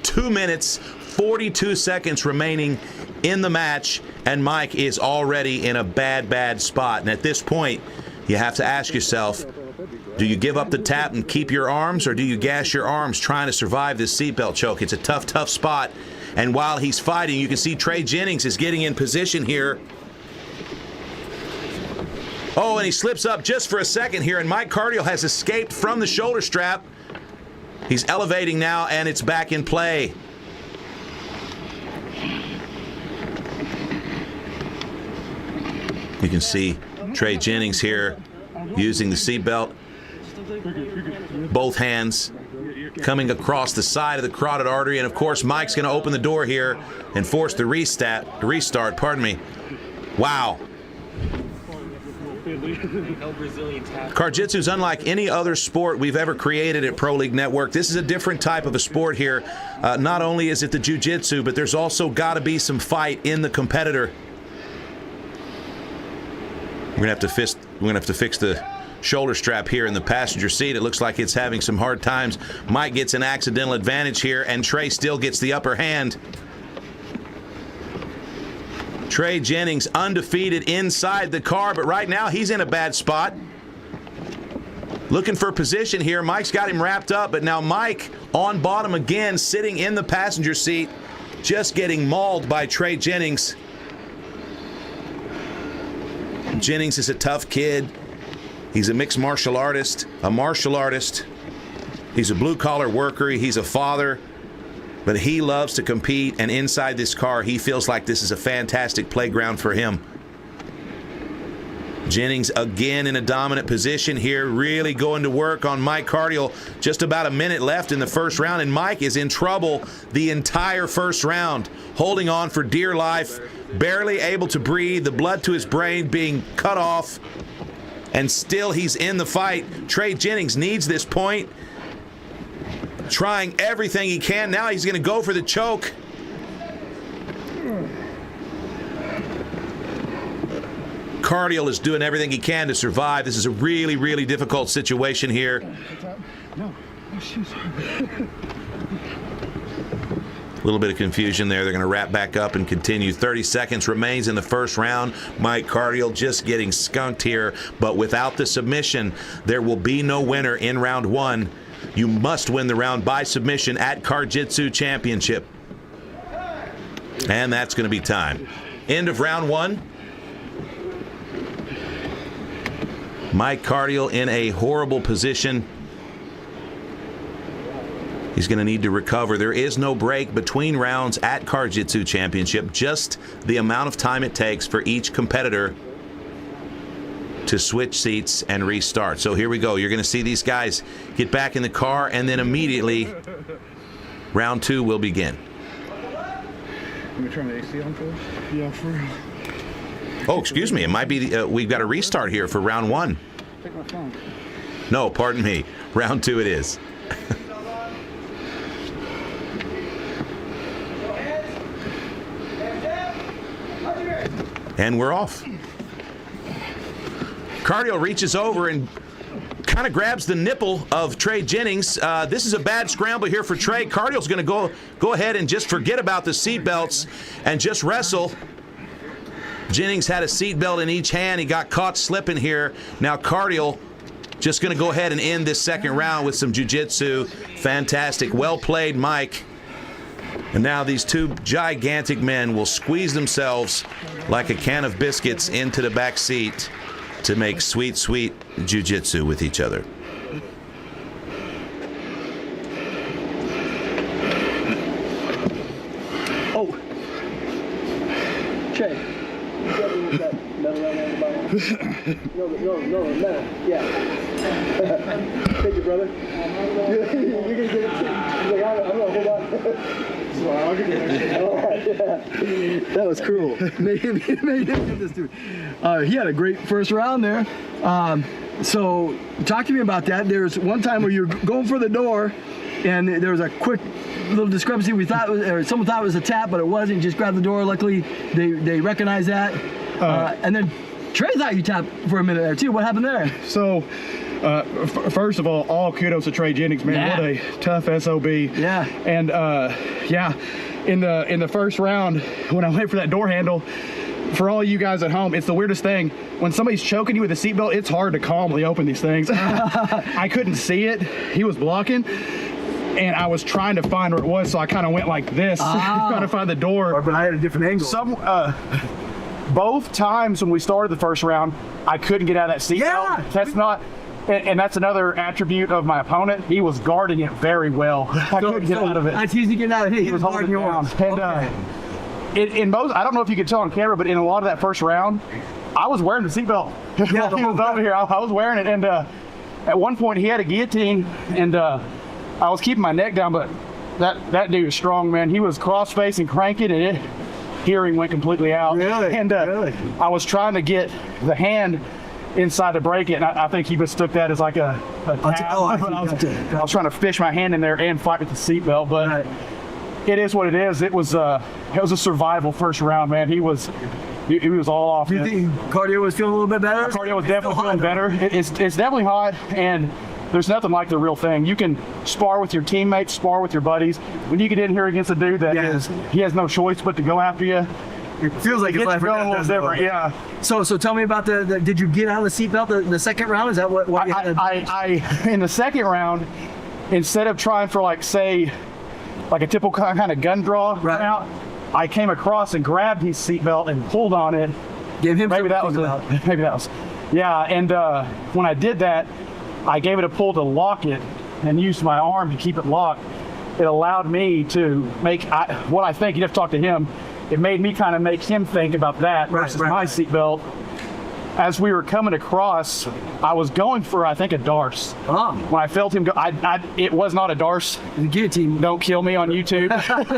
2 minutes, 42 seconds remaining in the match, and Mike is already in a bad spot. And at this point, you have to ask yourself, do you give up the tap and keep your arms, or do you gas your arms trying to survive this seatbelt choke? It's a tough spot. And while he's fighting, you can see Trey Jennings is getting in position here. Oh, and he slips up just for a second here, and Mike Cardell has escaped from the shoulder strap. He's elevating now, and it's back in play. You can see Trey Jennings here using the seatbelt. Both hands coming across the side of the carotid artery. And, of course, Mike's going to open the door here and force the restart. Pardon me. Wow. Jiu-Jitsu is unlike any other sport we've ever created at Pro League Network. This is a different type of a sport here. Not only is it the jiu-jitsu, but there's also got to be some fight in the competitor. We're gonna have to fix the shoulder strap here in the passenger seat. It looks like it's having some hard times. Mike gets an accidental advantage here, and Trey still gets the upper hand. Trey Jennings undefeated inside the car, but right now he's in a bad spot. Looking for position here. Mike's got him wrapped up, but now Mike on bottom again, sitting in the passenger seat, just getting mauled by Trey Jennings. Jennings is a tough kid. He's a mixed martial artist, He's a blue-collar worker. He's a father. But he loves to compete, and inside this car, he feels like this is a fantastic playground for him. Jennings again in a dominant position here, really going to work on Mike Cardiel. Just about a minute left in the first round, and Mike is in trouble the entire first round, holding on for dear life, barely able to breathe, the blood to his brain being cut off, and still he's in the fight. Trey Jennings needs this point, trying everything he can. Now he's going to go for the choke. Cardiel is doing everything he can to survive. This is a really, really difficult situation here. A little bit of confusion there. They're going to wrap back up and continue. 30 seconds remains in the first round. Mike Cardiel just getting skunked here, but without the submission, there will be no winner in round one. You must win the round by submission at Jiu-Jitsu Championship. And that's going to be time. End of round one. Mike Cardiel in a horrible position. He's going to need to recover. There is no break between rounds at Jiu-Jitsu Championship, just the amount of time it takes for each competitor to switch seats and restart. So here we go. You're going to see these guys get back in the car, and then immediately round two will begin. Let me turn the AC on first. Yeah, for real. Oh, excuse me. It might be we've got a restart here for round one. Take my phone. No, pardon me. Round two it is. And we're off. Cardiel reaches over and kind of grabs the nipple of Trey Jennings. This is a bad scramble here for Trey. Cardiel's going to go ahead and just forget about the seatbelts and just wrestle. Jennings had a seatbelt in each hand. He got caught slipping here. Now Cardiel just going to go ahead and end this second round with some jiu-jitsu. Fantastic. Well played, Mike. And now these two gigantic men will squeeze themselves like a can of biscuits into the back seat to make sweet, sweet jiu-jitsu with each other. Oh. Trey. No, yeah. Thank you, brother. You're gonna get it. He's like, I'm gonna hold on. That was cool. Made him get this dude. He had a great first round there. So talk to me about that. There's one time where you're going for the door, and there was a quick little discrepancy. We thought, someone thought it was a tap, but it wasn't. Just grabbed the door. Luckily, they recognized that. And then Trey thought you tapped for a minute there too. What happened there? So, first of all kudos to Trey Jennings, man. Yeah. What a tough SOB. Yeah. And in the first round, when I went for that door handle, for all you guys at home, it's the weirdest thing. When somebody's choking you with a seatbelt, it's hard to calmly open these things. I couldn't see it. He was blocking. And I was trying to find where it was, so I kind of went like this, trying to find the door. But I had a different angle. Both times when we started the first round, I couldn't get out of that seatbelt. Yeah. That's not, and that's another attribute of my opponent. He was guarding it very well. I couldn't get out of it. That's easy to get out of it. He was holding it down. And in most, I don't know if you can tell on camera, but in a lot of that first round, I was wearing the seatbelt. Yeah, he was over here. I was wearing it, and at one point he had a guillotine, and I was keeping my neck down, but that dude is strong, man. He was cross-facing, cranking, and hearing went completely out. Really? And I was trying to get the hand inside to break it, and I think he mistook that as like a tap. I was trying to fish my hand in there and fight with the seatbelt, but it is what it is. It was a survival first round, man. He was all off. Do you think cardio was feeling a little bit better? My cardio was definitely feeling better. It's definitely hot, and there's nothing like the real thing. You can spar with your teammates, spar with your buddies. When you get in here against a dude that he has no choice but to go after you, it feels like it's life or death, a little different. Yeah. So tell me about did you get out of the seatbelt the second round? Is that what you had? I in the second round, instead of trying for like a typical kind of gun draw out, I came across and grabbed his seatbelt and pulled on it. Give him maybe that was yeah. And when I did that, I gave it a pull to lock it and used my arm to keep it locked. It allowed me to make what I think. You'd have to talk to him. It made me kind of make him think about that versus my seatbelt. As we were coming across, I was going for, I think, a darce. When I felt him go, it was not a darce. The guillotine. Don't kill me on YouTube.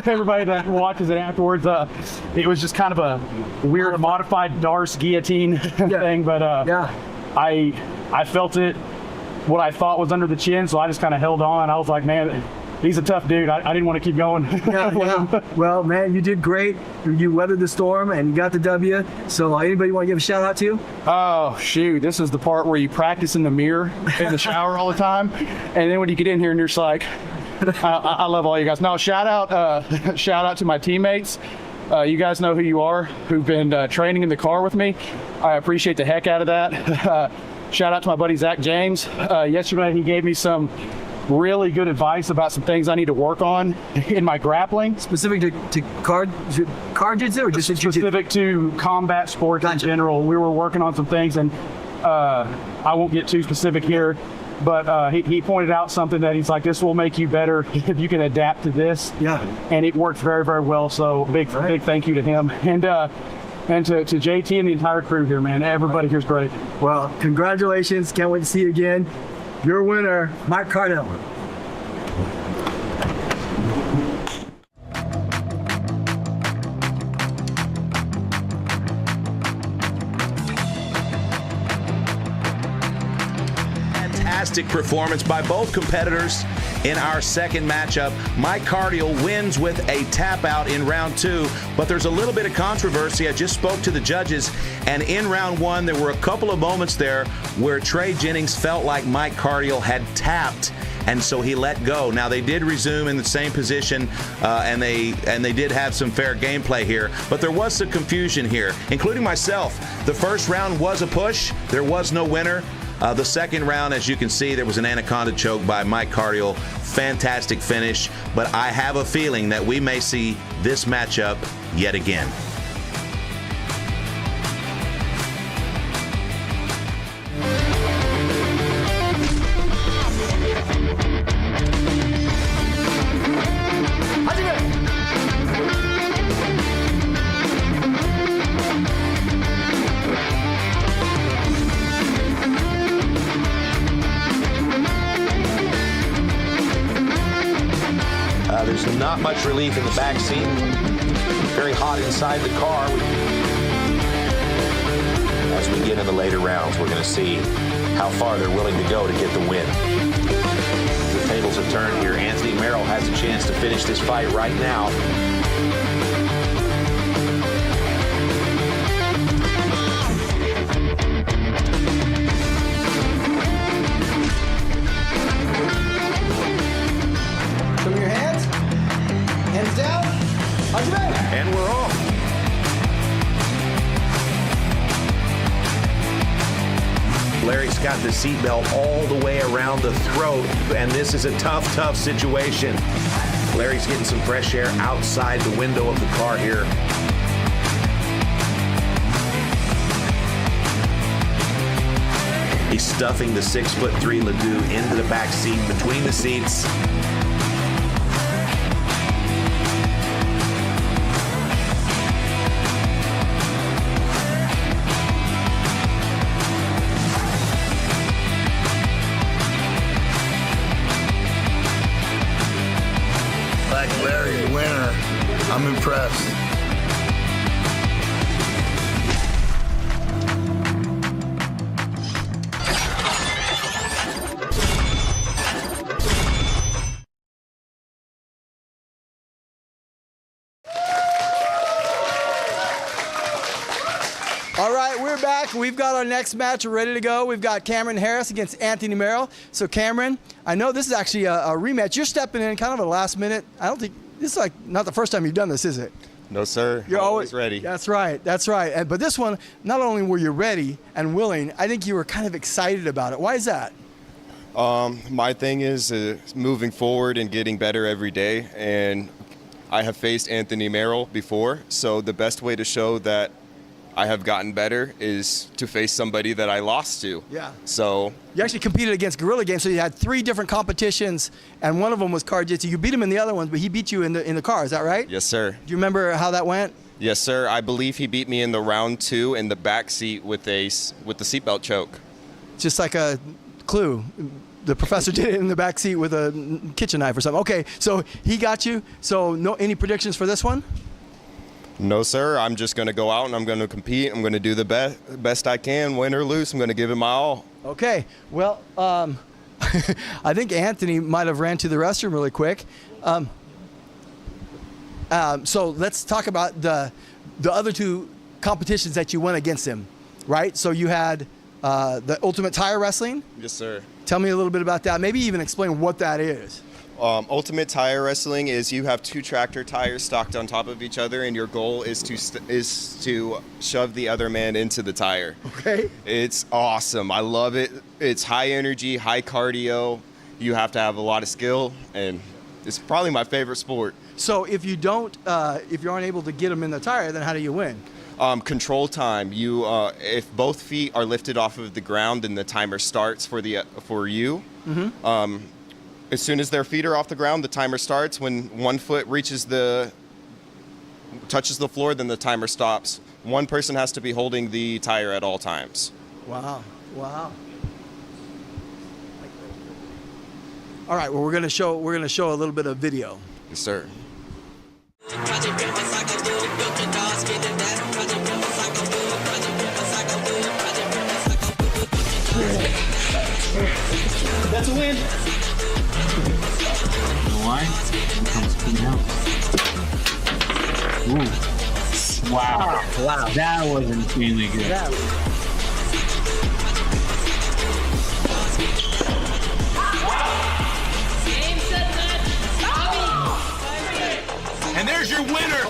Everybody that watches it afterwards, it was just kind of a weird modified darce guillotine thing. But I felt it, what I thought was under the chin, so I just kind of held on. I was like, man, he's a tough dude. I didn't want to keep going. Well, man, you did great. You weathered the storm and you got the W. So anybody want to give a shout out to? Oh, shoot. This is the part where you practice in the mirror in the shower all the time. And then when you get in here and you're just like, I love all you guys. No, shout out to my teammates. You guys know who you are, who've been training in the car with me. I appreciate the heck out of that. Shout out to my buddy, Zach James. Yesterday, he gave me some really good advice about some things I need to work on in my grappling. Specific to car jiu-jitsu or just specific to combat sports in general. We were working on some things, and I won't get too specific here, but he pointed out something that he's like, this will make you better if you can adapt to this. Yeah. And it worked very, very well. So big thank you to him. And to JT and the entire crew here, man. Everybody here's great. Well, congratulations. Can't wait to see you again. Your winner, Mike Cardell. Fantastic performance by both competitors in our second matchup. Mike Cardiel wins with a tap out in round 2, but there's a little bit of controversy. I just spoke to the judges, and in round 1, there were a couple of moments there where Trey Jennings felt like Mike Cardiel had tapped, and so he let go. Now, they did resume in the same position, and they did have some fair gameplay here, but there was some confusion here, including myself. The first round was a push. There was no winner. The second round, as you can see, there was an anaconda choke by Mike Cardiel. Fantastic finish, but I have a feeling that we may see this matchup yet again. There's not much relief in the back seat. Very hot inside the car. As we get in the later rounds, we're going to see how far they're willing to go to get the win. The tables have turned here. Anthony Merrill has a chance to finish this fight right now. Show me your hands. Hands down. And we're off. Larry's got the seatbelt all the way around the throat, and this is a tough, tough situation. Larry's getting some fresh air outside the window of the car here. He's stuffing the 6'3" Ledoux into the back seat between the seats. I'm impressed. All right, we're back. We've got our next match ready to go. We've got Cameron Harris against Anthony Merrill. So Cameron, I know this is actually a rematch. You're stepping in kind of a last minute. I don't think this is like not the first time you've done this, is it? No, sir. You're always ready. That's right. That's right. But this one, not only were you ready and willing, I think you were kind of excited about it. Why is that? My thing is moving forward and getting better every day. And I have faced Anthony Merrill before. So the best way to show that I have gotten better is to face somebody that I lost to. Yeah. So You actually competed against Guerrilla Games, so you had 3 different competitions, and one of them was car jitsu. You beat him in the other ones, but he beat you in the car. Is that right? yes, sir. Do you remember how that went? Yes, sir. I believe he beat me in the round 2 in the back seat with the seatbelt choke. Just like a clue. The professor did it in the back seat with a kitchen knife or something. Okay, so he got you. So any predictions for this one? No, sir. I'm just going to go out and I'm going to compete. I'm going to do the best I can, win or lose. I'm going to give it my all. Okay. Well, I think Anthony might have ran to the restroom really quick. So let's talk about the other 2 competitions that you went against him, right? So you had the Ultimate Tire Wrestling. Yes, sir. Tell me a little bit about that. Maybe even explain what that is. Ultimate Tire Wrestling is you have 2 tractor tires stacked on top of each other, and your goal is to shove the other man into the tire. Okay. It's awesome. I love it. It's high energy, high cardio. You have to have a lot of skill, and it's probably my favorite sport. So if you don't, if you aren't able to get them in the tire, then how do you win? Control time. You, if both feet are lifted off of the ground, then the timer starts for you. Mm-hmm. As soon as their feet are off the ground, the timer starts. When one foot touches the floor, then the timer stops. One person has to be holding the tire at all times. Wow. Wow. All right. Well, we're gonna show a little bit of video. Yes, sir. That's a win. Why? Comes clean out. Ooh. Wow. Wow. That was insanely good. And there's your winner.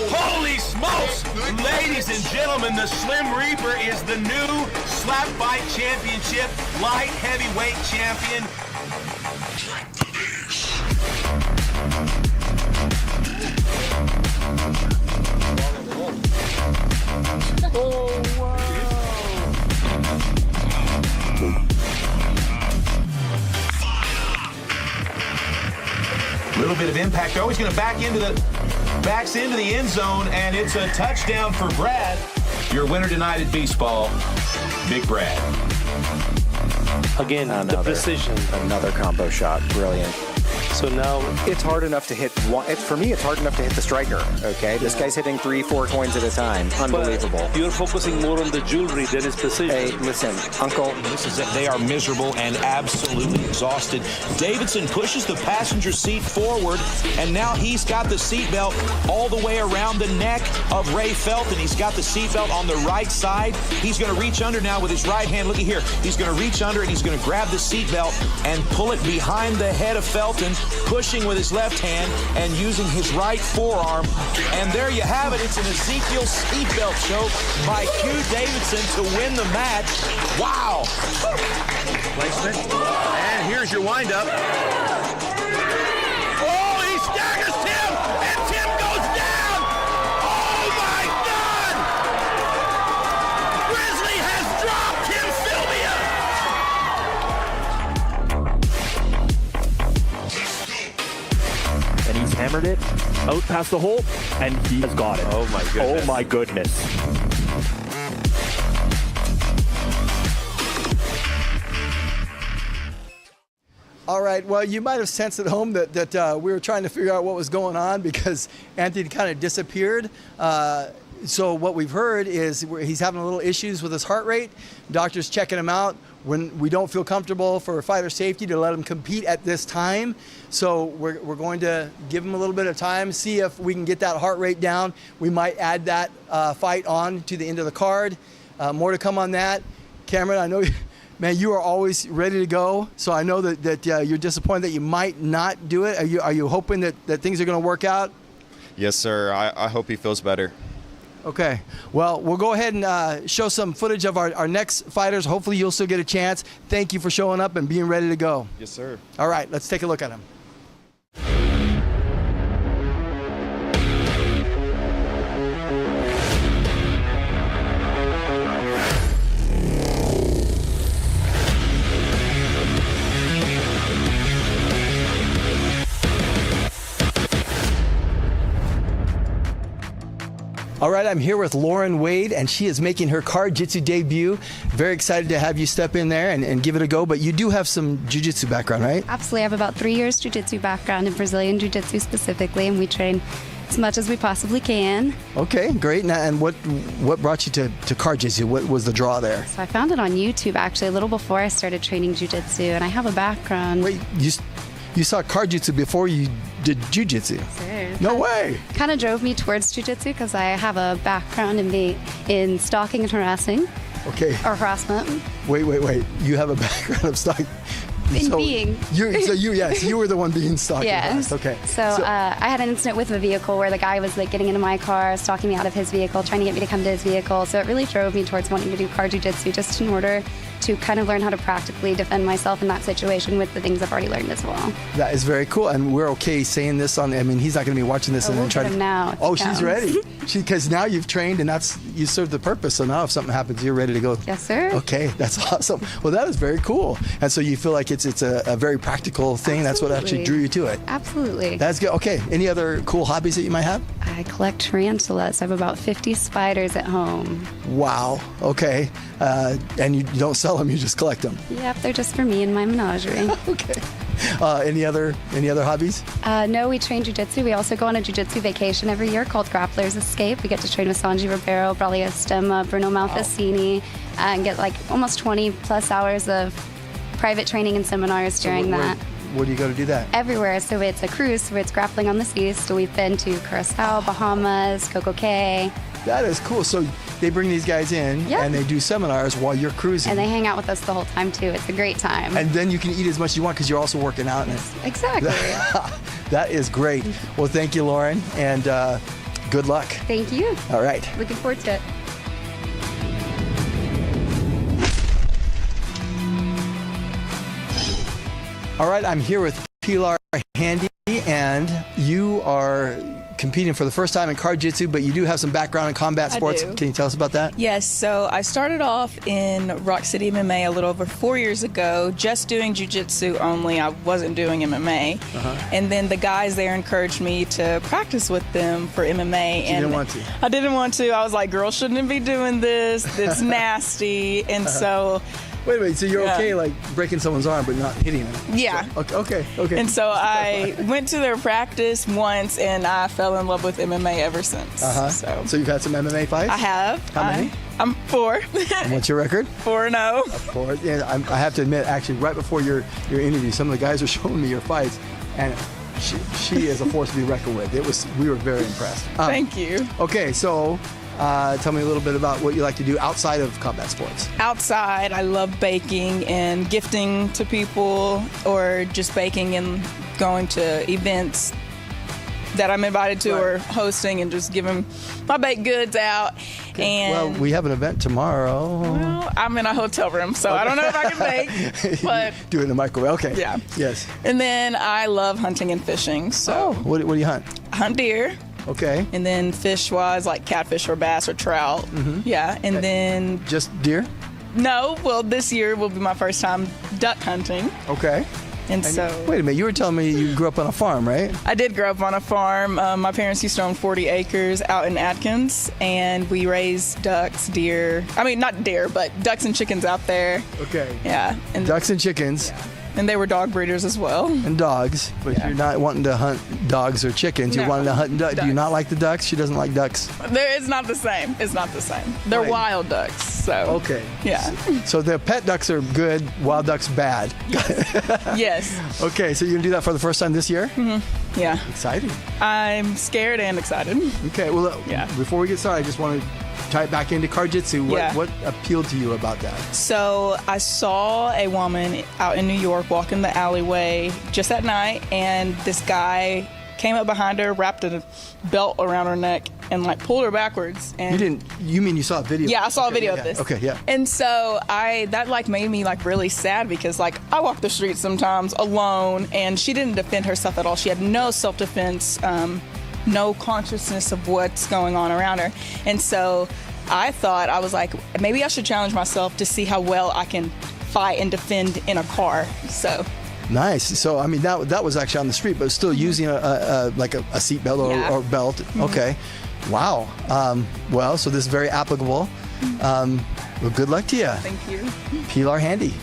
Holy smokes! Ladies and gentlemen, the Slim Reaper is the new Slap Fight Championship light heavyweight champion. Little bit of impact. They're always going to backs into the end zone, and it's a touchdown for Brad. Your winner tonight at Beast Ball, Big Brad. Again, the precision. Another combo shot. Brilliant. So now it's hard enough to hit one. For me, it's hard enough to hit the striker. Okay, this guy's hitting 3-4 coins at a time. Unbelievable. But you're focusing more on the jewelry than his precision. Hey, listen, Uncle. This is it. They are miserable and absolutely exhausted. Davidson pushes the passenger seat forward, and now he's got the seatbelt all the way around the neck of Ray Felton. He's got the seatbelt on the right side. He's going to reach under now with his right hand. Looky here. He's going to reach under, and he's going to grab the seatbelt and pull it behind the head of Felton, pushing with his left hand and using his right forearm. And there you have it. It's an Ezekiel seatbelt choke by Q Davidson to win the match. Wow. Placement. And here's your windup. Oh, he staggers Tim, and Tim goes down. Oh, my God. Grizzly has dropped Tim Sylvia. And he's hammered it out past the hole, and he has got it. Oh my goodness. Oh my goodness. All right. Well, you might have sensed at home that we were trying to figure out what was going on because Anthony kind of disappeared. So what we've heard is he's having a little issues with his heart rate. Doctor's checking him out. When we don't feel comfortable for fighter safety to let him compete at this time. So we're going to give him a little bit of time, see if we can get that heart rate down. We might add that fight on to the end of the card. More to come on that. Cameron, I know, man, you are always ready to go. So I know that you're disappointed that you might not do it. Are you hoping that things are going to work out? Yes, sir. I hope he feels better. Okay. Well, we'll go ahead and show some footage of our next fighters. Hopefully you'll still get a chance. Thank you for showing up and being ready to go. Yes, sir. All right, let's take a look at them. All right, I'm here with Lauren Wade, and she is making her card jiu-jitsu debut. Very excited to have you step in there and give it a go, but you do have some jiu-jitsu background, right? Absolutely. I have about 3 years jiu-jitsu background in Brazilian jiu-jitsu specifically, and we train as much as we possibly can. Okay, great. Now, and what brought you to card jiu-jitsu? What was the draw there? So I found it on YouTube, actually, a little before I started training jiu-jitsu, and I have a background. Wait, you saw card jiu-jitsu before you did jiu-jitsu? Sure. No way. Kind of drove me towards jiu-jitsu because I have a background in stalking and harassing. Okay. Or harassment. Wait. You have a background of stalking. Being. You were the one being stalked. Yes. Okay. So I had an incident with a vehicle where the guy was like getting into my car, stalking me out of his vehicle, trying to get me to come to his vehicle. So it really drove me towards wanting to do car jiu-jitsu just in order to kind of learn how to practically defend myself in that situation with the things I've already learned as well. That is very cool, and we're okay saying this on. I mean, he's not going to be watching this and then try to. Now. Oh, she's ready. Because now you've trained, and you served the purpose. So now, if something happens, you're ready to go. Yes, sir. Okay, that's awesome. Well, that is very cool, and so you feel like it's a very practical thing. Absolutely. That's what actually drew you to it. Absolutely. That's good. Okay, any other cool hobbies that you might have? I collect tarantulas. I have about 50 spiders at home. Wow. Okay, and you don't sell them; you just collect them. Yep, they're just for me and my menagerie. Okay. Any other hobbies? No, we train jiu-jitsu. We also go on a jiu-jitsu vacation every year called Grappler's Escape. We get to train with Sanji Ribeiro, Braulio Stemma, Bruno Malfacini, and get like almost 20 plus hours of private training and seminars during that. Where do you go to do that? Everywhere. So it's a cruise where it's grappling on the seas. So we've been to Curacao, Bahamas, Coco Cay. That is cool. So they bring these guys in and they do seminars while you're cruising. And they hang out with us the whole time too. It's a great time. And then you can eat as much as you want because you're also working out. Exactly. That is great. Well, thank you, Lauren, and good luck. Thank you. All right. Looking forward to it. All right, I'm here with Pilar Handy, and you are competing for the first time in card jiu-jitsu, but you do have some background in combat sports. I do. Can you tell us about that? Yes, so I started off in Rock City MMA a little over 4 years ago, just doing jiu-jitsu only. I wasn't doing MMA. And then the guys there encouraged me to practice with them for MMA. You didn't want to? I didn't want to. I was like, girls shouldn't be doing this. It's nasty. And so... Wait a minute, so you're okay like breaking someone's arm but not hitting them? Yeah. So, okay. And so I went to their practice once and I fell in love with MMA ever since. So you've had some MMA fights? I have. How many? I'm 4. And what's your record? 4-0. Of course. Yeah, I have to admit, actually, right before your interview, some of the guys were showing me your fights, and she is a force to be reckoned with. We were very impressed. Thank you. Okay, so tell me a little bit about what you like to do outside of combat sports. Outside, I love baking and gifting to people, or just baking and going to events that I'm invited to or hosting and just giving my baked goods out. And well, we have an event tomorrow. Well, I'm in a hotel room, so I don't know if I can bake, but do it in the microwave. Okay. Yeah. Yes. And then I love hunting and fishing. So what do you hunt? I hunt deer. Okay. And then fish-wise, like catfish or bass or trout. Yeah. And then just deer? No. Well, this year will be my first time duck hunting. Okay. And so... Wait a minute, you were telling me you grew up on a farm, right? I did grow up on a farm. My parents used to own 40 acres out in Atkins, and we raised ducks, deer. I mean, not deer, but ducks and chickens out there. Okay. Yeah. And ducks and chickens. And they were dog breeders as well. And dogs, but you're not wanting to hunt dogs or chickens. You're No, wanting to hunt ducks. Do you not like the ducks? She doesn't like ducks. It's not the same. It's not the same. They're Right. wild ducks, so. Okay. Yeah. So the pet ducks are good, wild ducks bad. Yes. Okay, so you're gonna do that for the first time this year? Mm-hmm. Yeah. Exciting. I'm scared and excited. Okay, well, Yeah. before we get started, I just want to tie it back into Jiu-Jitsu. What appealed to you about that? So I saw a woman out in New York walking the alleyway just at night, and this guy came up behind her, wrapped a belt around her neck, and like pulled her backwards. And You mean you saw a video? Yeah, I saw a Okay, video yeah. of this. Okay, yeah. And so that like made me like really sad because like I walk the streets sometimes alone, and she didn't defend herself at all. She had no self-defense, no consciousness of what's going on around her. And so I thought, I was like, maybe I should challenge myself to see how well I can fight and defend in a car. So. Nice. So, I mean, that was actually on the street, but still using a seat belt or belt. Mm-hmm. Okay. Wow. Well, so this is very applicable. Well, good luck to you. Thank you. Pilar Handy.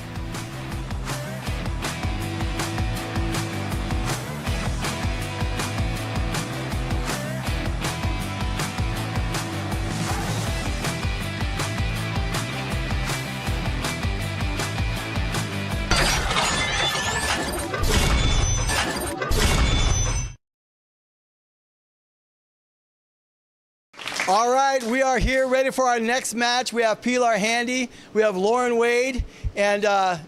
All right, we are here ready for our next match. We have Pilar Handy, we have Lauren Wade, and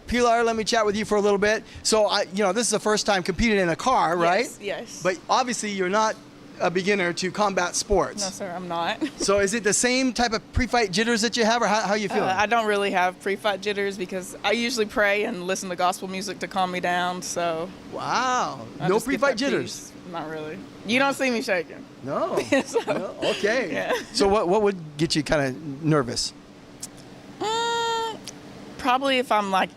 Pilar, let me chat with you for a little bit. So, this is the first time competing in a car, right? Yes. But obviously, you're not a beginner to combat sports. No, sir, I'm not. So, is it the same type of pre-fight jitters that you have, or how you feeling? I don't really have pre-fight jitters because I usually pray and listen to gospel music to calm me down. So. Wow. I No just get pre-fight that jitters? peace. Not really. You don't see me shaking. No. No? Okay. Yeah. So, what would get you kind of nervous? Probably if I'm like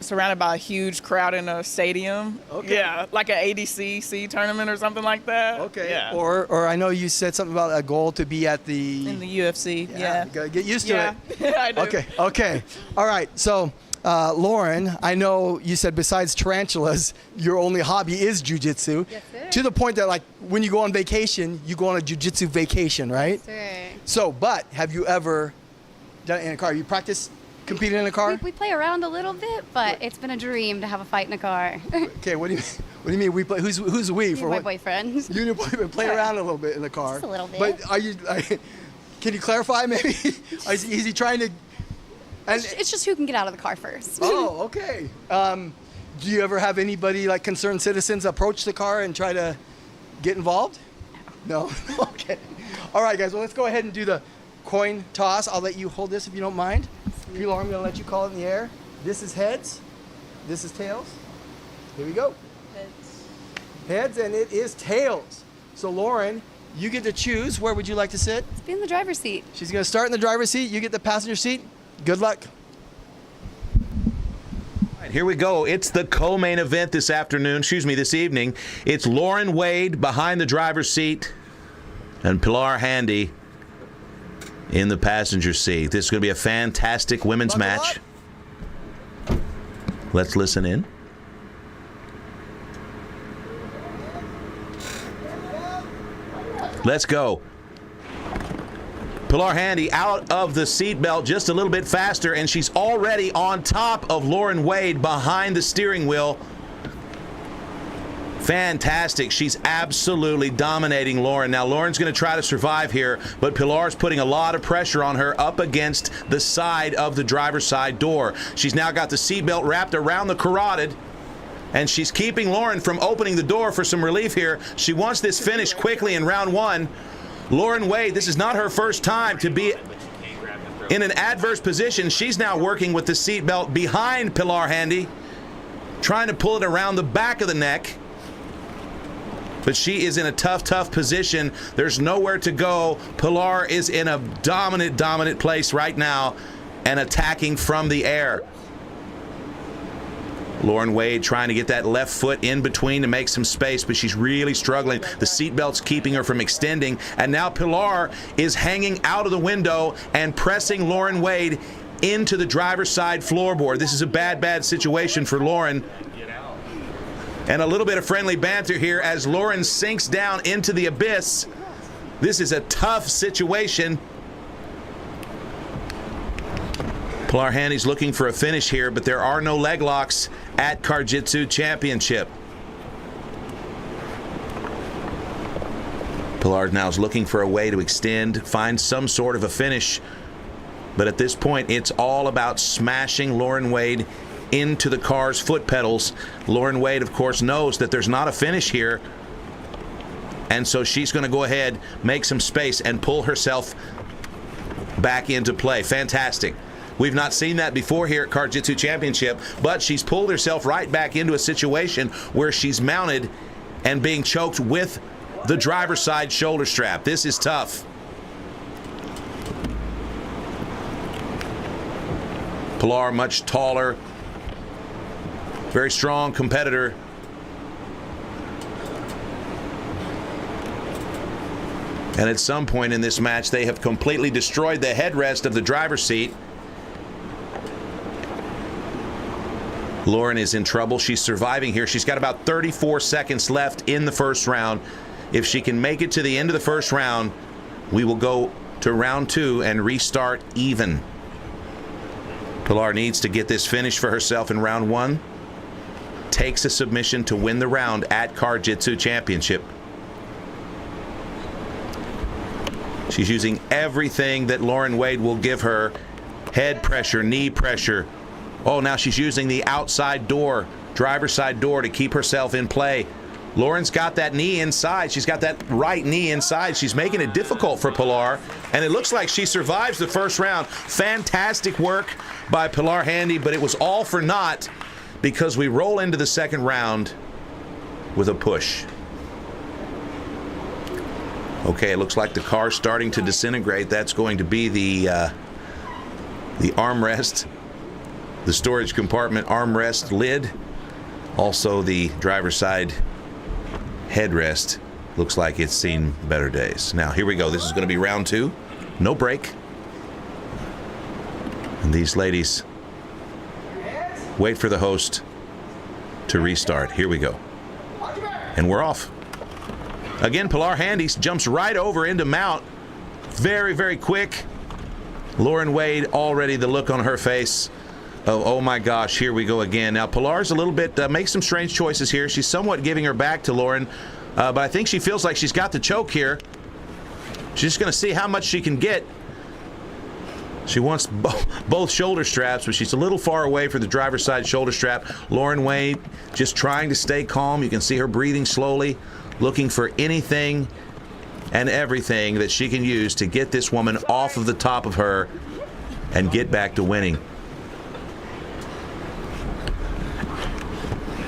surrounded by a huge crowd in a stadium. Okay. Yeah, like an ADCC tournament or something like that. Okay. Yeah. Or I know you said something about a goal to be at the... In the UFC. Yeah. You gotta get used to it. I do. Okay. All right. So, Lauren, I know you said besides tarantulas, your only hobby is jiu-jitsu. Yes, sir. To the point that, like, when you go on vacation, you go on a jiu-jitsu vacation, right? Yes, sir. So, but have you ever done it in a car? You practice competing in a car? We play around a little bit, but it's been a dream to have a fight in a car. Okay. What do you mean we play? Who's we? Me For and my what? boyfriend. You and your boyfriend play around a little bit in the car. Just a little bit. But are you? Can you clarify maybe? Is he trying to? And It's just who can get out of the car first. oh, okay. Do you ever have anybody like concerned citizens approach the car and try to get involved? No. Okay. All right, guys. Well, let's go ahead and do the coin toss. I'll let you hold this if you don't mind. Pilar, I'm going to let you call it in the air. This is heads. This is tails. Here we go. Heads, and it is tails. So, Lauren, you get to choose. Where would you like to sit? Let's be in the driver's seat. She's going to start in the driver's seat. You get the passenger seat. Good luck. All right, here we go. It's the co-main event this evening. It's Lauren Wade behind the driver's seat and Pilar Handy in the passenger seat. This is going to be a fantastic women's match. Let's listen in. Let's go. Pilar Handy out of the seatbelt just a little bit faster, and she's already on top of Lauren Wade behind the steering wheel. Fantastic. She's absolutely dominating Lauren. Now, Lauren's going to try to survive here, but Pilar's putting a lot of pressure on her up against the side of the driver's side door. She's now got the seatbelt wrapped around the carotid, and she's keeping Lauren from opening the door for some relief here. She wants this finished quickly in round one. Lauren Wade, this is not her first time to be in an adverse position. She's now working with the seatbelt behind Pilar Handy, trying to pull it around the back of the neck. But she is in a tough position. There's nowhere to go. Pilar is in a dominant place right now and attacking from the air. Lauren Wade trying to get that left foot in between to make some space, but she's really struggling. The seatbelt's keeping her from extending, and now Pilar is hanging out of the window and pressing Lauren Wade into the driver's side floorboard. This is a bad situation for Lauren. And a little bit of friendly banter here as Lauren sinks down into the abyss. This is a tough situation. Pilar Handy's looking for a finish here, but there are no leg locks at Car-Jitsu Championship. Pilar now is looking for a way to extend, find some sort of a finish. But at this point, it's all about smashing Lauren Wade into the car's foot pedals. Lauren Wade, of course, knows that there's not a finish here. And so she's going to go ahead, make some space, and pull herself back into play. Fantastic. We've not seen that before here at Car-Jitsu Championship, but she's pulled herself right back into a situation where she's mounted and being choked with the driver's side shoulder strap. This is tough. Pilar, much taller, very strong competitor. And at some point in this match, they have completely destroyed the headrest of the driver's seat. Lauren is in trouble. She's surviving here. She's got about 34 seconds left in the first round. If she can make it to the end of the first round, we will go to round 2 and restart even. Pilar needs to get this finish for herself in round 1. Takes a submission to win the round at Car-Jitsu Championship. She's using everything that Lauren Wade will give her. Head pressure, knee pressure. Oh, now she's using the outside door, driver's side door, to keep herself in play. Lauren's got that knee inside. She's got that right knee inside. She's making it difficult for Pilar, and it looks like she survives the first round. Fantastic work by Pilar Handy, but it was all for naught because we roll into the second round with a push. Okay, it looks like the car's starting to disintegrate. That's going to be the armrest, the storage compartment armrest lid, also the driver's side headrest. Looks like it's seen better days. Now, here we go. This is going to be round 2. No break. And these ladies wait for the host to restart. Here we go. And we're off. Again, Pilar Handy jumps right over into mount. Very, very quick. Lauren Wade, already the look on her face. Oh my gosh, here we go again. Now, Pilar's a little bit, makes some strange choices here. She's somewhat giving her back to Lauren, but I think she feels like she's got the choke here. She's just going to see how much she can get. She wants both shoulder straps, but she's a little far away from the driver's side shoulder strap. Lauren Wade just trying to stay calm. You can see her breathing slowly, looking for anything and everything that she can use to get this woman off of the top of her and get back to winning.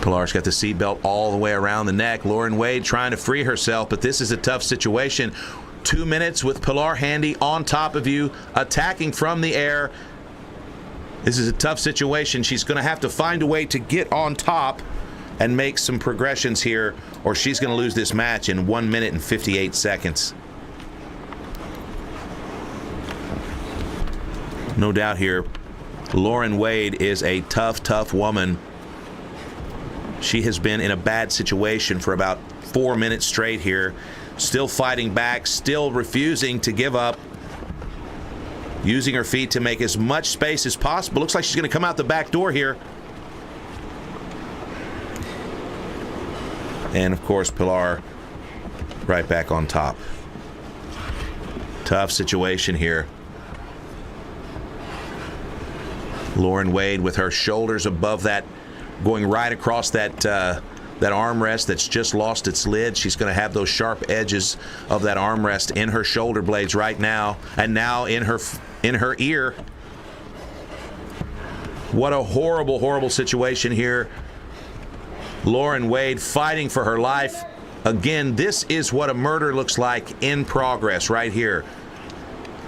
Pilar's got the seatbelt all the way around the neck. Lauren Wade trying to free herself, but this is a tough situation. 2 minutes with Pilar Handy on top of you, attacking from the air. This is a tough situation. She's going to have to find a way to get on top and make some progressions here, or she's going to lose this match in 1 minute and 58 seconds. No doubt here, Lauren Wade is a tough, tough woman. She has been in a bad situation for about 4 minutes straight here. Still fighting back, still refusing to give up. Using her feet to make as much space as possible. Looks like she's going to come out the back door here. And of course, Pilar right back on top. Tough situation here. Lauren Wade with her shoulders above that, going right across that that armrest that's just lost its lid. She's going to have those sharp edges of that armrest in her shoulder blades right now, and now in her ear. What a horrible, horrible situation here. Lauren Wade fighting for her life. Again, this is what a murder looks like in progress right here.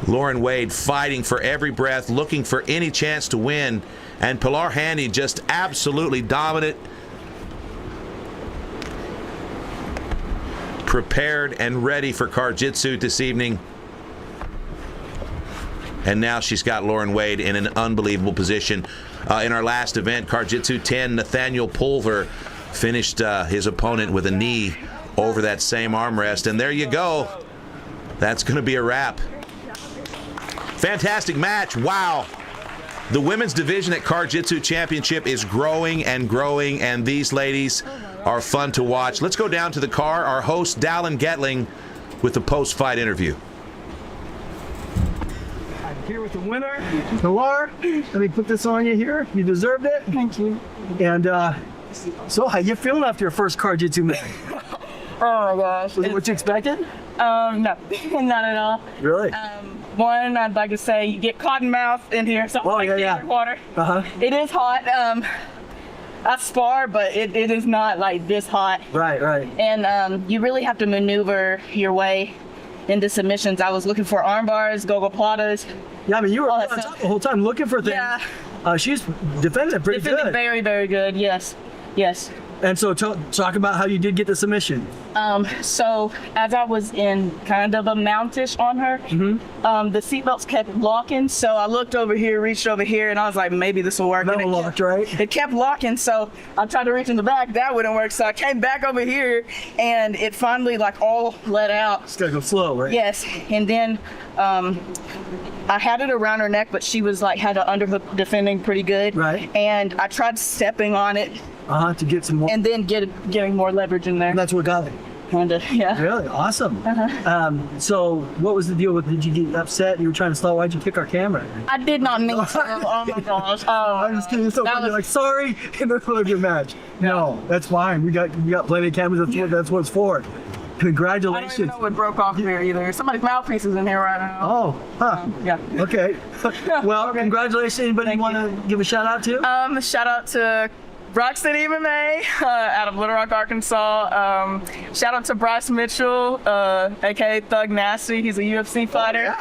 Lauren Wade fighting for every breath, looking for any chance to win. And Pilar Handy just absolutely dominant. Prepared and ready for Car-Jitsu this evening. And now she's got Lauren Wade in an unbelievable position. In our last event, Car-Jitsu 10, Nathaniel Pulver finished his opponent with a knee over that same armrest. And there you go. That's going to be a wrap. Fantastic match. Wow. The women's division at Car Jitsu Championship is growing and growing, and these ladies are fun to watch. Let's go down to the car. Our host, Dallin Getling, with the post-fight interview. I'm here with the winner, Pilar. Let me put this on you here. You deserved it. Thank you. And so how you feeling after your first Car Jitsu match? Oh my gosh. Was it what you expected? No, not at all. Really? One, I'd like to say you get cotton mouth in here, something like water. It is hot. I spar, but it is not like this hot. Right. And you really have to maneuver your way into submissions. I was looking for arm bars, gogoplatas. Yeah, I mean, you were on top the whole time looking for things. Yeah. She's defended pretty good. Very, very good. Yes. And so talk about how you did get the submission. So as I was in kind of a mountish on her, the seatbelts kept locking. So I looked over here, reached over here, and I was like, maybe this will work. That locked, right? It kept locking, so I tried to reach in the back. That wouldn't work. So I came back over here, and it finally like all let out. It's gotta go slow, right? Yes, and then I had it around her neck, but she was like had an underhook defending pretty good. Right. And I tried stepping on it. To get some more. And then getting more leverage in there. And that's what got it. Kinda, yeah. Really? Awesome. So what was the deal with, did you get upset? You were trying to slow, why'd you kick our camera? I did not mean to. Oh my gosh. I'm just kidding. So you're like, sorry, in the middle of your match. No, that's fine. We got plenty of cameras. That's what it's for. Congratulations. I don't even know what broke off here either. Somebody's mouthpiece is in here right now. Oh, huh. Yeah. Okay. Well, congratulations. Anybody you want to give a shout out to? Shout out to Rock City MMA out of Little Rock, Arkansas. Shout out to Bryce Mitchell, aka Thug Nasty. He's a UFC fighter.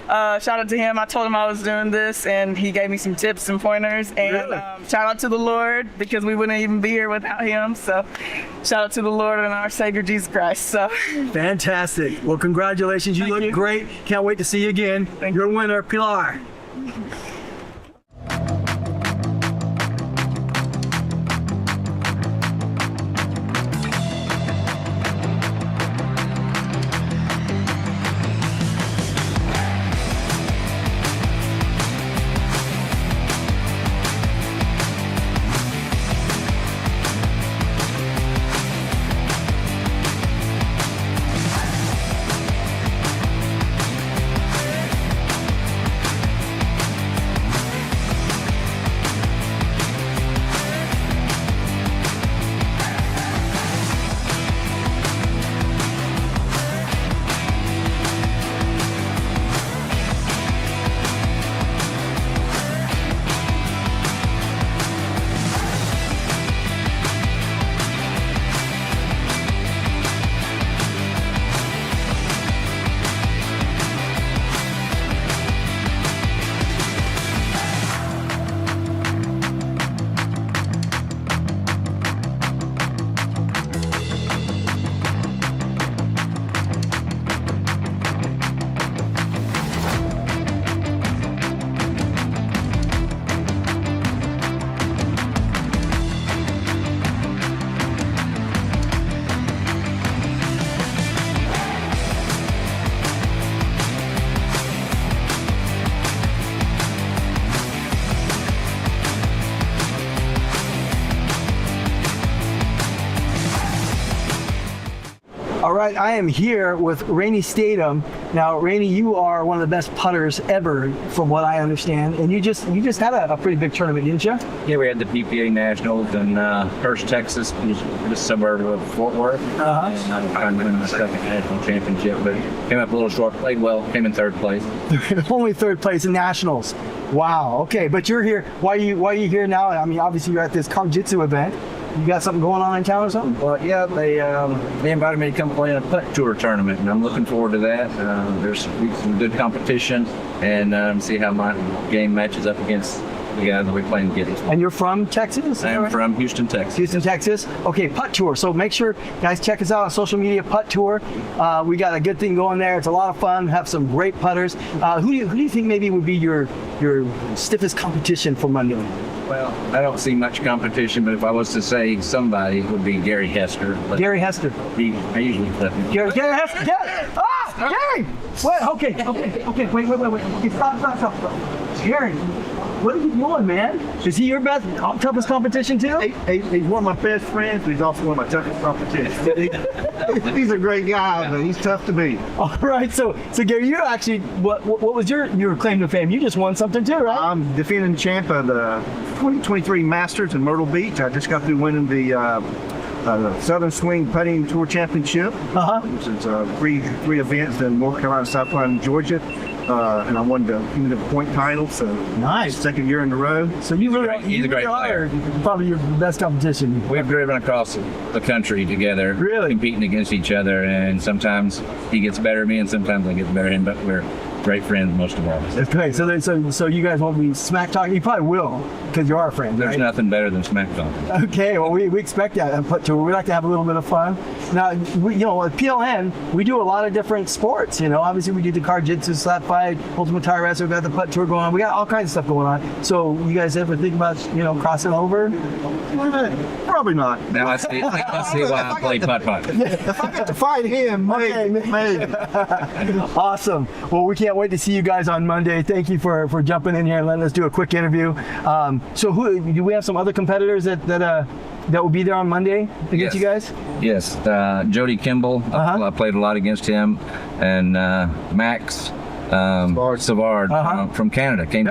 Shout out to him. I told him I was doing this, and he gave me some tips and pointers. And shout out to the Lord, because we wouldn't even be here without him. So shout out to the Lord and our Savior Jesus Christ. So fantastic. Well, congratulations. You look great. Can't wait to see you again. Your winner, Pilar. All right, I am here with Rainey Statham. Now, Rainey, you are one of the best putters ever, from what I understand, and you just had a pretty big tournament, didn't you? Yeah, we had the PPA Nationals in Hurst, Texas, which is a suburb of Fort Worth. And I'm trying to win my second national championship, but came up a little short. Played well, came in third place. Only third place in Nationals. Wow. Okay, but you're here. Why are you here now? I mean, obviously you're at this Car Jitsu event. You got something going on in town or something? Well, yeah, they invited me to come play in a putt tour tournament, and I'm looking forward to that. There's some good competition, and see how my game matches up against the guys that we play and get it. And you're from Texas? I am from Houston, Texas. Houston, Texas. Okay, Putt Tour. So make sure, guys, check us out on social media, Putt Tour. We got a good thing going there. It's a lot of fun. Have some great putters. Who do you think maybe would be your stiffest competition for Monday? Well, I don't see much competition, but if I was to say somebody, it would be Gary Hester. Gary Hester. I usually clip him. Gary Hester. Gary! Wait, okay. Wait. Okay, stop. Gary, what are you doing, man? Is he your toughest competition too? He's one of my best friends, but he's also one of my toughest competition. He's a great guy, but he's tough to beat. All right, so Gary, you actually, what was your claim to fame? You just won something too, right? I'm defending champ of the 2023 Masters in Myrtle Beach. I just got through winning the Southern Swing Putting Tour Championship, which is three events in North Carolina, South Carolina, and Georgia. And I won the point title, so nice. Second year in a row. So you really are probably your best competition. We've driven across the country together, competing against each other, and sometimes he gets better than me, and sometimes I get better than him, but we're great friends most of all. That's great. So you guys won't be smack talking. You probably will, because you are friends. There's right? nothing better than smack talking. Okay, well we expect that at Putt Tour. We like to have a little bit of fun. Now, at PLN, we do a lot of different sports. Obviously we do the Car-Jitsu, slap fight, ultimate tire wrestling. We've got the Putt Tour going on. We got all kinds of stuff going on. So you guys ever think about crossing over? Probably not. Now let's see why I play putt-putt. If I get to fight him, maybe. Awesome. Well, we can't wait to see you guys on Monday. Thank you for jumping in here and letting us do a quick interview. So do we have some other competitors that will be there on Monday against you guys? Yes. Jody Kimball. I played a lot against him. And Max Savard from Canada came